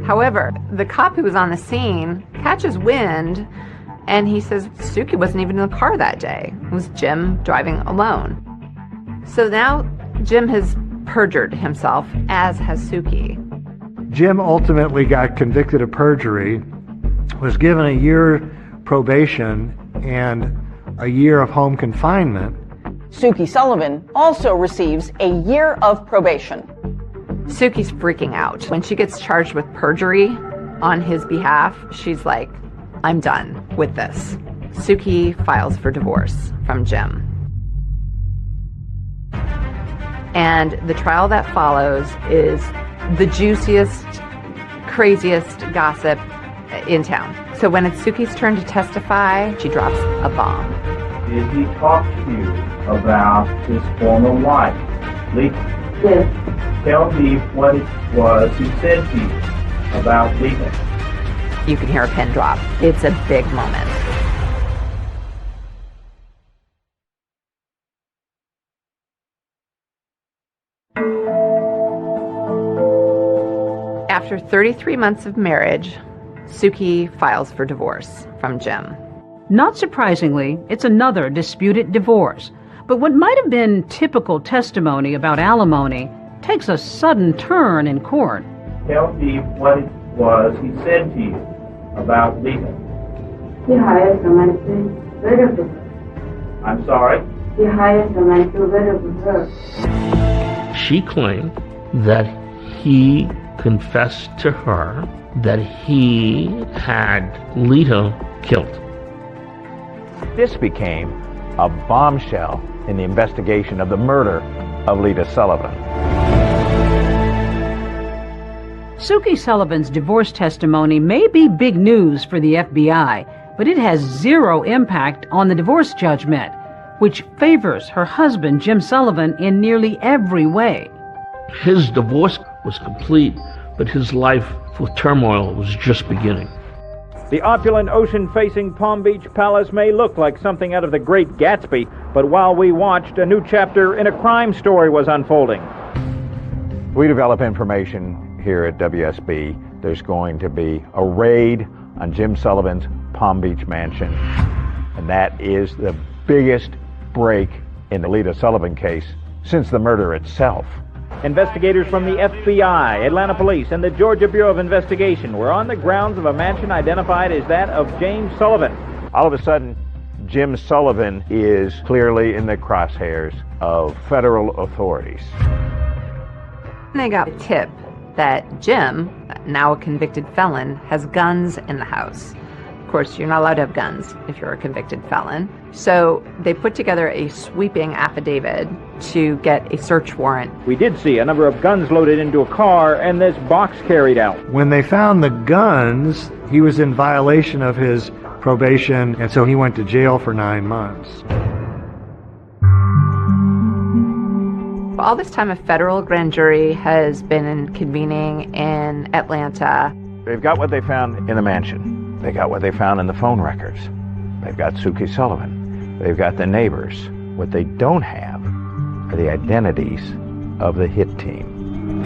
However, the cop who was on the scene catches wind, and he says Suki wasn't even in the car that day. It was Jim driving alone. So now Jim has perjured himself, as has Suki. Jim ultimately got convicted of perjury, was given a year probation and a year of home confinement. Suki Sullivan also receives a year of probation. Suki's freaking out. When she gets charged with perjury on his behalf, she's like, I'm done with this. Suki files for divorce from Jim. And the trial that follows is the juiciest, craziest gossip in town. So when it's Suki's turn to testify, she drops a bomb. Did he talk to you about his former wife? Lee, Yes. tell me what it was he said to you about Lita. You can hear a pin drop. It's a big moment. After 33 months of marriage, Suki files for divorce from Jim. Not surprisingly, it's another disputed divorce. But what might have been typical testimony about alimony takes a sudden turn in court. Tell me what it was he said to you about Lita. He hired someone to rid of her. I'm sorry? He hired someone to rid of her. She claimed that he confessed to her that he had Lita killed. This became a bombshell in the investigation of the murder of Lita Sullivan. Suki Sullivan's divorce testimony may be big news for the FBI, but it has zero impact on the divorce judgment, which favors her husband, Jim Sullivan, in nearly every way. His divorce was complete, but his life with turmoil was just beginning. The opulent ocean-facing Palm Beach Palace may look like something out of The Great Gatsby, but while we watched, a new chapter in a crime story was unfolding. We develop information here at WSB. There's going to be a raid on Jim Sullivan's Palm Beach mansion, and that is the biggest break in the Lita Sullivan case since the murder itself. Investigators from the FBI, Atlanta Police, and the Georgia Bureau of Investigation were on the grounds of a mansion identified as that of James Sullivan. All of a sudden, Jim Sullivan is clearly in the crosshairs of federal authorities. They got a tip that Jim, now a convicted felon, has guns in the house. Of course, you're not allowed to have guns if you're a convicted felon. So they put together a sweeping affidavit to get a search warrant. We did see a number of guns loaded into a car and this box carried out. When they found the guns, he was in violation of his probation, and so he went to jail for 9 months. All this time, a federal grand jury has been convening in Atlanta. They've got what they found in the mansion. They got what they found in the phone records. They've got Suki Sullivan. They've got the neighbors. What they don't have are the identities of the hit team.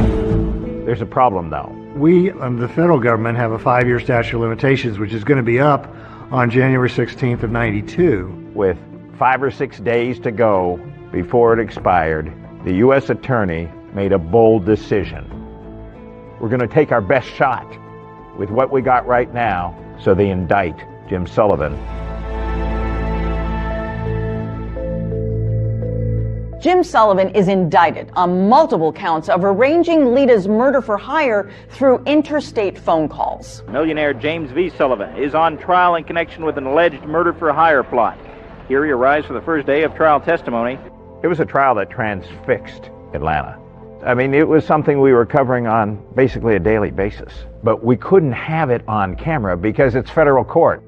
There's a problem, though. We, the federal government, have a 5-year statute of limitations, which is going to be up on January 16th of 92. With 5 or 6 days to go before it expired, the U.S. Attorney made a bold decision. We're going to take our best shot with what we got right now, so they indict Jim Sullivan. Jim Sullivan is indicted on multiple counts of arranging Lita's murder for hire through interstate phone calls. Millionaire James V. Sullivan is on trial in connection with an alleged murder for hire plot. Here he arrives for the first day of trial testimony. It was a trial that transfixed Atlanta. I mean, it was something we were covering on basically a daily basis. But we couldn't have it on camera because it's federal court.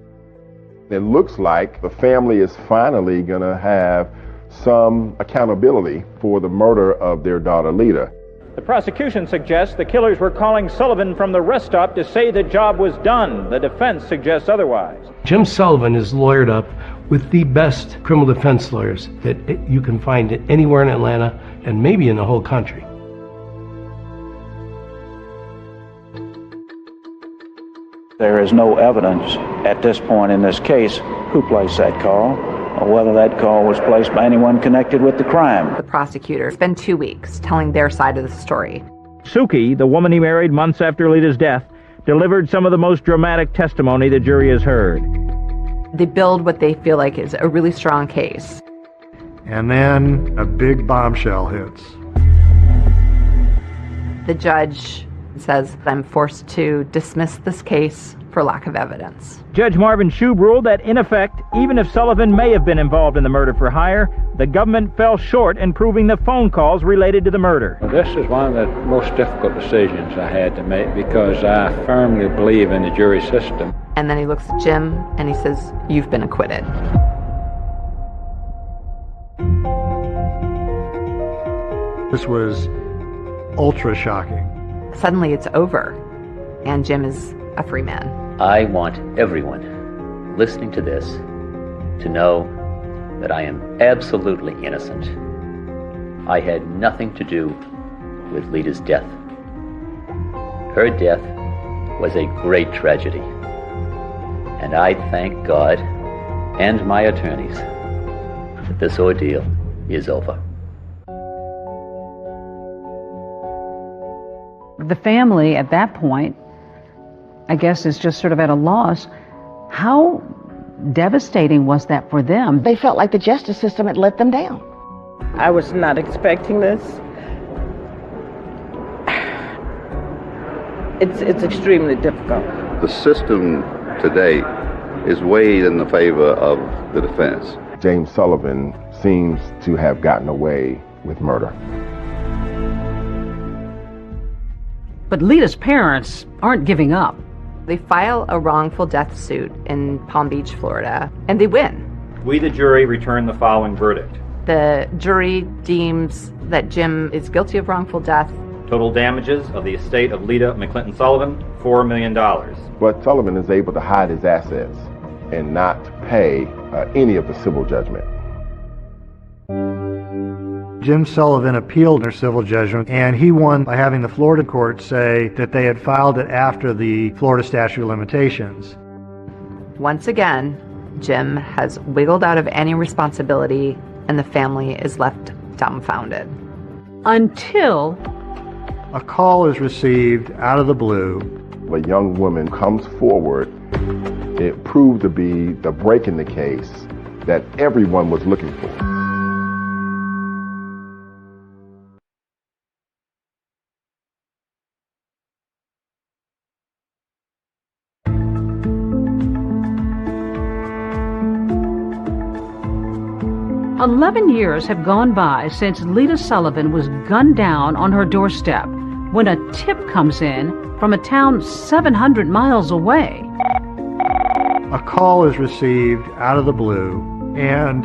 It looks like the family is finally going to have some accountability for the murder of their daughter, Lita. The prosecution suggests the killers were calling Sullivan from the rest stop to say the job was done. The defense suggests otherwise. Jim Sullivan is lawyered up with the best criminal defense lawyers that you can find anywhere in Atlanta and maybe in the whole country. There is no evidence at this point in this case who placed that call or whether that call was placed by anyone connected with the crime. The prosecutor spent 2 weeks telling their side of the story. Suki, the woman he married months after Lita's death, delivered some of the most dramatic testimony the jury has heard. They build what they feel like is a really strong case. And then a big bombshell hits. The judge says, I'm forced to dismiss this case for lack of evidence. Judge Marvin Shube ruled that, in effect, even if Sullivan may have been involved in the murder for hire, the government fell short in proving the phone calls related to the murder. This is one of the most difficult decisions I had to make because I firmly believe in the jury system. And then he looks at Jim and he says, you've been This was ultra shocking. Suddenly it's over, and Jim is a free man. I want everyone listening to this to know that I am absolutely innocent. I had nothing to do with Lita's death. Her death was a great tragedy, and I thank God and my attorneys that this ordeal is over. The family at that point, I guess, is just sort of at a loss. How devastating was that for them? They felt like the justice system had let them down. I was not expecting this. It's extremely difficult. The system today is weighed in the favor of the defense. James Sullivan seems to have gotten away with murder. But Lita's parents aren't giving up. They file a wrongful death suit in Palm Beach, Florida, and they win. We, the jury, return the following verdict. The jury deems that Jim is guilty of wrongful death. Total damages of the estate of Lita McClinton Sullivan, $4 million. But Sullivan is able to hide his assets and not pay any of the civil judgment. Jim Sullivan appealed their civil judgment, and he won by having the Florida court say that they had filed it after the Florida statute of limitations. Once again, Jim has wiggled out of any responsibility, and the family is left dumbfounded. Until a call is received out of the blue. A young woman comes forward. It proved to be the break in the case that everyone was looking for. 11 years have gone by since Lita Sullivan was gunned down on her doorstep when a tip comes in from a town 700 miles away. A call is received out of the blue, and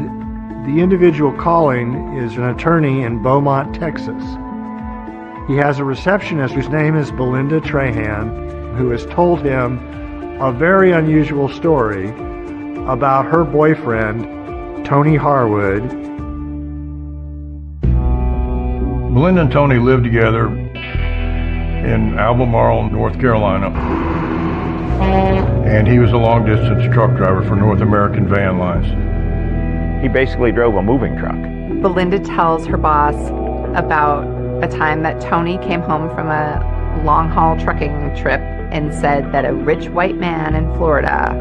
the individual calling is an attorney in Beaumont, Texas. He has a receptionist whose name is Belinda Trahan, who has told him a very unusual story about her boyfriend, Tony Harwood. Belinda and Tony lived together in Albemarle, North Carolina, and he was a long-distance truck driver for North American Van Lines. He basically drove a moving truck. Belinda tells her boss about a time that Tony came home from a long-haul trucking trip and said that a rich white man in Florida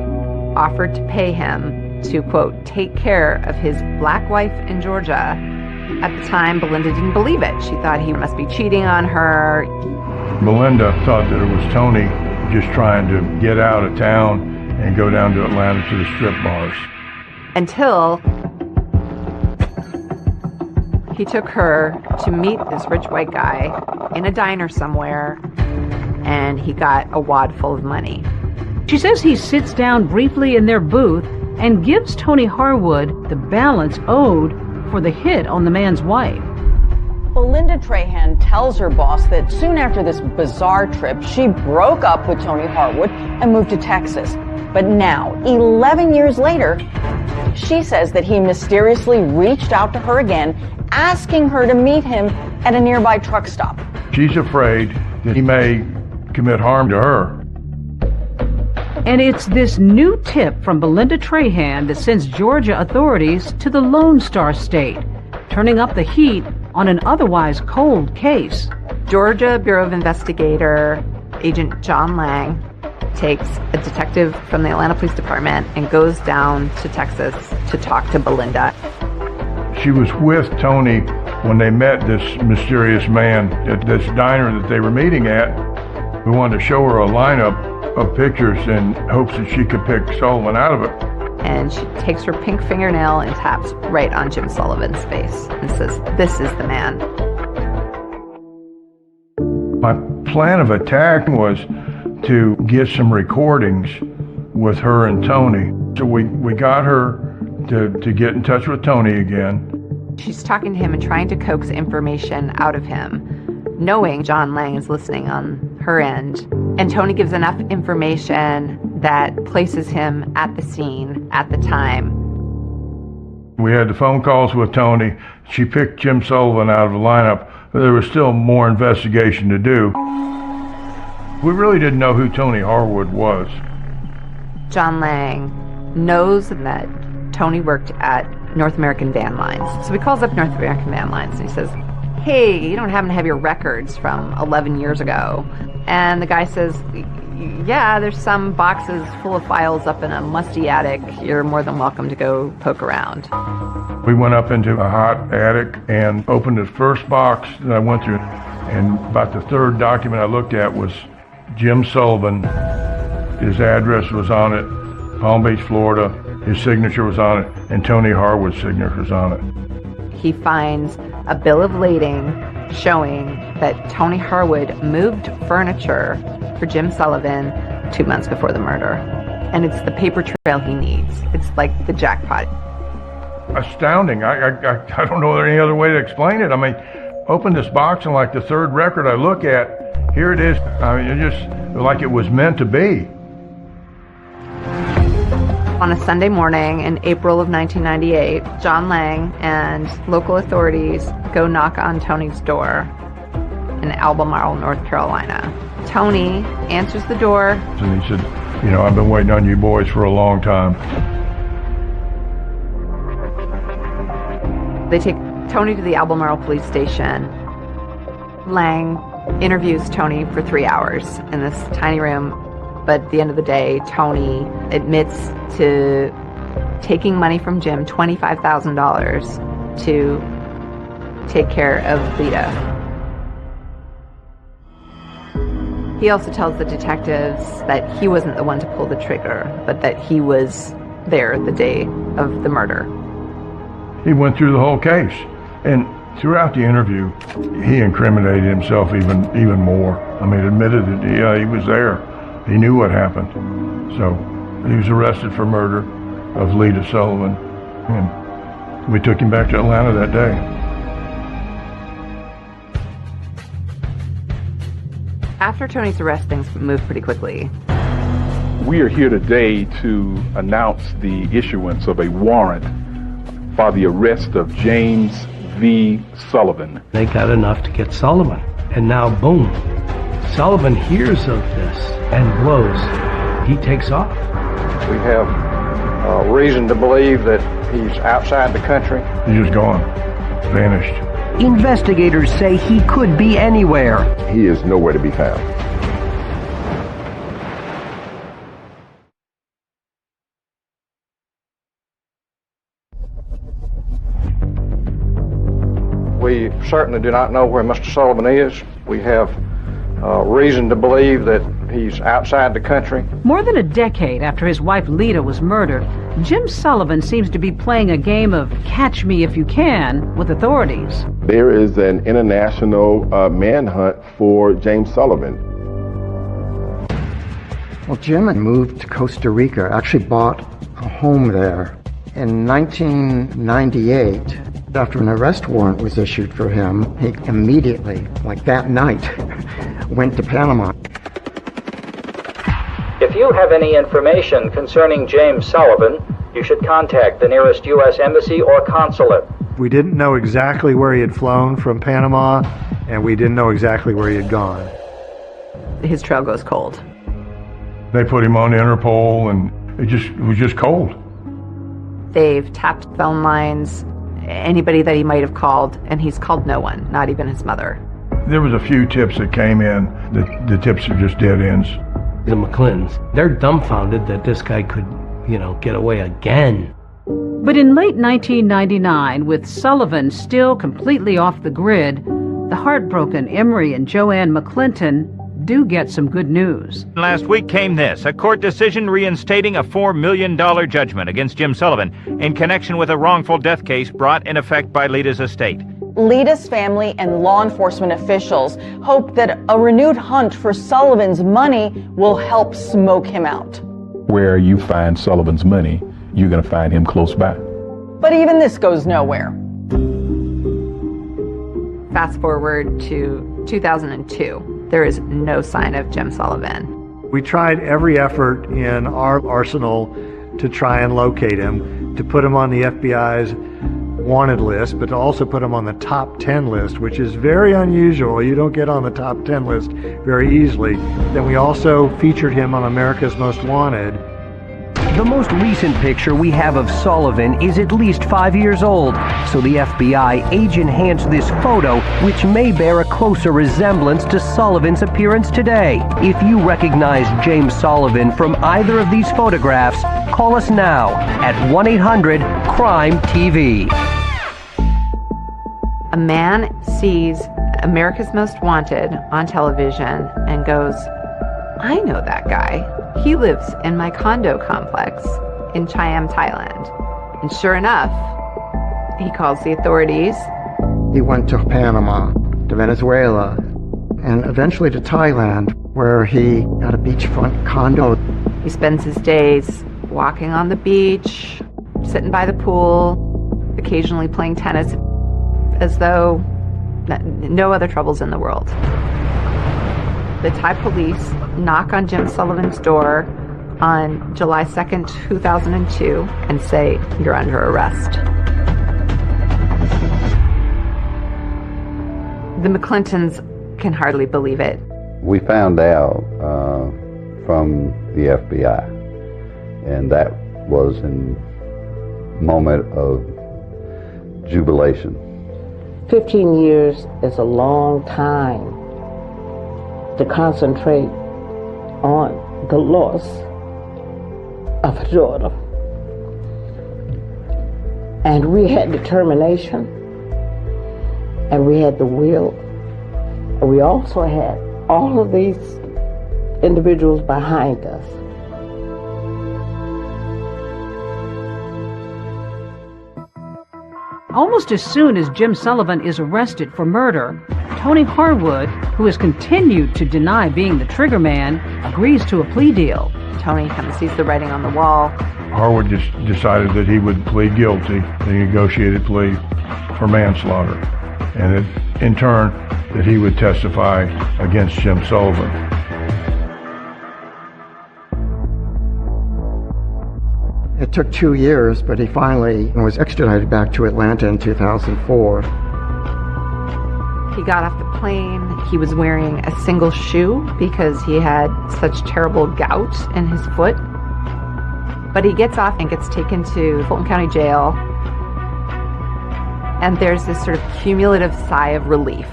offered to pay him to, quote, take care of his black wife in Georgia. At the time, Belinda didn't believe it. She thought he must be cheating on her. Belinda thought that it was Tony just trying to get out of town and go down to Atlanta to the strip bars. Until he took her to meet this rich white guy in a diner somewhere, and he got a wad full of money. She says he sits down briefly in their booth and gives Tony Harwood the balance owed for the hit on the man's wife. Belinda Trahan tells her boss that soon after this bizarre trip, she broke up with Tony Harwood and moved to Texas. But now, 11 years later, she says that he mysteriously reached out to her again, asking her to meet him at a nearby truck stop. She's afraid that he may commit harm to her. And it's this new tip from Belinda Trahan that sends Georgia authorities to the Lone Star State, turning up the heat on an otherwise cold case. Georgia Bureau of Investigator Agent John Lang takes a detective from the Atlanta Police Department and goes down to Texas to talk to Belinda. She was with Tony when they met this mysterious man at this diner that they were meeting at. We wanted to show her a lineup of pictures in hopes that she could pick Sullivan out of it. And she takes her pink fingernail and taps right on Jim Sullivan's face and says, "This is the man." My plan of attack was to get some recordings with her and Tony. So we got her to get in touch with Tony again. She's talking to him and trying to coax information out of him, knowing John Lang is listening on her end. And Tony gives enough information that places him at the scene at the time. We had the phone calls with Tony. She picked Jim Sullivan out of the lineup, but there was still more investigation to do. We really didn't know who Tony Harwood was. John Lang knows that Tony worked at North American Van Lines. So he calls up North American Van Lines and he says, hey, you don't happen to have your records from 11 years ago? And the guy says, yeah, there's some boxes full of files up in a musty attic. You're more than welcome to go poke around. We went up into a hot attic and opened the first box that I went through. And about the third document I looked at was Jim Sullivan. His address was on it, Palm Beach, Florida. His signature was on it, and Tony Harwood's signature was on it. He finds a bill of lading showing that Tony Harwood moved furniture for Jim Sullivan 2 months before the murder. And it's the paper trail he needs. It's like the jackpot. Astounding. I don't know any other way to explain it. I mean, open this box and like the third record I look at, here it is. I mean, it just like it was meant to be. On a Sunday morning in April of 1998, John Lang and local authorities go knock on Tony's door in Albemarle, North Carolina. Tony answers the door. And he said, you know, I've been waiting on you boys for a long time. They take Tony to the Albemarle police station. Lang interviews Tony for 3 hours in this tiny room. But at the end of the day, Tony admits to taking money from Jim, $25,000, to take care of Lita. He also tells the detectives that he wasn't the one to pull the trigger, but that he was there the day of the murder. He went through the whole case, and throughout the interview, he incriminated himself even more. I mean, admitted that yeah, he was there. He knew what happened. So he was arrested for murder of Lita Sullivan, and we took him back to Atlanta that day. After Tony's arrest, things moved pretty quickly. We are here today to announce the issuance of a warrant for the arrest of James V. Sullivan. They got enough to get Sullivan, and now boom, Sullivan hears of this and blows. He takes off. We have reason to believe that he's outside the country. He's just gone, vanished. Investigators say he could be anywhere. He is nowhere to be found. We certainly do not know where Mr. Sullivan is. We have reason to believe that he's outside the country. More than a decade after his wife Lita was murdered, Jim Sullivan seems to be playing a game of catch me if you can with authorities. There is an international manhunt for James Sullivan. Well, Jim had moved to Costa Rica, actually bought a home there. In 1998, after an arrest warrant was issued for him, he immediately, like that night, went to Panama. If you have any information concerning James Sullivan, you should contact the nearest U.S. Embassy or consulate. We didn't know exactly where he had flown from Panama, and we didn't know exactly where he had gone. His trail goes cold. They put him on Interpol, and it was just cold. They've tapped phone lines, anybody that he might have called, and he's called no one, not even his mother. There was a few tips that came in. The tips are just dead ends. The McClintons, they're dumbfounded that this guy could, get away again. But in late 1999, with Sullivan still completely off the grid, the heartbroken Emery and Joanne McClinton do get some good news. Last week came this, a court decision reinstating a $4 million judgment against Jim Sullivan in connection with a wrongful death case brought in effect by Lita's estate. Lita's family and law enforcement officials hope that a renewed hunt for Sullivan's money will help smoke him out. Where you find Sullivan's money, you're going to find him close by. But even this goes nowhere. Fast forward to 2002. There is no sign of Jim Sullivan. We tried every effort in our arsenal to try and locate him, to put him on the FBI's wanted list, but to also put him on the top 10 list, which is very unusual. You don't get on the top 10 list very easily. Then we also featured him on America's Most Wanted. The most recent picture we have of Sullivan is at least 5 years old, so the FBI age-enhanced this photo, which may bear a closer resemblance to Sullivan's appearance today. If you recognize James Sullivan from either of these photographs, call us now at 1-800-CRIME-TV. A man sees America's Most Wanted on television and goes, I know that guy. He lives in my condo complex in Chiam, Thailand. And sure enough, he calls the authorities. He went to Panama, to Venezuela, and eventually to Thailand, where he got a beachfront condo. He spends his days walking on the beach, sitting by the pool, occasionally playing tennis, as though no other troubles in the world. The Thai police knock on Jim Sullivan's door on July 2nd, 2002, and say, you're under arrest. The McClintons can hardly believe it. We found out from the FBI, and that was a moment of jubilation. 15 years is a long time to concentrate on the loss of a daughter. And we had determination, and we had the will, and we also had all of these individuals behind us. Almost as soon as Jim Sullivan is arrested for murder, Tony Harwood, who has continued to deny being the trigger man, agrees to a plea deal. Tony kind of sees the writing on the wall. Harwood just decided that he would plead guilty, the negotiated plea for manslaughter, and that, in turn, that he would testify against Jim Sullivan. It took 2 years, but he finally was extradited back to Atlanta in 2004. He got off the plane. He was wearing a single shoe because he had such terrible gout in his foot. But he gets off and gets taken to Fulton County Jail. And there's this sort of cumulative sigh of relief.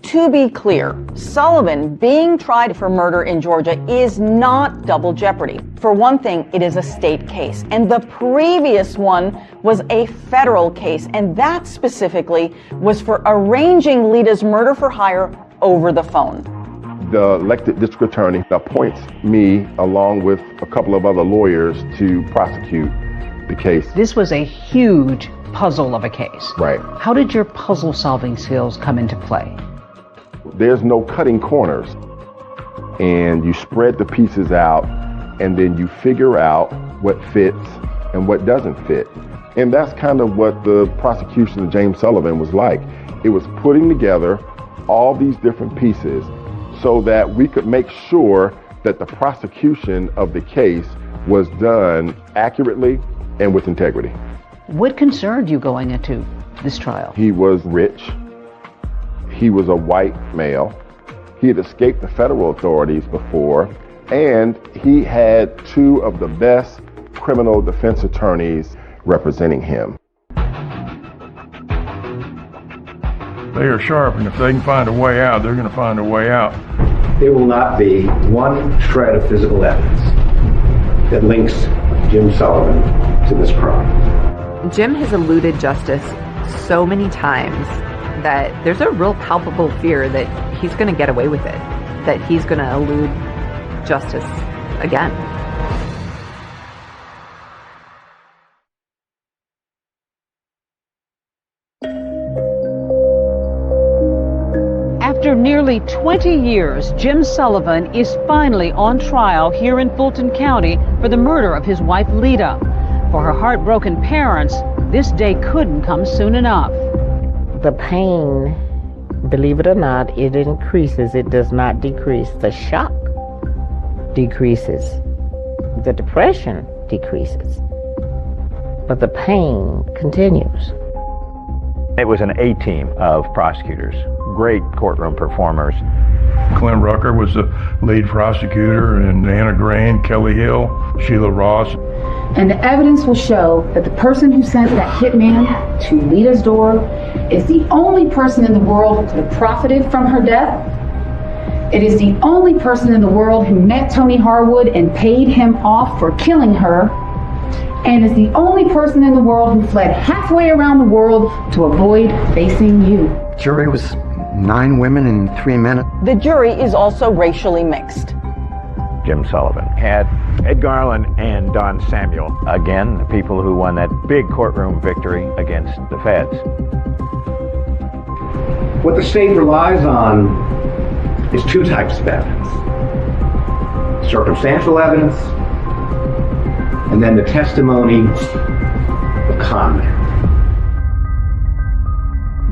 To be clear, Sullivan being tried for murder in Georgia is not double jeopardy. For one thing, it is a state case, and the previous one was a federal case, and that specifically was for arranging Lita's murder for hire over the phone. The elected district attorney appoints me along with a couple of other lawyers to prosecute the case. This was a huge puzzle of a case. Right. How did your puzzle-solving skills come into play? There's no cutting corners, and you spread the pieces out, and then you figure out what fits and what doesn't fit. And that's kind of what the prosecution of James Sullivan was like. It was putting together all these different pieces so that we could make sure that the prosecution of the case was done accurately and with integrity. What concerned you going into this trial? He was rich. He was a white male. He had escaped the federal authorities before, and he had two of the best criminal defense attorneys representing him. They are sharp, and if they can find a way out, they're going to find a way out. There will not be one shred of physical evidence that links Jim Sullivan to this crime. Jim has eluded justice so many times that there's a real palpable fear that he's going to get away with it, that he's going to elude justice again. After nearly 20 years, Jim Sullivan is finally on trial here in Fulton County for the murder of his wife, Lita. For her heartbroken parents, this day couldn't come soon enough. The pain, believe it or not, it increases. It does not decrease. The shock decreases. The depression decreases. But the pain continues. It was an A-team of prosecutors, great courtroom performers. Clint Rucker was the lead prosecutor, and Anna Grain, Kelly Hill, Sheila Ross. And the evidence will show that the person who sent that hitman to Lita's door is the only person in the world who could have profited from her death. It is the only person in the world who met Tony Harwood and paid him off for killing her, and is the only person in the world who fled halfway around the world to avoid facing you. Jury was 9 women and 3 men. The jury is also racially mixed. Jim Sullivan had Ed Garland and Don Samuel, again, the people who won that big courtroom victory against the feds. What the state relies on is 2 types of evidence. Circumstantial evidence, and then the testimony of con men.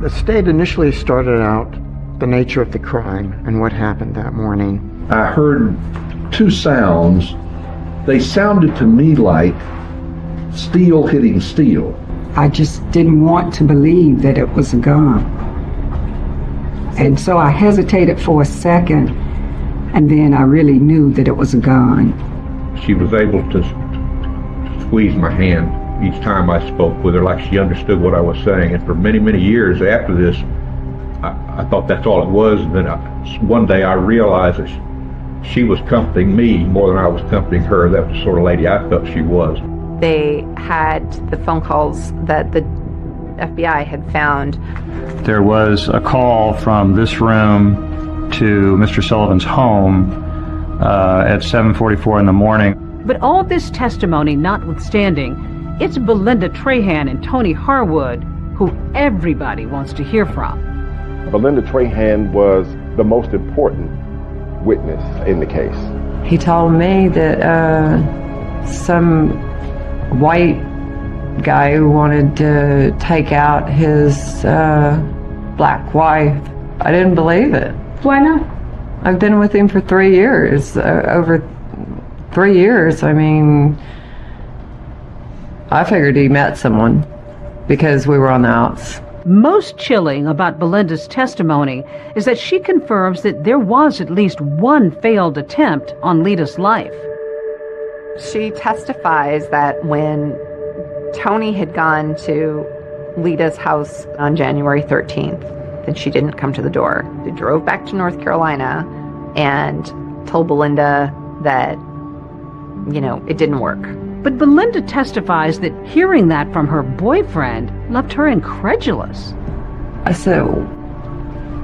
The state initially started out the nature of the crime and what happened that morning. I heard 2 sounds. They sounded to me like steel hitting steel. I just didn't want to believe that it was a gun. And so I hesitated for a second, and then I really knew that it was a gun. She was able to squeeze my hand each time I spoke with her, like she understood what I was saying. And for many, many years after this, I thought that's all it was. And then one day I realized that she was comforting me more than I was comforting her. That was the sort of lady I felt she was. They had the phone calls that the FBI had found. There was a call from this room to Mr. Sullivan's home at 7:44 in the morning. But all this testimony notwithstanding, it's Belinda Trahan and Tony Harwood who everybody wants to hear from. Belinda Trahan was the most important witness in the case. He told me that some white guy who wanted to take out his black wife. I didn't believe it. Why not? I've been with him for 3 years, over 3 years. I mean, I figured he met someone because we were on the outs. Most chilling about Belinda's testimony is that she confirms that there was at least one failed attempt on Lita's life. She testifies that when Tony had gone to Lita's house on January 13th, that she didn't come to the door. They drove back to North Carolina and told Belinda that, it didn't work. But Belinda testifies that hearing that from her boyfriend left her incredulous. I said,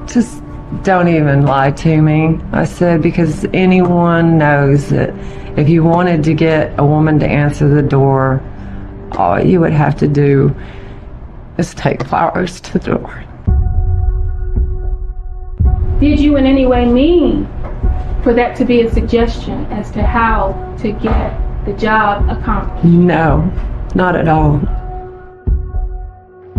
just don't even lie to me. I said, because anyone knows that if you wanted to get a woman to answer the door, all you would have to do is take flowers to the door. Did you in any way mean for that to be a suggestion as to how to get the job accomplished? No, not at all.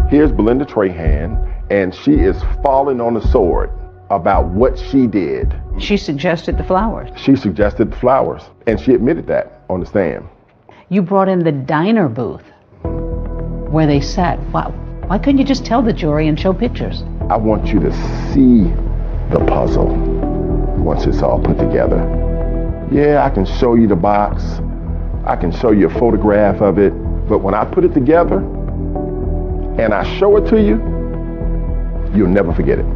Here's Belinda Trahan, and she is falling on the sword about what she did. She suggested the flowers. She suggested the flowers, and she admitted that on the stand. You brought in the diner booth where they sat. Why couldn't you just tell the jury and show pictures? I want you to see the puzzle once it's all put together. Yeah, I can show you the box. I can show you a photograph of it. But when I put it together and I show it to you, you'll never forget it.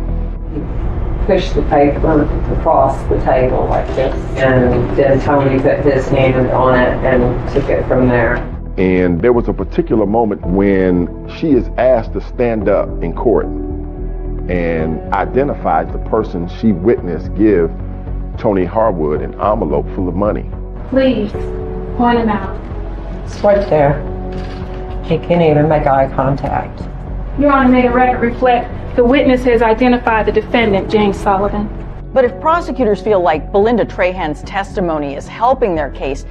Pushed the paper across the table like this, and then Tony put his hand on it and took it from there. And there was a particular moment when she is asked to stand up in court and identifies the person she witnessed give Tony Harwood an envelope full of money. Please, point him out. It's right there. He can't even make eye contact. Your Honor, may the record reflect the witness has identified the defendant, James Sullivan. But if prosecutors feel like Belinda Trahan's testimony is helping their case,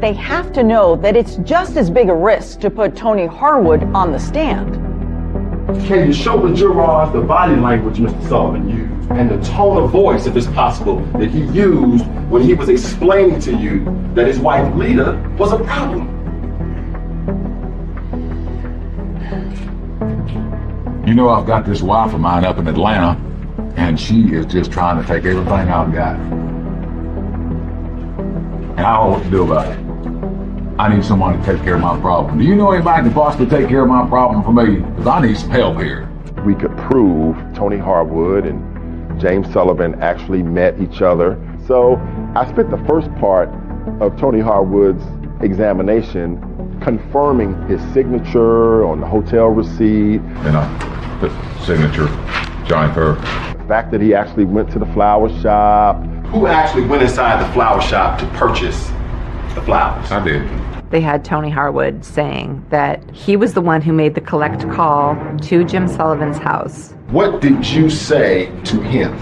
they have to know that it's just as big a risk to put Tony Harwood on the stand. Can you show the jurors the body language Mr. Sullivan used and the tone of voice, if it's possible, that he used when he was explaining to you that his wife Lita was a problem? You know, I've got this wife of mine up in Atlanta, and she is just trying to take everything I've got. And I don't know what to do about it. I need someone to take care of my problem. Do you know anybody that can possibly take care of my problem for me? Because I need some help here. We could prove Tony Harwood and James Sullivan actually met each other. So I spent the first part of Tony Harwood's examination confirming his signature on the hotel receipt. And I put signature, Johnny Fur. The fact that he actually went to the flower shop. Who actually went inside the flower shop to purchase the flowers? I did. They had Tony Harwood saying that he was the one who made the collect call to Jim Sullivan's house. What did you say to him?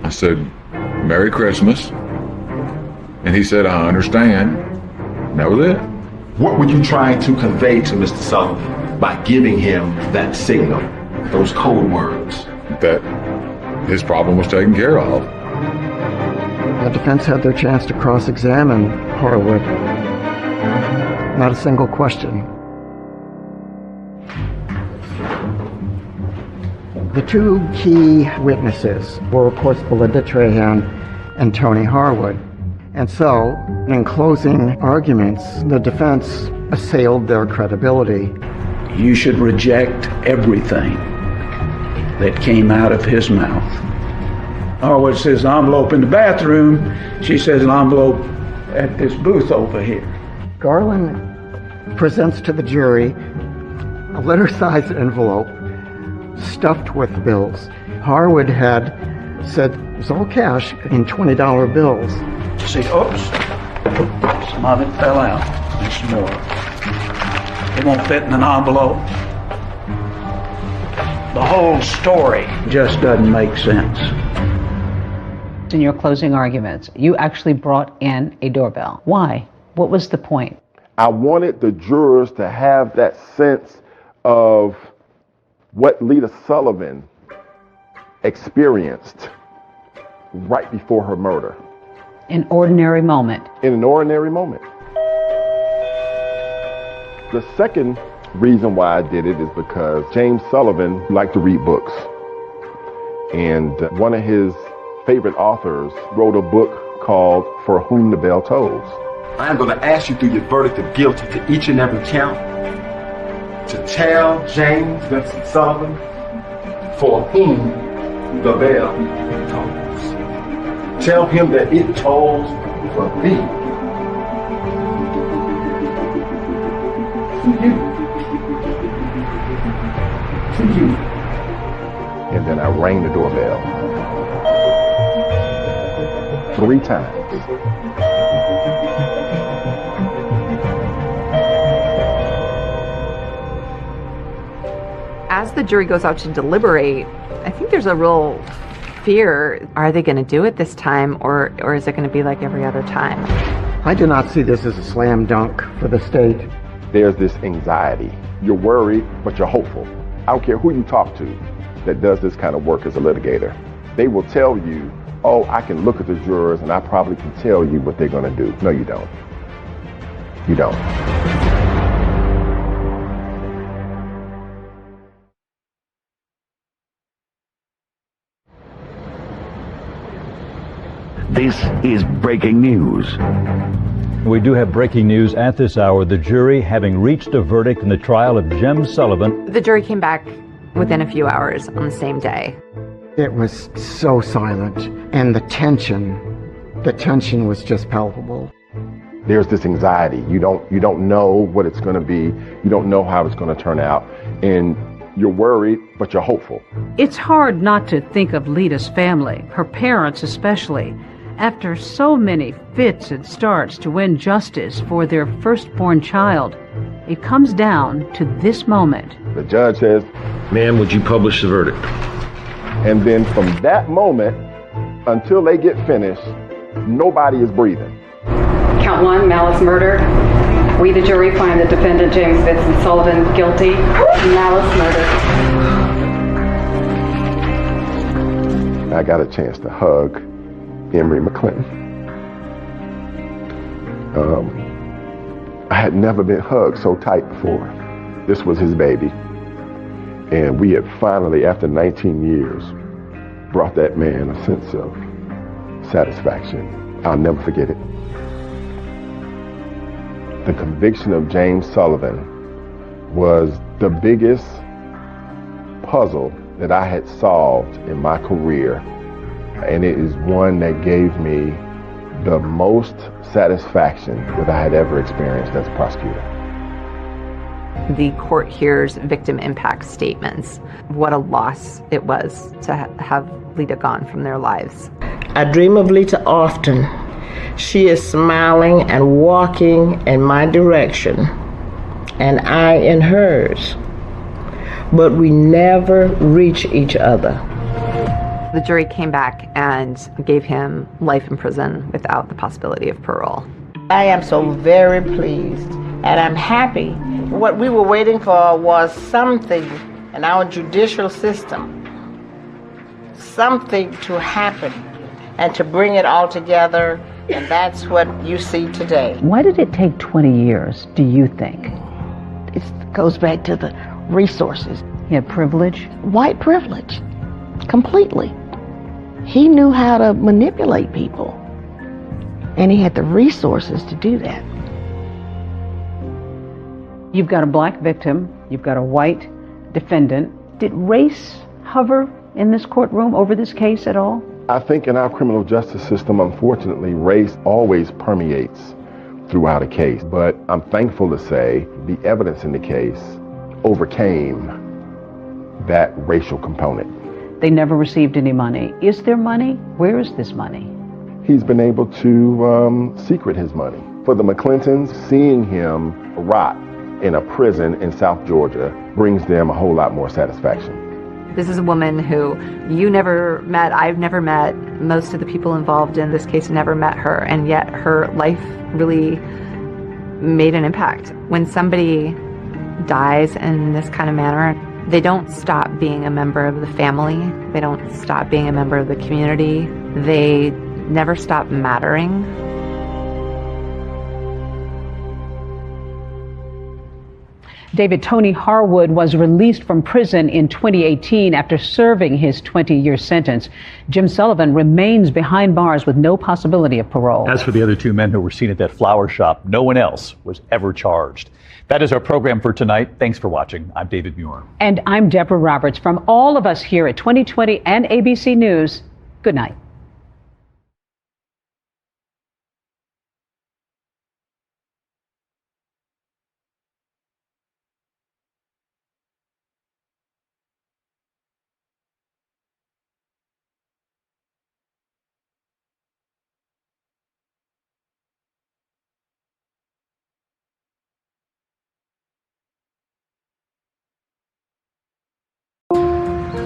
I said, Merry Christmas. And he said, I understand. And that was it. What were you trying to convey to Mr. Sullivan by giving him that signal, those code words? That his problem was taken care of. The defense had their chance to cross-examine Harwood. Not a single question. The two key witnesses were, of course, Belinda Trahan and Tony Harwood. And so, in closing arguments, the defense assailed their credibility. You should reject everything that came out of his mouth. Harwood says envelope in the bathroom. She says an envelope at this booth over here. Garland presents to the jury a letter-sized envelope stuffed with bills. Harwood had said it was all cash in $20 bills. See, oops, some of it fell out. There's some more. It won't fit in an envelope. The whole story just doesn't make sense. In your closing arguments, you actually brought in a doorbell. Why? What was the point? I wanted the jurors to have that sense of what Lita Sullivan experienced right before her murder. An ordinary moment. In an ordinary moment. The second reason why I did it is because James Sullivan liked to read books. And one of his favorite authors wrote a book called For Whom the Bell Tolls. I am going to ask you through your verdict of guilty to each and every count to tell James Vincent Sullivan for whom the bell tolls. Tell him that it tolls for thee. For you. For you. And then I rang the doorbell 3 times. As the jury goes out to deliberate, I think there's a real fear. Are they going to do it this time, or is it going to be like every other time? I do not see this as a slam dunk for the state. There's this anxiety. You're worried, but you're hopeful. I don't care who you talk to that does this kind of work as a litigator. They will tell you, oh, I can look at the jurors and I probably can tell you what they're going to do. No, you don't. You don't. This is breaking news. We do have breaking news at this hour. The jury having reached a verdict in the trial of Jim Sullivan. The jury came back within a few hours on the same day. It was so silent, and the tension was just palpable. There's this anxiety. You don't know what it's going to be. You don't know how it's going to turn out. And you're worried, but you're hopeful. It's hard not to think of Lita's family, her parents especially, after so many fits and starts to win justice for their firstborn child. It comes down to this moment. The judge says, "Ma'am, would you publish the verdict?" And then from that moment until they get finished, nobody is breathing. Count 1, malice murder. We, the jury, find the defendant James Vincent Sullivan guilty of malice murder. and I got a chance to hug Emory McClinton. I had never been hugged so tight before. This was his baby. And we had finally, after 19 years, brought that man a sense of satisfaction. I'll never forget it. The conviction of James Sullivan was the biggest puzzle that I had solved in my career, and it is one that gave me the most satisfaction that I had ever experienced as a prosecutor. The court hears victim impact statements. What a loss it was to have Lita gone from their lives. I dream of Lita often. She is smiling and walking in my direction, and I in hers. But we never reach each other. The jury came back and gave him life in prison without the possibility of parole. I am so very pleased, and I'm happy. What we were waiting for was something in our judicial system, something to happen and to bring it all together, and that's what you see today. Why did it take 20 years, do you think? It goes back to the resources. He had privilege? White privilege, completely. He knew how to manipulate people, and he had the resources to do that. You've got a black victim, you've got a white defendant. Did race hover in this courtroom over this case at all? I think in our criminal justice system, unfortunately, race always permeates throughout a case. But I'm thankful to say the evidence in the case overcame that racial component. They never received any money. Is there money? Where is this money? He's been able to secret his money. For the McClintons, seeing him rot in a prison in South Georgia brings them a whole lot more satisfaction. This is a woman who you never met, I've never met, most of the people involved in this case never met her, and yet her life really made an impact. When somebody dies in this kind of manner, they don't stop being a member of the family, they don't stop being a member of the community, they never stop mattering. David, Tony Harwood was released from prison in 2018 after serving his 20-year sentence. Jim Sullivan remains behind bars with no possibility of parole. As for the other two men who were seen at that flower shop, no one else was ever charged. That is our program for tonight. Thanks for watching. I'm David Muir. And I'm Deborah Roberts. From all of us here at 2020 and ABC News, good night.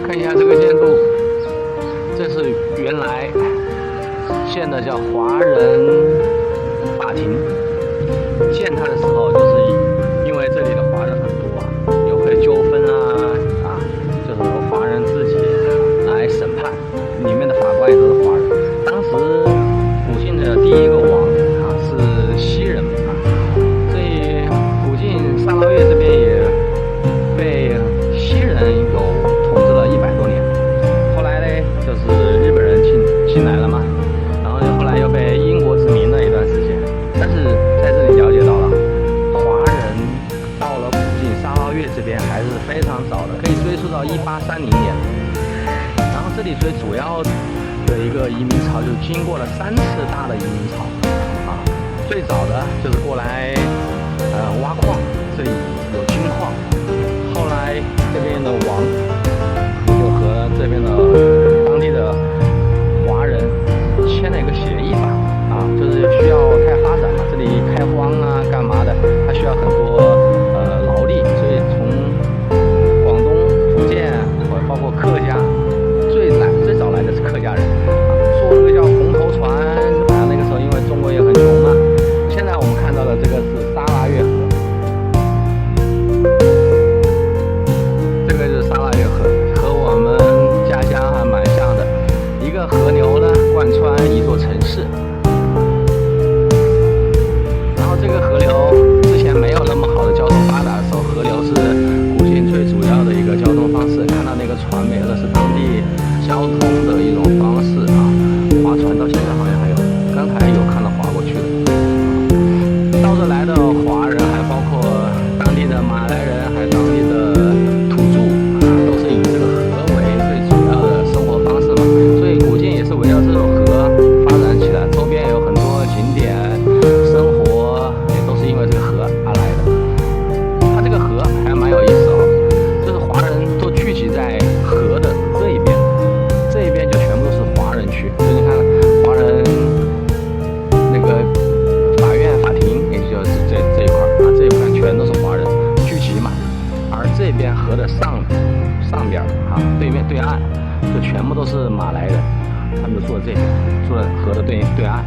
看一下这个建筑，这是原来建的叫华人法庭。建它的时候，就是因为这里的华人很多啊，有会纠纷啊，就是由华人自己来审判，里面的法官也都是华人。当时古晋的第一个王是西人所以古晋沙捞越这边也被西人有统治了100多年。后来呢，就是日本人进来了嘛，然后后来又被英国殖民了一段时间。但是在这里了解到了，华人到了古晋沙捞越这边还是非常早的，可以追溯到1830年。然后这里最主要的一个移民潮就经过了3次大的移民潮最早的就是过来挖矿，这里有金矿。后来这边的王就和这边的当地的华人签了一个协议吧，就是需要太发展嘛，这里开荒干嘛的，它需要很多劳力，所以从广东、福建包括客家，最早来的是客家人，坐那个叫红头船，那个时候因为中国也很穷嘛。现在我们看到的这个是沙拉越河，这个是沙拉越河。是马来人，他们住在这里，住在河的对岸，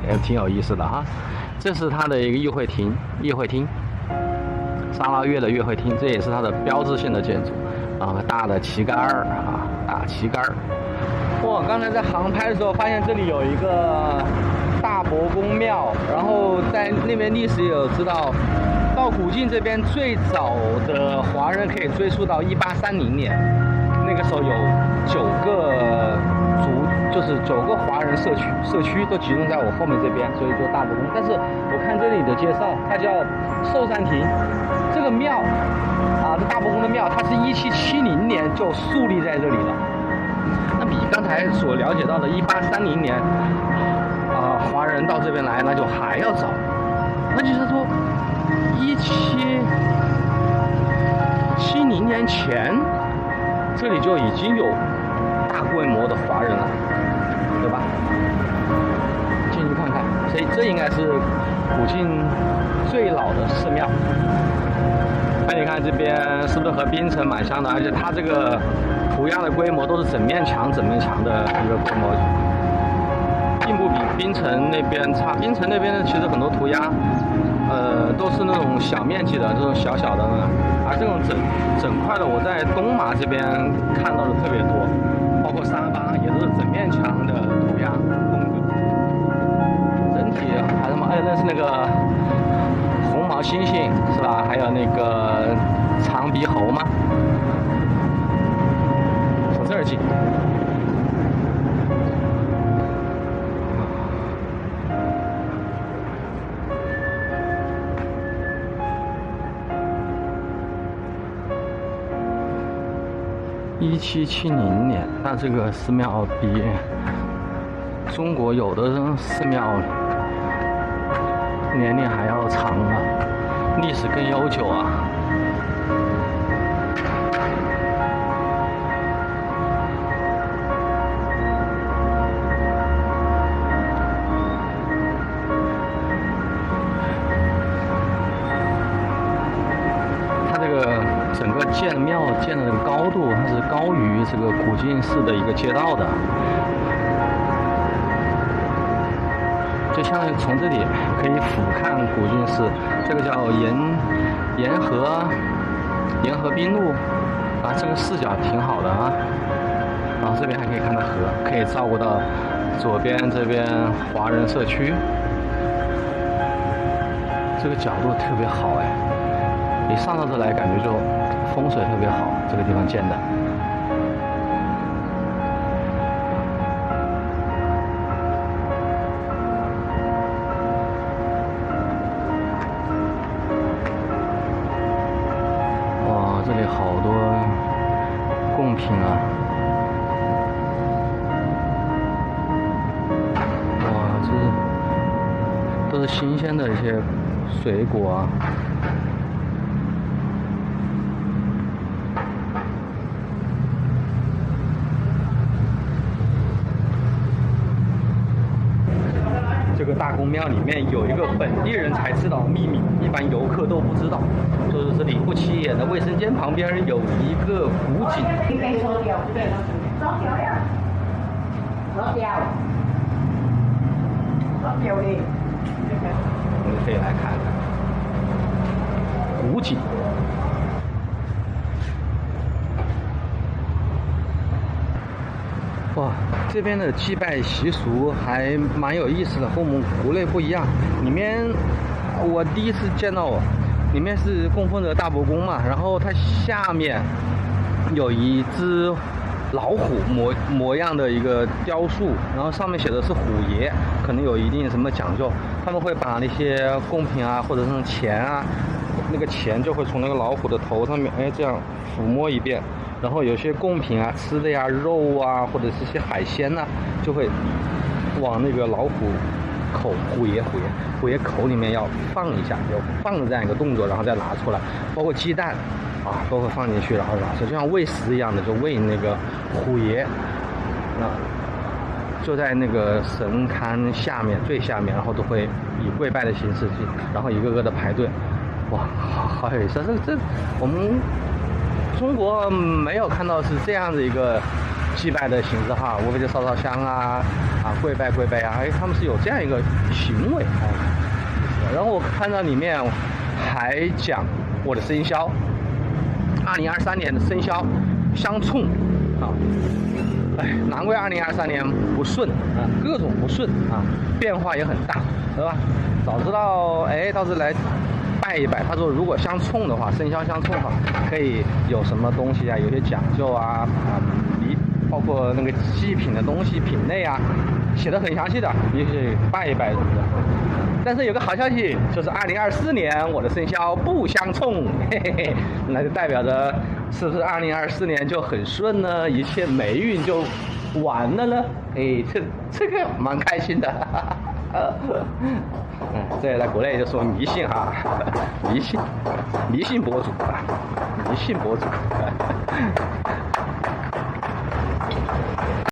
也挺有意思的哈。这是它的一个议会厅，沙拉越的议会厅，这也是它的标志性的建筑，然后大的旗杆儿啊，大旗杆儿。哇，刚才在航拍的时候发现这里有一个大伯公庙，然后在那边历史也有知道，到古晋这边最早的华人可以追溯到1830年，那个时候有9个就是9个华人社区都集中在我后面这边，所以就大伯公。但是我看这里的介绍，它叫寿山亭，这个庙啊，这大伯公的庙，它是1770年就树立在这里了。那比刚才所了解到的1830年华人到这边来，那就还要早。那就是说1770年前，这里就已经有大规模的华人了，对吧？进去看看，所以这应该是古晋最老的寺庙。那你看这边是不是和槟城蛮像的？而且它这个涂鸦的规模都是整面墙的一个规模，并不比槟城那边差。槟城那边呢，其实很多涂鸦，都是那种小面积的，这种小小的呢。而这种整块的，我在东马这边看到的特别多，包括沙巴也都是整面墙的涂鸦风格。整体还有什么？还有那是那个红毛猩猩是吧？还有那个长鼻猴吗？从这儿进。1770年，那这个寺庙比中国有的寺庙年龄还要长啊，历史更悠久啊。它这个整个庙建的这个高度，它是高于这个古晋市的一个街道的。就相当于从这里可以俯瞰古晋市，这个叫沿河滨路啊，这个视角挺好的啊。然后这边还可以看到河，可以照顾到左边这边华人社区，这个角度特别好哎，一上到这来感觉就风水特别好，这个地方建的。这里好多贡品啊！哇，这都是新鲜的一些水果啊！这个大公庙里面有一个本地人才知道的秘密，一般游客都不知道，就是这里不起眼的卫生间旁边有一个古井。我们可以来看看古井。哇，这边的祭拜习俗还蛮有意思的，和我们国内不一样。里面我第一次见到，里面是供奉着大伯公嘛，然后它下面有一只老虎模样的一个雕塑，然后上面写的是虎爷，可能有一定什么讲究。他们会把那些贡品啊，或者是钱啊，那个钱就会从那个老虎的头上面，这样抚摸一遍。然后有些贡品啊，吃的呀，肉啊，或者是些海鲜呐，就会往那个老虎虎爷口里面要放一下，有放的这样一个动作，然后再拿出来。包括鸡蛋啊，都会放进去，然后拿出来，就像喂食一样的，就喂那个虎爷。那就在那个神龛下面最下面，然后都会以跪拜的形式去，然后一个个的排队。哇，好有意思！这我们中国没有看到是这样的一个祭拜的形式哈，无非就烧香啊，跪拜啊，哎，他们是有这样一个行为啊。然后我看到里面还讲我的生肖，2023年的生肖相冲啊，哎，难怪2023年不顺啊，各种不顺啊，变化也很大，是吧？早知道哎，倒是来拜一拜。他说如果相冲的话，生肖相冲哈，可以有什么东西啊，有些讲究啊，包括那个祭品的东西品类啊，写的很详细的，你可以拜一拜什么的。但是有个好消息，就是2024年我的生肖不相冲，嘿嘿嘿，那就代表着是不是2024年就很顺呢？一切霉运就完了呢？哎，这个蛮开心的。这在国内就说迷信哈，迷信博主啊，迷信博主。